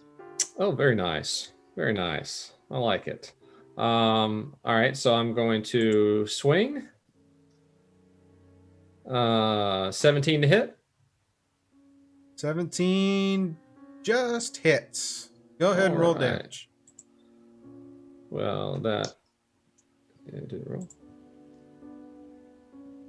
Oh, very nice. Very nice. I like it. All right, so I'm going to swing. 17 to hit. 17 just hits. Go ahead and roll damage. Well, that didn't roll.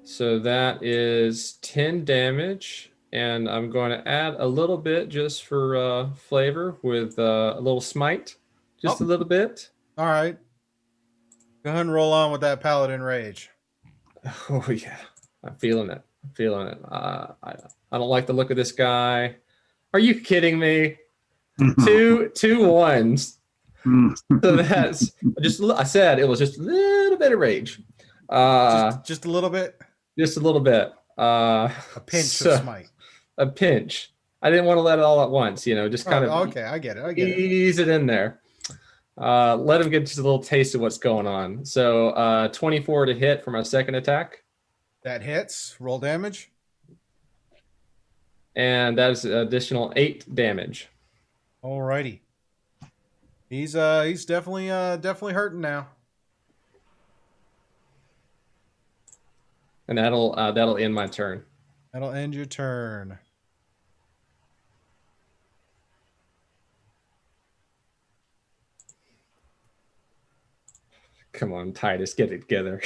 So that is 10 damage, and I'm going to add a little bit just for flavor with a little smite, just a little bit. All right. Go ahead and roll on with that Paladin Rage. Oh yeah, I'm feeling it. I'm feeling it. I don't like the look of this guy. Are you kidding me? two ones. So that's just. I said it was just a little bit of rage. Just a little bit. Just a little bit. A pinch of smite. A pinch. I didn't want to let it all at once. Just kind of. Okay, I get it. Ease it in there. Let him get just a little taste of what's going on. So 24 to hit for my second attack. That hits. Roll damage. And that is an additional 8 damage. Alrighty. He's definitely hurting now. And that'll end my turn. That'll end your turn. Come on, Titus, get it together.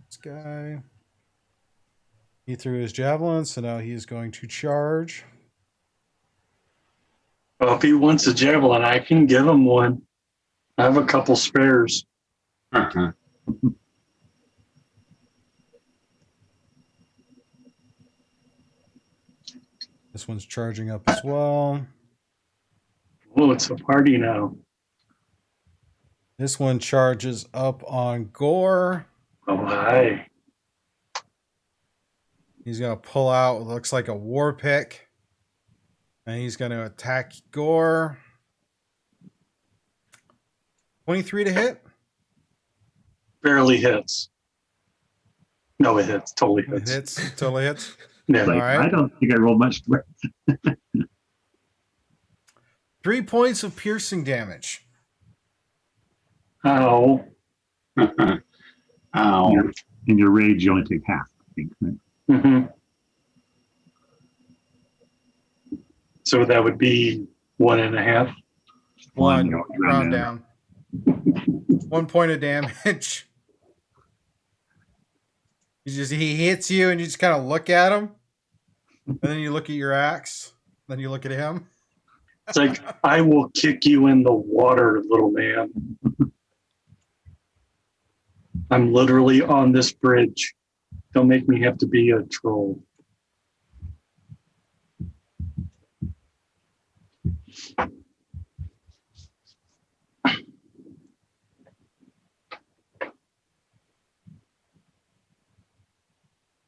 This guy. He threw his javelin, so now he is going to charge. Well, if he wants a javelin, I can give him one. I have a couple spares. This one's charging up as well. Oh, it's a party now. This one charges up on Gorr. Oh, hi. He's going to pull out what looks like a war pick. And he's going to attack Gorr. 23 to hit. Barely hits. No, it hits. Totally hits. It hits. Totally hits. Yeah. Like, all right. I don't think I rolled much. 3 points of piercing damage. Ow. Ow. In your rage, you only take half, I think. Right? Mm-hmm. So that would be 1.5. One. Round Round down. 1 point of damage. He hits you and you just kind of look at him. And then you look at your axe. Then you look at him. It's like, I will kick you in the water, little man. I'm literally on this bridge. Don't make me have to be a troll.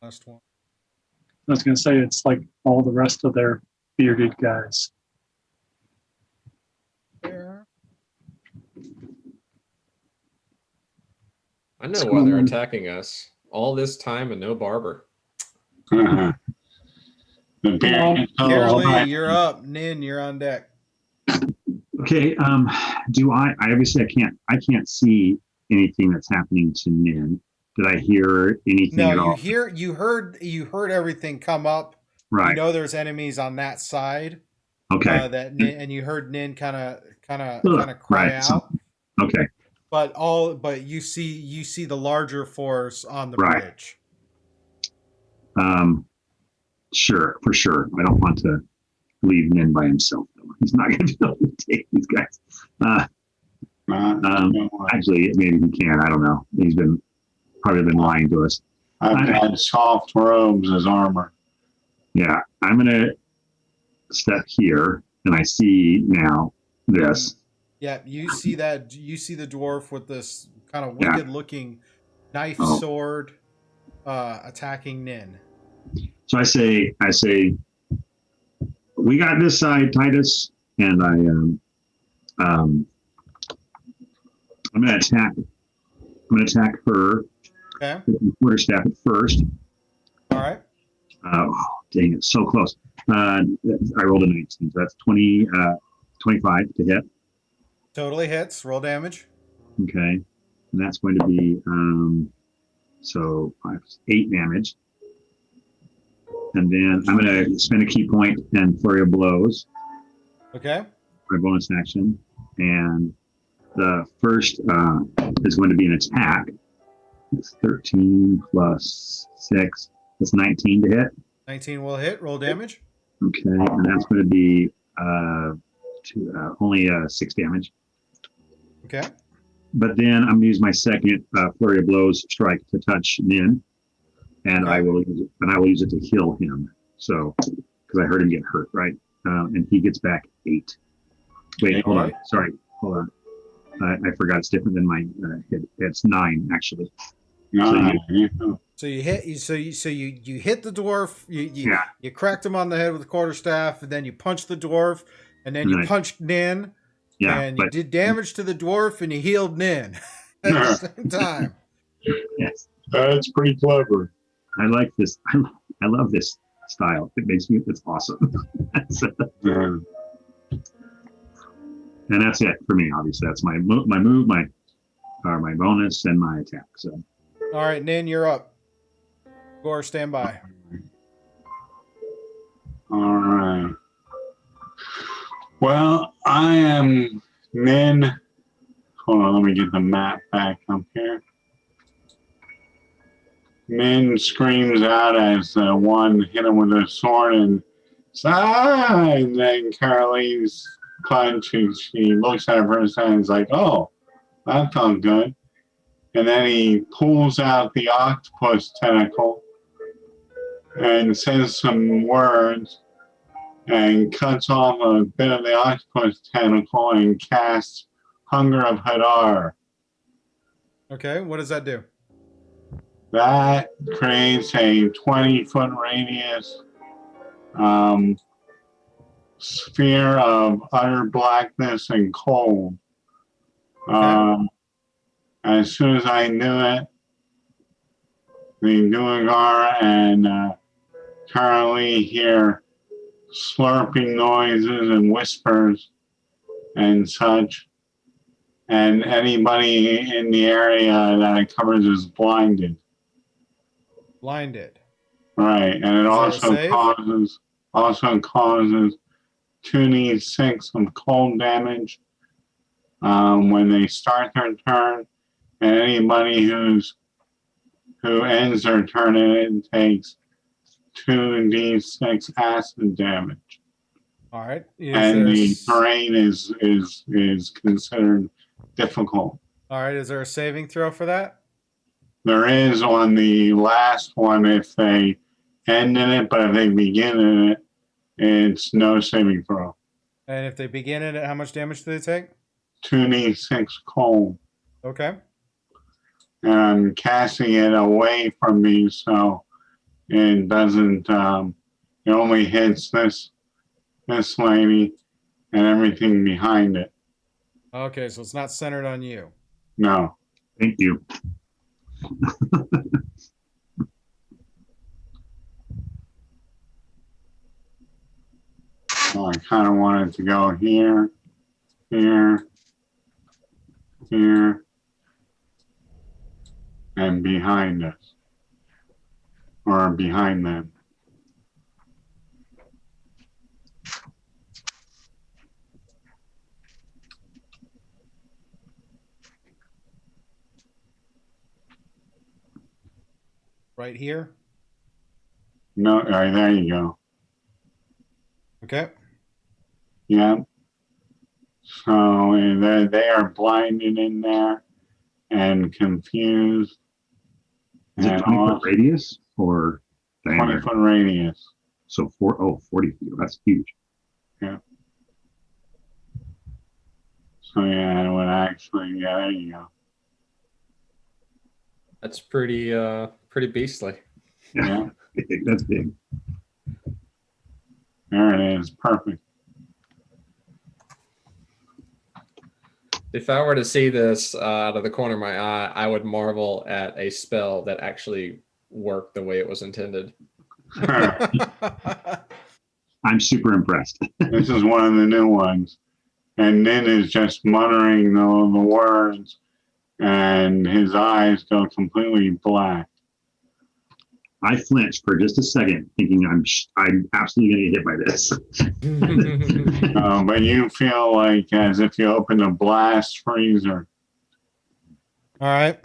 Last one. I was going to say it's like all the rest of their bearded guys. There. I know why they're attacking us. All this time and no barber. The beard. Karalee, you're up. Nin, you're on deck. Okay. Do I obviously I can't see anything that's happening to Nin. Did I hear anything at all? You heard everything come up. Right. You know there's enemies on that side. Okay. And you heard Nin kind of cry right. out. Okay. But you see the larger force on the bridge. Sure, for sure. I don't want to leave Nin by himself. He's not going to be able to take these guys. Actually, maybe he can. I don't know. He's probably been lying to us. I've got soft robes as armor. Yeah, I'm going to step here, and I see now this. Yeah, you see that. You see the dwarf with this kind of wicked-looking knife sword attacking Nin. So I say, we got this side, Titus, and I'm going to attack. I'm going to attack her. Okay. With the quarterstaff at first. All right. Oh, dang it, so close. I rolled a 19, so that's 25 to hit. Totally hits. Roll damage. Okay, and that's going to be 8 damage. And then I'm going to spend a key point and flurry of blows. Okay. My bonus action, and the first is going to be an attack. It's 13 plus 6. That's 19 to hit. 19 will hit. Roll damage. Okay, and that's going to be only 6 damage. Okay. But then I'm going to use my second flurry of blows strike to touch Nin, and I will use it to heal him. So, because I heard him get hurt, right? And he gets back 8. Wait, hold on. Sorry, hold on. I forgot it's different than my hit. It's 9 actually. So you hit you hit the dwarf. You cracked him on the head with the quarterstaff, and then you punched the dwarf, and then you punched Nin. Yeah, and you did damage to the dwarf, and you healed Nin at the same time. Yes, that's pretty clever. I like this. I love this style. It's awesome. And that's it for me. Obviously, that's my move, my bonus, and my attack. So. All right, Nin, you're up. Gorr, stand by. All right. Well, I am Nin. Hold on, let me get the map back up here. Nin screams out as one hit him with a sword and then Karalee's punch, and she looks at her for a second and is like, oh, that felt good. And then he pulls out the octopus tentacle and says some words and cuts off a bit of the octopus tentacle and casts Hunger of Hadar. Okay, what does that do? That creates a 20-foot radius sphere of utter blackness and cold. Okay. As soon as I knew it, the Duergar and Karalee hear slurping noises and whispers and such, and anybody in the area that it covers is blinded. Blinded. Right, and it also causes 2d6 of cold damage when they start their turn. And anybody who ends their turn in it takes 2d6 acid damage. All right. And the terrain is considered difficult. All right. Is there a saving throw for that? There is on the last one if they end in it, but if they begin in it, it's no saving throw. And if they begin in it, how much damage do they take? 2d6 cold. Okay. And I'm casting it away from me, so it doesn't. It only hits this lady and everything behind it. Okay, so it's not centered on you. No. Thank you. So I kind of wanted to go here, here, here, and behind us, or behind them. Right here. No, right, there you go. Okay. Yep. So they are blinded in there and confused. Is it 20-foot radius or diameter? 20-foot radius. So 40 feet. That's huge. Yeah. So yeah, it would actually, yeah, there you go. That's pretty beastly. Yeah. That's big. There it is. Perfect. If I were to see this out of the corner of my eye, I would marvel at a spell that actually worked the way it was intended. I'm super impressed. This is one of the new ones. And Nin is just muttering the words, and his eyes go completely black. I flinched for just a second, thinking I'm absolutely going to get hit by this. But you feel like as if you opened a blast freezer. All right.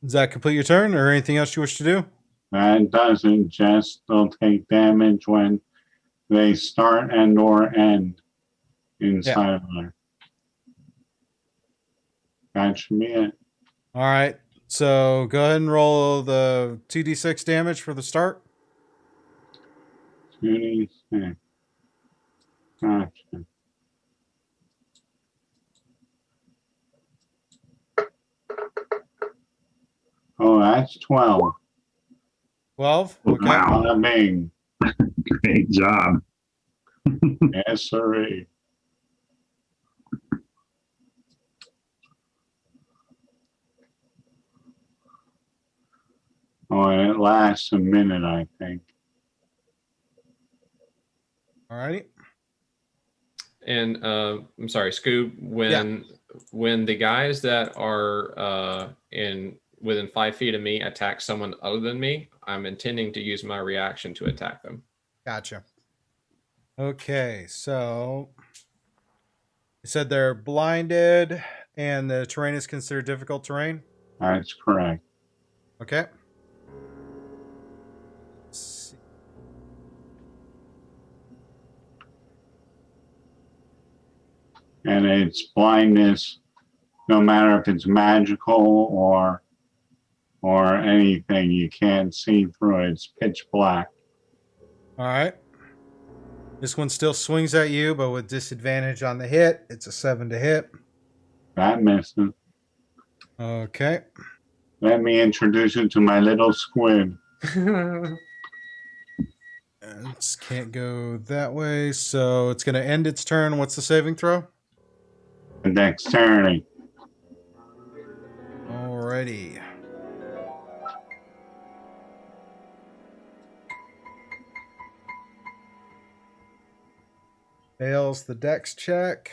Does that complete your turn, or anything else you wish to do? That doesn't just, they'll take damage when they start and or end inside of there. That should be it. All right. So go ahead and roll the 2d6 damage for the start. 2d6. Gotcha. Oh, that's 12. 12? Okay. Wow. Bada bing. Great job. Yes, sirree. Oh, and it lasts a minute, I think. All righty. And I'm sorry, Scoob, when the guys that are within 5 feet of me attack someone other than me, I'm intending to use my reaction to attack them. Gotcha. Okay, so you said they're blinded and the terrain is considered difficult terrain? That's correct. Okay. Let's see. And it's blindness, no matter if it's magical or anything, you can't see through it. It's pitch black. All right. This one still swings at you, but with disadvantage on the hit. It's a 7 to hit. That misses. Okay. Let me introduce you to my little squid. It can't go that way, so it's going to end its turn. What's the saving throw? The dexterity. Alrighty. Fails the dex check.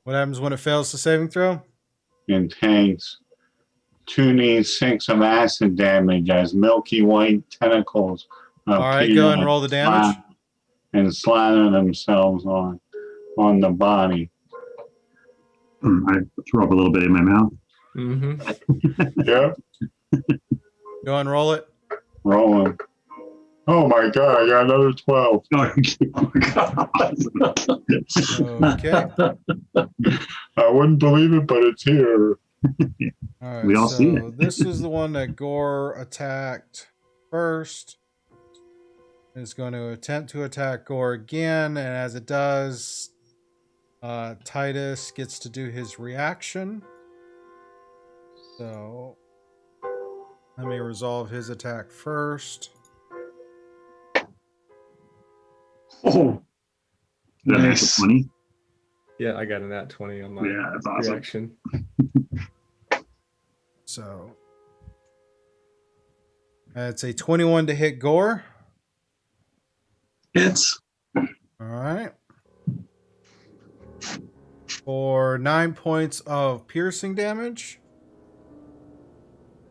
What happens when it fails the saving throw? It takes 2d6 of acid damage as milky white tentacles All right, go ahead and roll the damage. And slather themselves on the body. I throw up a little bit in my mouth. Mm-hmm. Yep. Go ahead and roll it. Rolling. Oh my god, I got another 12. Okay. I wouldn't believe it, but it's here. All right, We all see it. This is the one that Gorr attacked first. It's going to attempt to attack Gorr again, and as it does, Titus gets to do his reaction. So Let me resolve his attack first. Oh, That makes nice. it 20. Yeah, I got an at 20 on my Yeah, that's awesome. reaction. So that's a 21 to hit Gorr. It's All right. For 9 points of piercing damage.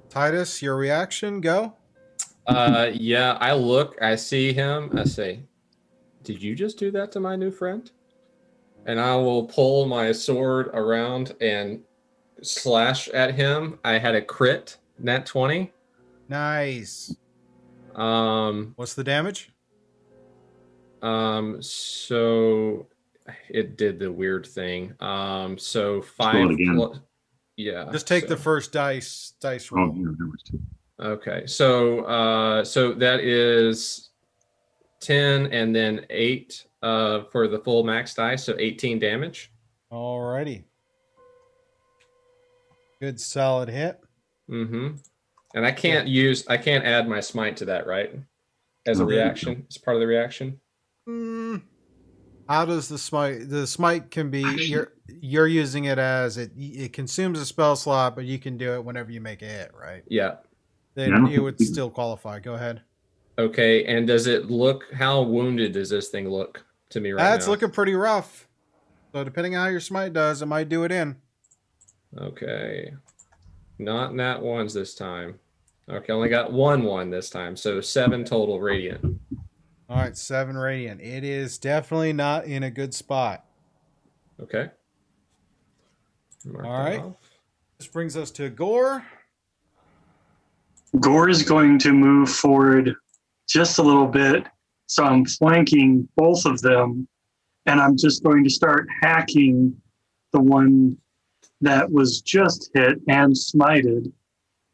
Titus, your reaction, go. Yeah, I look, I see him, I say, did you just do that to my new friend? And I will pull my sword around and slash at him. I had a crit, nat 20. Nice. Um, What's the damage? so it did the weird thing. So Roll 5 it again. plus, yeah. Just take so, the first dice Oh, roll. yeah, there was 2. Okay, so that is 10 and then 8 for the full max dice, so 18 damage. Alrighty. Good solid hit. Mm-hmm. And I can't add my smite to that, right? As a Okay. reaction, as part of the reaction. How does the smite? The smite can be you're using it as it consumes a spell slot, but you can do it whenever you make a hit, right? Yeah. Then Yeah, I don't it think would we- still qualify. Go ahead. Okay, and does it look, how wounded does this thing look to me right now? That's looking pretty rough. So depending on how your smite does, it might do it in. Okay. Not nat ones this time. Okay, only got 1 this time, so 7 total radiant. All right, 7 radiant. It is definitely not in a good spot. Okay. Mark All that right. off. This brings us to Gorr. Gorr is going to move forward just a little bit. So I'm flanking both of them, and I'm just going to start hacking the one that was just hit and smited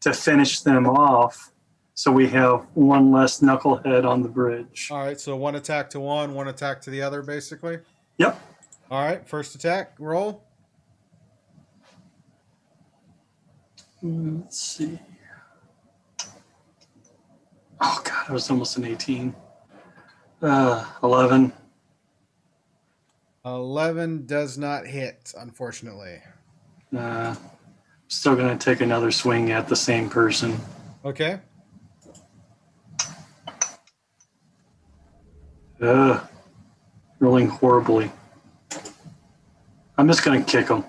to finish them off. So we have one less knucklehead on the bridge. All right, so 1 attack to one attack to the other, basically. Yep. All right, first attack, roll. Let's see. Oh, God, it was almost an 18. 11. 11 does not hit, unfortunately. Still going to take another swing at the same person. Okay. Rolling horribly. I'm just going to kick him.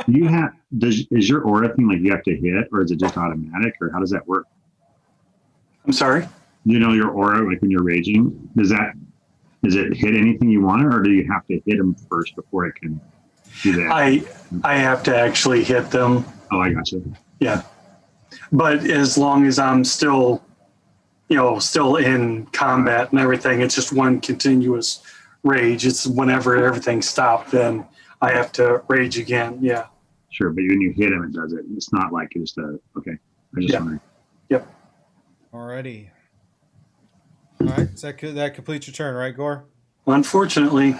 You have is your aura thing like you have to hit, or is it just automatic, or how does that work? I'm sorry? You know your aura, like when you're raging, does it hit anything you want, or do you have to hit them first before it can do that? I have to actually hit them. Oh, I got you. Yeah. But as long as I'm still in combat and everything, it's just one continuous rage. It's whenever everything stopped, then I have to rage again. Yeah. Sure, but when you hit him, it does it. It's not like just okay. I just wondering. Yep. Alrighty. All right, so that completes your turn, right, Gorr? Unfortunately.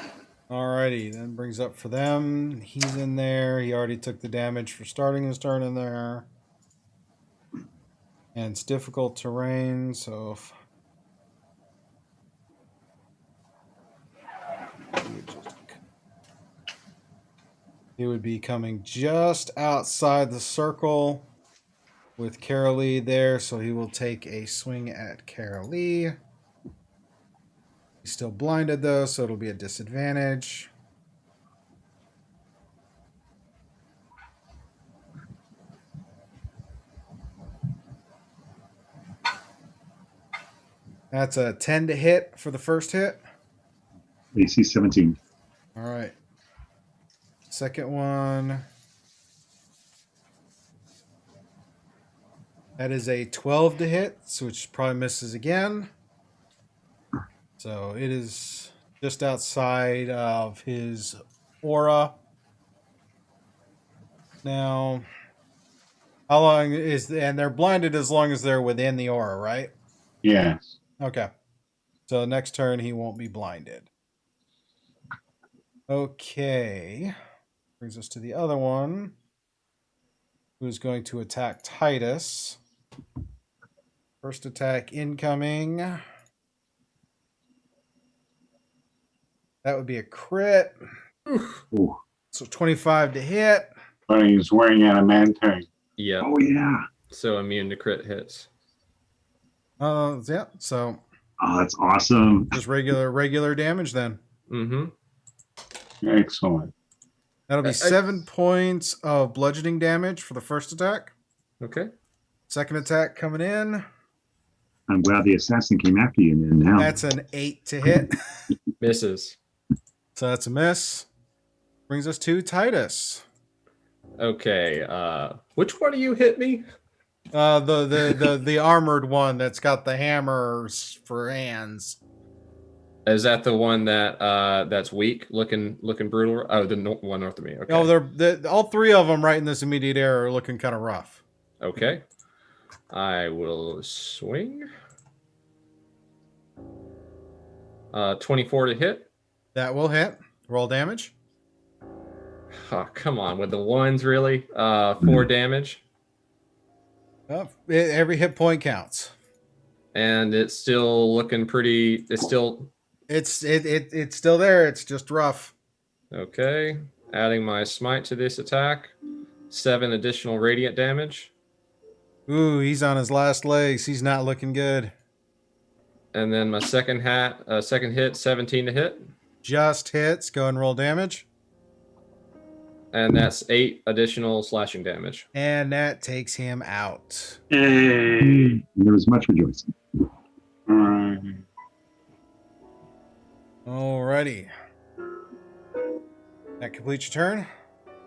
Alrighty, then brings up for them. He's in there. He already took the damage for starting his turn in there. And it's difficult terrain, so he would be coming just outside the circle with Karalee there, so he will take a swing at Karalee. He's still blinded though, so it'll be a disadvantage. That's a 10 to hit for the first hit. AC 17. All right. Second one. That is a 12 to hit, so which probably misses again. So it is just outside of his aura. Now, how long is, and they're blinded as long as they're within the aura, right? Yes. Okay. So next turn he won't be blinded. Okay. Brings us to the other one, who's going to attack Titus. First attack incoming. That would be a crit. Ooh. So 25 to hit. But he's wearing adamantine. Yep. Oh yeah. So immune to crit hits. Yeah. So Oh, that's awesome. just regular damage then. Mm-hmm. Excellent. That'll be 7 points of bludgeoning damage for the first attack. Okay. Second attack coming in. I'm glad the assassin came after you now. That's an 8 to hit. Misses. So that's a miss. Brings us to Titus. Okay. Which one of you hit me? The armored one that's got the hammers for hands. Is that the one that that's weak, looking brutal? Oh, the one north of me. Okay. Oh, they're all three of them right in this immediate area are looking kind of rough. Okay. I will swing. 24 to hit. That will hit. Roll damage. Oh, come on. With the ones, really? 4 damage. Every hit point counts. And it's still looking pretty... It's still... It's still there. It's just rough. Okay. Adding my smite to this attack. 7 additional radiant damage. Ooh, he's on his last legs. He's not looking good. And then my second hit, 17 to hit. Just hits. Go and roll damage. And that's 8 additional slashing damage. And that takes him out. Yay! There was much rejoicing. All right. Alrighty. That completes your turn.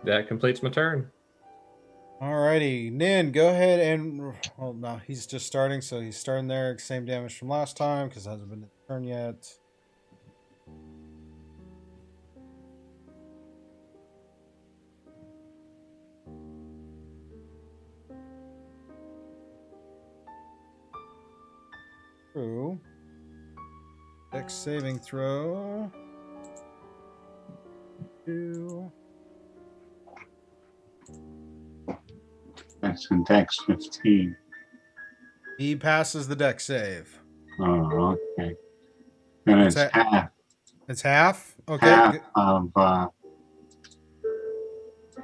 That completes my turn. Alrighty, Nin, go ahead and... Well, no, he's just starting, so he's starting there. Same damage from last time, because it hasn't been his turn yet. True. Dex saving throw. 2. That's in Dex 15. He passes the dex save. Oh, okay. And it's What's that? half. It's half? Okay. Half good. of,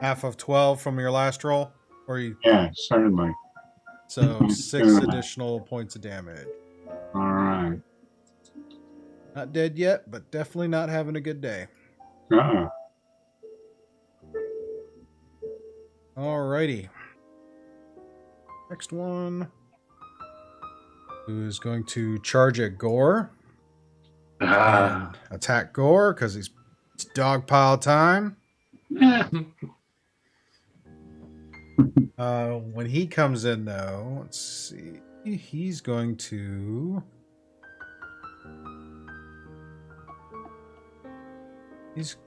Half of 12 from your last roll? Or you... yeah, certainly. So 6 additional points of damage. All right. Not dead yet, but definitely not having a good day. Uh-uh. Alrighty. Next one. Who's going to charge at Gorr. And attack Gorr, because it's dogpile time. When he comes in, though, let's see. He's going to...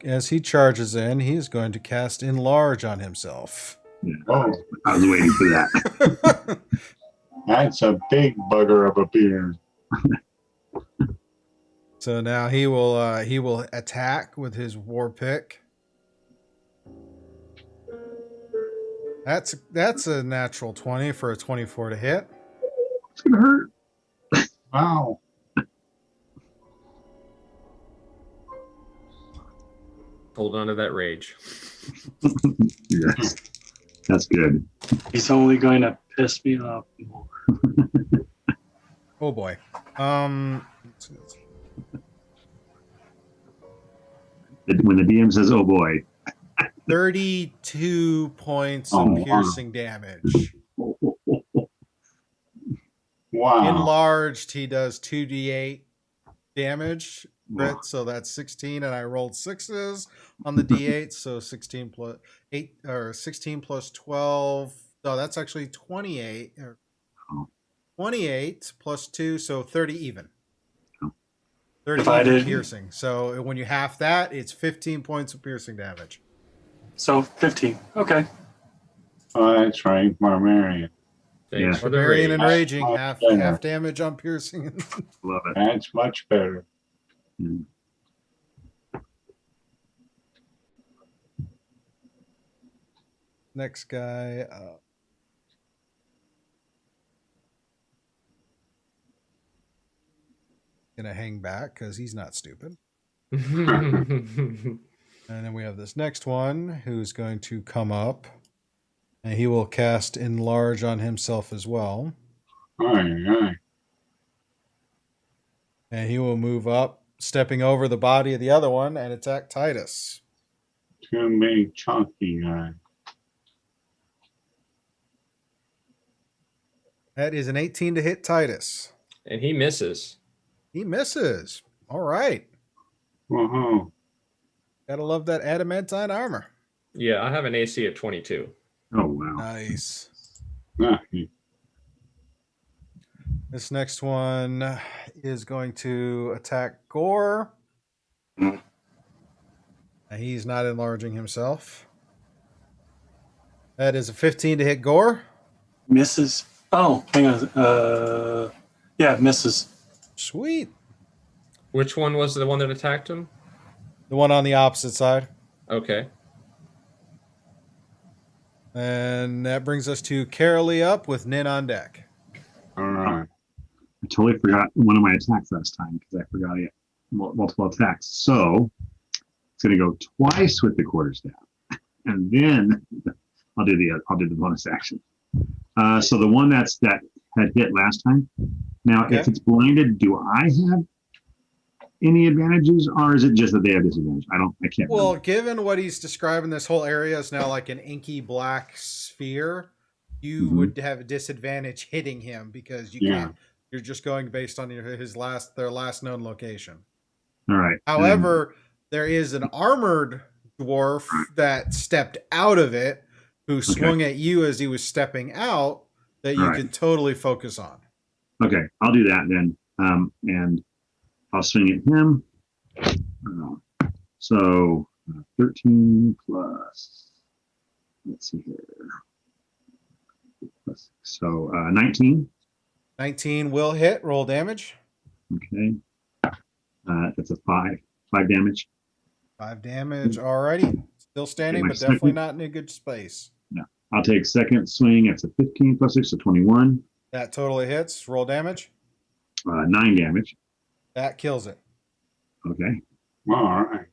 As he charges in, he's going to cast Enlarge on himself. Yeah, Oh, I was waiting for that. that's a big bugger of a beard. So now he will attack with his war pick. That's a natural 20 for a 24 to hit. It's gonna hurt. Wow. Hold on to that rage. Yes, that's good. He's only going to piss me off more. Oh boy. When the DM says, "Oh boy," 32 points Oh, of piercing damage. Wow. Enlarged, he does 2d8 damage. Crit, so that's 16, and I rolled 6s on the d8, so 16 plus 8 or 16 plus 12. No, that's actually 28. Or 28 plus 2, so 30 even. 30 even piercing. So when you half that, it's 15 points of piercing damage. So 15. Okay. Oh, that's right. Barbarian. Thanks Yeah. for the Barbarian rage. and raging, That's half damage on piercing. love it. That's much better. Mm. Next guy, gonna hang back because he's not stupid. Mm-hmm. And then we have this next one who's going to come up, and he will cast Enlarge on himself as well. Aye. And he will move up, stepping over the body of the other one, and attack Titus. Too big, chunky guy. That is an 18 to hit Titus. And he misses. He misses. All right. Woohoo. Gotta love that adamantine armor. Yeah, I have an AC of 22. Oh, wow. Nice. Nice. This next one is going to attack Gorr. Mm. He's not enlarging himself. That is a 15 to hit Gorr. Misses. Oh, hang on. Yeah, misses. Sweet. Which one was the one that attacked him? The one on the opposite side. Okay. And that brings us to Karalee up with Nin on deck. All right. I totally forgot one of my attacks last time because I forgot it. Multiple attacks. So it's going to go twice with the quarterstaff, and then I'll do the bonus action. So the one that had hit last time. Now, Okay. if it's blinded, do I have any advantages, or is it just that they have disadvantage? I can't. Well, remember. given what he's describing, this whole area is now like an inky black sphere. You Mhm. would have a disadvantage hitting him because you Yeah. can't. You're just going based on their last known location. All right. However, there is an armored dwarf that stepped out of it who swung at you as he was stepping out that you Right. could totally focus on. Okay, I'll do that then. And I'll swing at him. So 13 plus, let's see here. So 19. 19 will hit. Roll damage. Okay. That's a 5 damage. 5 damage. Alrighty. Still standing, my but definitely second. not in a good space. I'll take second swing. It's a 15 plus 6, so 21. That totally hits. Roll damage. 9 damage. That kills it. Okay. All right.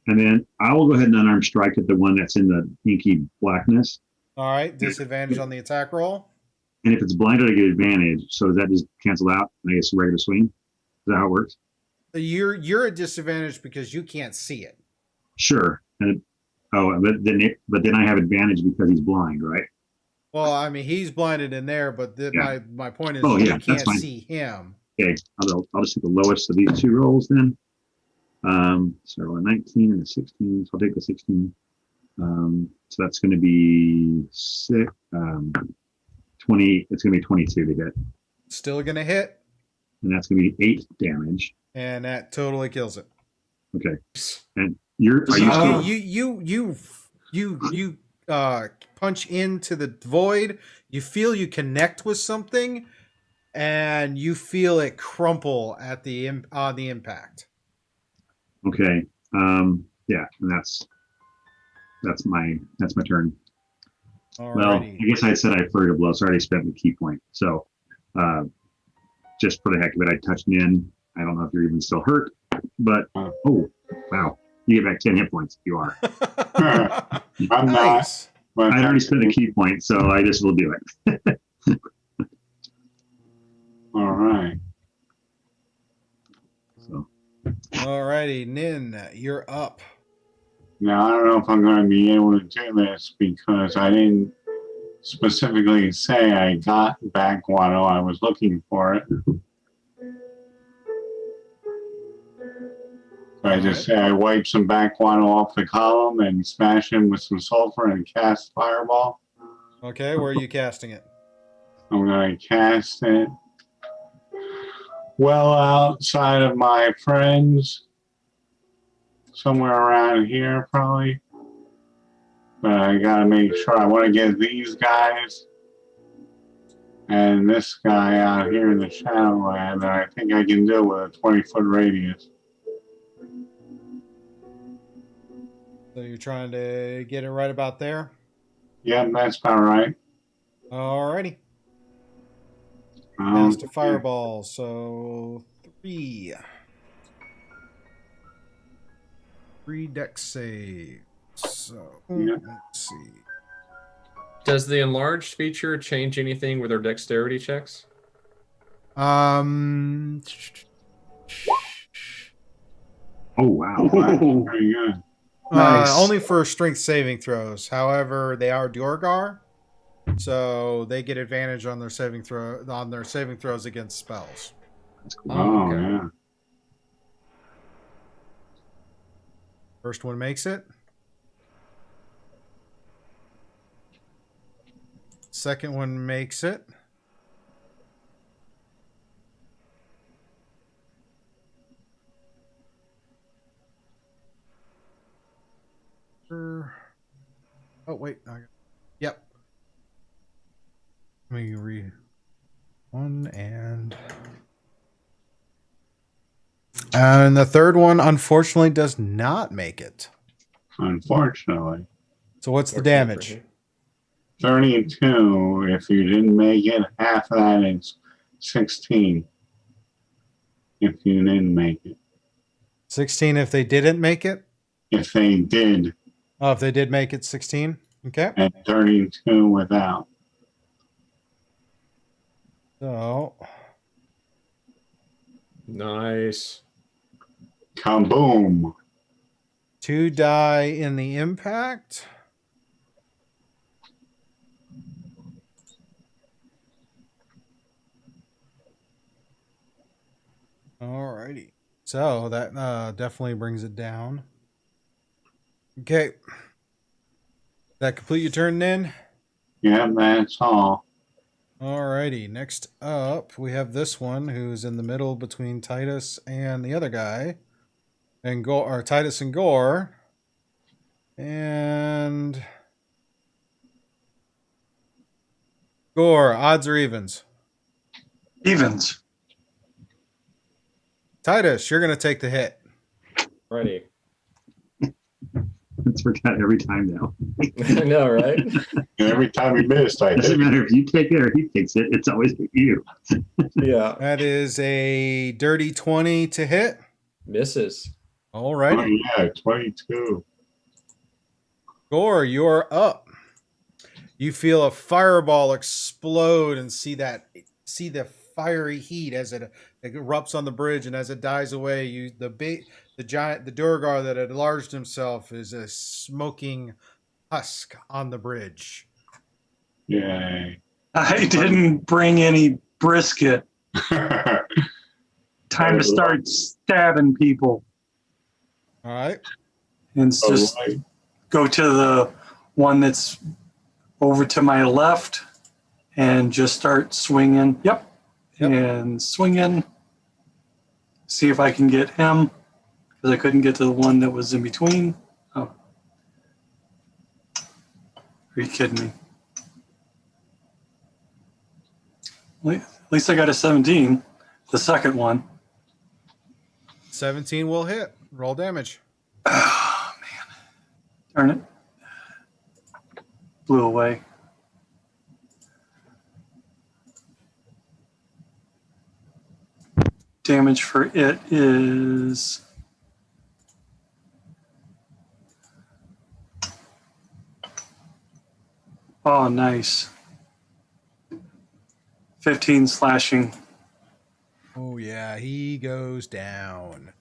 And then I will go ahead and unarmed strike at the one that's in the inky blackness. All right. Disadvantage on the attack roll. And if it's blinded, I get advantage. So does that just cancel out and I get a regular swing? Is that how it works? You're at disadvantage because you can't see it. Sure. And but then I have advantage because he's blind, right? Well, I mean, he's blinded in there, but Yeah. my point is Oh, you yeah, that's can't fine. see him. Okay. I'll just take the lowest of these two rolls then. So a 19 and a 16. So I'll take the 16. So that's going to be 20. It's going to be 22 to hit, Still gonna hit, and that's going to be 8 damage. and that totally kills it. Okay. And are you still? You punch into the void. You feel you connect with something, and you feel it crumple at the on the impact. Okay. Yeah, and that's my turn. Well, Alrighty. I guess I said I flurried a blow, so I already spent the key point. So, just for the heck of it, I touched Nin. I don't know if you're even still hurt, but oh, wow, you get back 10 hit points. You are. I'm Nice. not. I already spent the key point, so I just will do it. All right. So, Alrighty, Nin, you're up. Now, I don't know if I'm going to be able to do this because I didn't specifically say I got back Guano. I was looking for it. So I just say I wipe some back Guano off the column and smash him with some sulfur and cast Fireball. Okay, where are you casting it? I'm going to cast it well outside of my friends. Somewhere around here, probably. But I gotta make sure. I want to get these guys and this guy out here in the Shadowland. And I think I can do it with a 20-foot radius. So you're trying to get it right about there? Yeah, that's about right. Alrighty. Cast a fireball, so 3. 3 dex saves. So Yeah. let's see. Does the enlarged feature change anything with our dexterity checks? Oh wow! Very good. Nice. Only for strength saving throws. However, they are Duergar, so they get advantage on their saving throws against spells. That's cool. Oh, okay. yeah. First one makes it. Second one makes it. Oh wait. Yep. Let me read one and the third one unfortunately does not make it. Unfortunately. So what's the damage? 32. If you didn't make it, half of that is 16. If you didn't make it. 16 if they didn't make it? If they did, Oh, if they did make it, 16. Okay. and 32 without. So Nice. Kaboom. 2 die in the impact. Alrighty. So that definitely brings it down. Okay. That complete your turn then? Yeah, that's all. Alrighty. Next up, we have this one who's in the middle between Titus and the other guy. And Gorr, or Titus and Gorr. And Gorr, odds or evens? Evens. Titus, you're gonna take the hit. Ready. It's forgot every time now. I know, right? And every time he missed, I Doesn't hit. matter if you take it or he takes it. It's always you. Yeah. That is a dirty 20 to hit. Misses. Oh, Alrighty. yeah, 22. Gorr, you're up. You feel a fireball explode and see the fiery heat as it erupts on the bridge, and as it dies away, the Duergar that had enlarged himself is a smoking husk on the bridge. Yay. I didn't bring any brisket. Time to start stabbing people. All right. And it's just go to the one that's over to my left and just start swinging. Yep. And swinging. See if I can get him, because I couldn't get to the one that was in between. Oh. Are you kidding me? At least I got a 17, the second one. 17 will hit. Roll damage. Oh, man. Darn it. Blew away. Damage for it is... Oh, nice. 15 slashing. Oh, yeah. He goes down.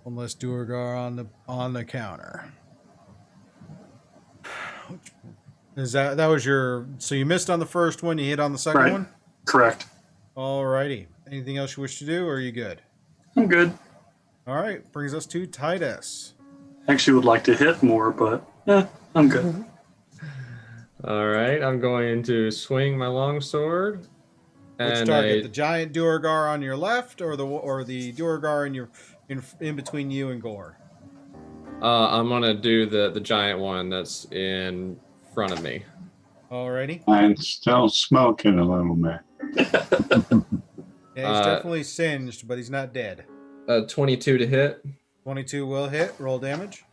Unless Duergar on the counter. Is that was your... So you missed on the first one, you hit on the second Right. one? Correct. Alrighty. Anything else you wish to do, or are you good? I'm good. Alright, brings us to Titus. Actually would like to hit more, but I'm good. All right. I'm going to swing my longsword. Which target? The giant Duergar on your left, or the Duergar in between you and Gorr? I'm gonna do the giant one that's in front of me. Alrighty. I'm still smoking a little bit. Yeah, he's definitely singed, but he's not dead. 22 to hit. 22 will hit. Roll damage.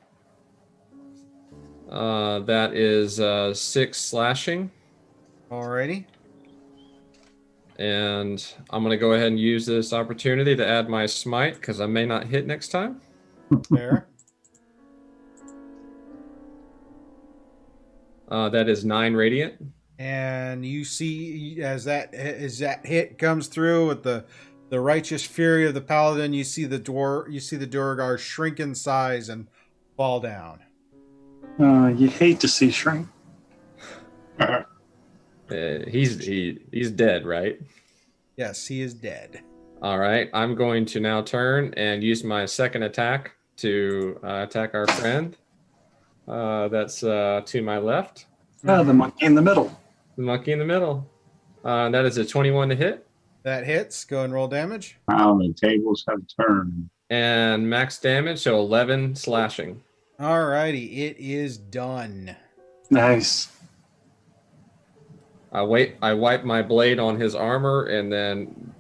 That is 6 slashing. Alrighty. And I'm going to go ahead and use this opportunity to add my smite because I may not hit next time. Fair. That is 9 radiant. And you see as that hit comes through with the righteous fury of the paladin, you see the Duergar shrink in size and fall down. You hate to see shrink. He's dead, right? Yes, he is dead. All right. I'm going to now turn and use my second attack to attack our friend. That's to my left. The monkey in the middle. The monkey in the middle. That is a 21 to hit. That hits. Go and roll damage. Wow, the tables have turned. And max damage, so 11 slashing. Alrighty, it is done. Nice. I wipe my blade on his armor and then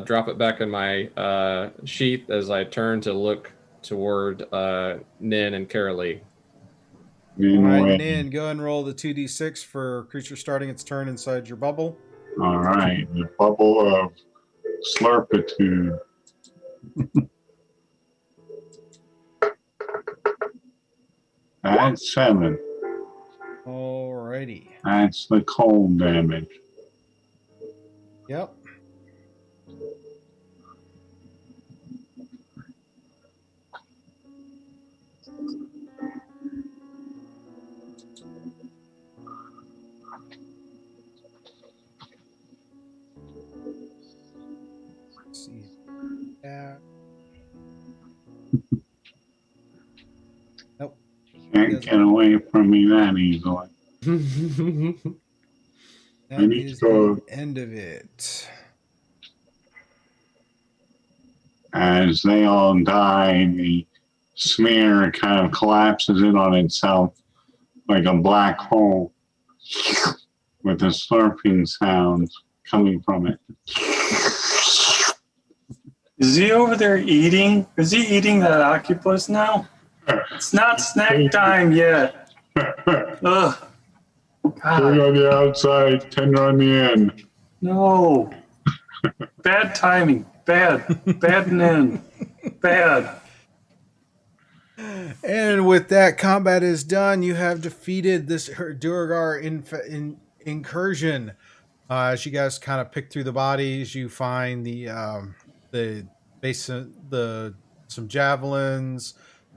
drop it back in my sheath as I turn to look toward Nin and Karalee. All right, Nin, go and roll the 2d6 for creature starting its turn inside your bubble. All right, the bubble of slurpitude. That's 7. Alrighty. That's the cold damage. Yep. Let's see. Yeah. Nope. Can't get away from me that easily. That need is to go. the end of it. As they all die, the smear kind of collapses in on itself like a black hole with the slurping sounds coming from it. Is he over there eating? Is he eating that octopus now? It's not snack time yet. Ugh. Big God, on the outside, tender on the end. no. Bad timing. Bad. Bad Nin. Bad. And with that, combat is done. You have defeated this Duergar incursion. As you guys kind of pick through the bodies, you find the some javelins,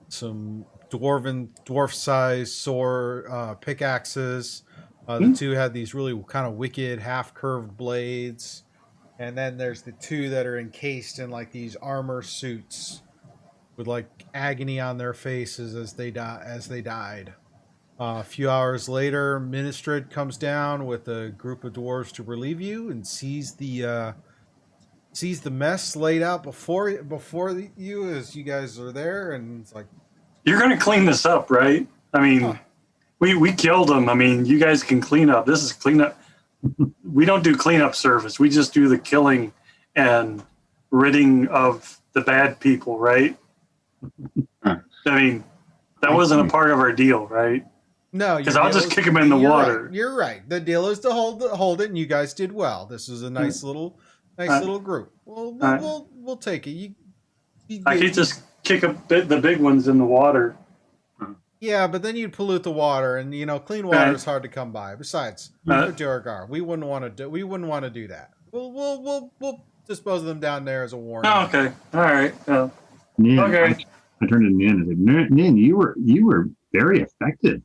some dwarf-sized sword pickaxes. The two had these really kind of wicked half-curved blades, and then there's the two that are encased in like these armor suits with like agony on their faces as they died. A few hours later, Ministrid comes down with a group of dwarves to relieve you and sees the mess laid out before you as you guys are there, and it's like, You're going to clean this up, right? I mean, we killed him. I mean, you guys can clean up. This is cleanup. We don't do cleanup service. We just do the killing and ridding of the bad people, right? I mean, that wasn't a part of our deal, right? no, Because I'll just kick him in the water. Right. You're right. The deal is to hold it, and you guys did well. This is a nice little group. We'll take it. I could just kick the big ones in the water. Yeah, but then you'd pollute the water, and clean water is hard to come by. Besides, Duergar, we wouldn't want to do that. We'll dispose of them down there as a warning. Oh, okay. All right. Nin, Okay. I turned to Nin and said, Nin, you were very effective.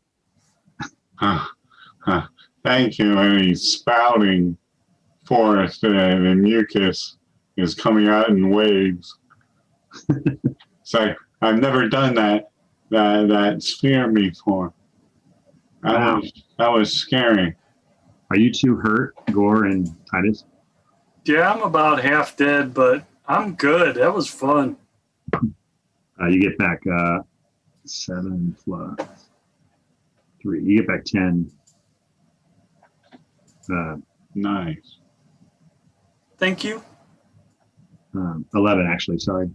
Thank you. And he's spouting forth, and the mucus is coming out in waves. It's like, I've never done that sphere before. Wow. That was scary. Are you two hurt, Gorr and Titus? Yeah, I'm about half dead, but I'm good. That was fun. You get back 7 plus 3. You get back 10. Nice. Thank you. 11, actually. Sorry.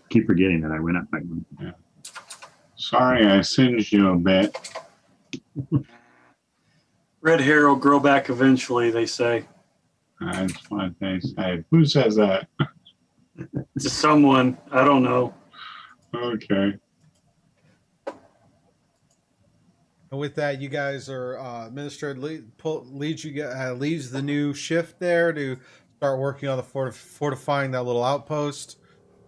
Keep forgetting that I went up by 1. Yeah. Sorry, I singed you a bit. Red hair will grow back eventually, they say. That's what they say. Who says that? To someone, I don't know. Okay. And with that, you guys are administrator leads the new shift there to start working on the fortifying that little outpost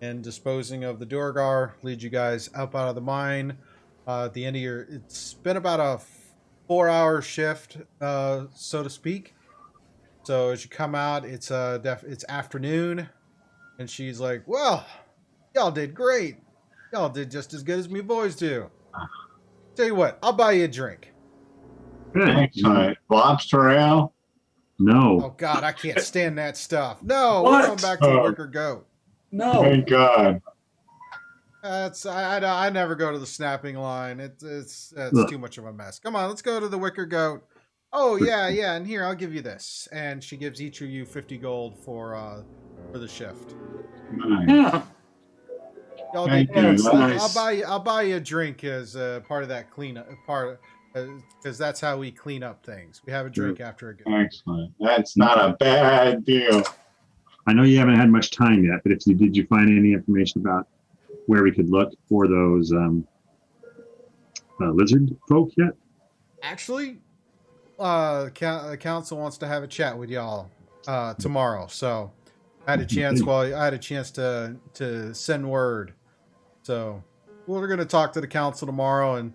and disposing of the Durgar. Lead you guys up out of the mine. At the end of your, it's been about a 4-hour shift, so to speak. So as you come out, it's afternoon, and she's like, "Well, y'all did great. Y'all did just as good as me boys do. Tell you what, I'll buy you a drink." Good. Excellent. Lobster ale? No. Oh God, I can't stand that stuff. No, What? we're going back to the Wicker Goat. No. Thank God. I never go to the snapping line. It's too much of a mess. Come on, let's go to the Wicker Goat. Oh yeah, and here I'll give you this. And she gives each of you 50 gold for the shift. Nice. Yeah. Y'all Thank did good. you. Nice. I'll buy you a drink as part of that cleanup because that's how we clean up things. We have a drink after a game. Excellent. That's not a bad deal. I know you haven't had much time yet, but did you find any information about where we could look for those lizard folk yet? Actually, council wants to have a chat with y'all tomorrow. So I had a chance to send word. So we're going to talk to the council tomorrow and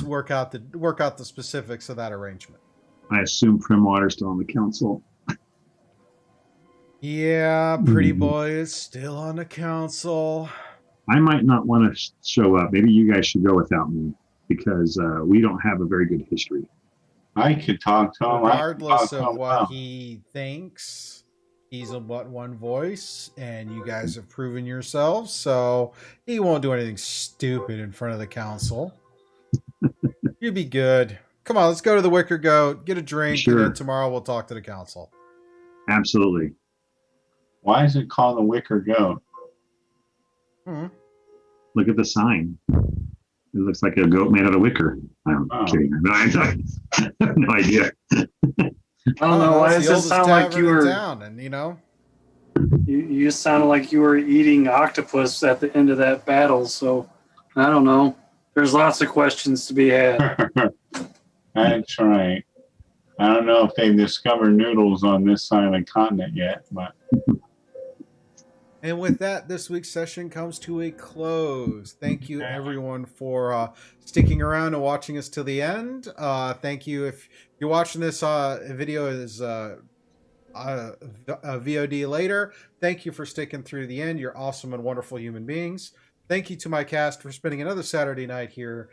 work out the specifics of that arrangement. I assume Primwater's still on the council. Yeah, Pretty Boy is still on the council. I might not want to show up. Maybe you guys should go without me because we don't have a very good history. I could talk to him. Regardless of what he thinks, he's a but one voice, and you guys have proven yourselves, so he won't do anything stupid in front of the council. You'd be good. Come on, let's go to the Wicker Goat, get a drink, Sure. and then tomorrow we'll talk to the council. Absolutely. Why is it called the Wicker Goat? Look at the sign. It looks like a goat made out of wicker. I'm kidding. No, I have no idea. I don't know. Why does it sound like you were down? And you sounded like you were eating octopus at the end of that battle. So I don't know. There's lots of questions to be had. That's right. I don't know if they discovered noodles on this side of the continent yet, but. And with that, this week's session comes to a close. Thank you, everyone, for sticking around and watching us till the end. Thank you. If you're watching this video as a VOD later, thank you for sticking through the end. You're awesome and wonderful human beings. Thank you to my cast for spending another Saturday night here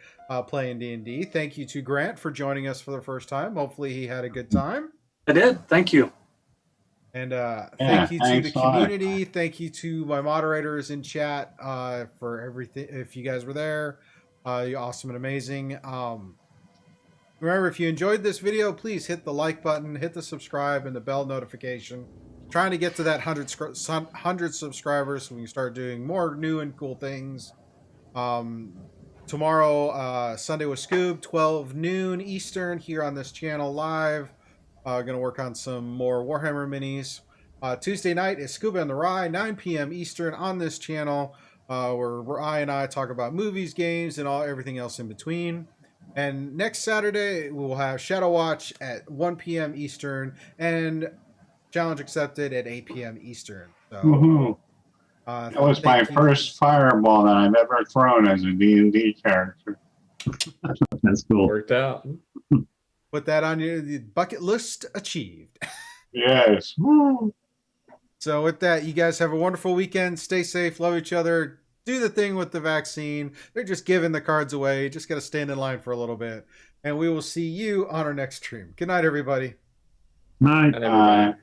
playing D&D. Thank you to Grant for joining us for the first time. Hopefully he had a good time. I did. Thank you. And thank you to the community. Thank you to my moderators in chat for everything. If you guys were there, you're awesome and amazing. Remember, if you enjoyed this video, please hit the like button, hit the subscribe, and the bell notification. Trying to get to that 100 subscribers so we can start doing more new and cool things. Tomorrow, Sunday with Scoob, 12 noon Eastern here on this channel live. Going to work on some more Warhammer minis. Tuesday night is Scuba and the Rye, 9 p.m. Eastern on this channel, where Rye and I talk about movies, games, and everything else in between. And next Saturday, we will have Shadow Watch at 1 p.m. Eastern and Challenge Accepted at 8 p.m. Eastern. So, that was my first fireball that I've ever thrown as a D&D character. That's cool. Worked out. Put that on your bucket list achieved. Yes. Woo. So with that, you guys have a wonderful weekend. Stay safe. Love each other. Do the thing with the vaccine. They're just giving the cards away. You just got to stand in line for a little bit. And we will see you on our next stream. Good night, everybody. Night. And everybody.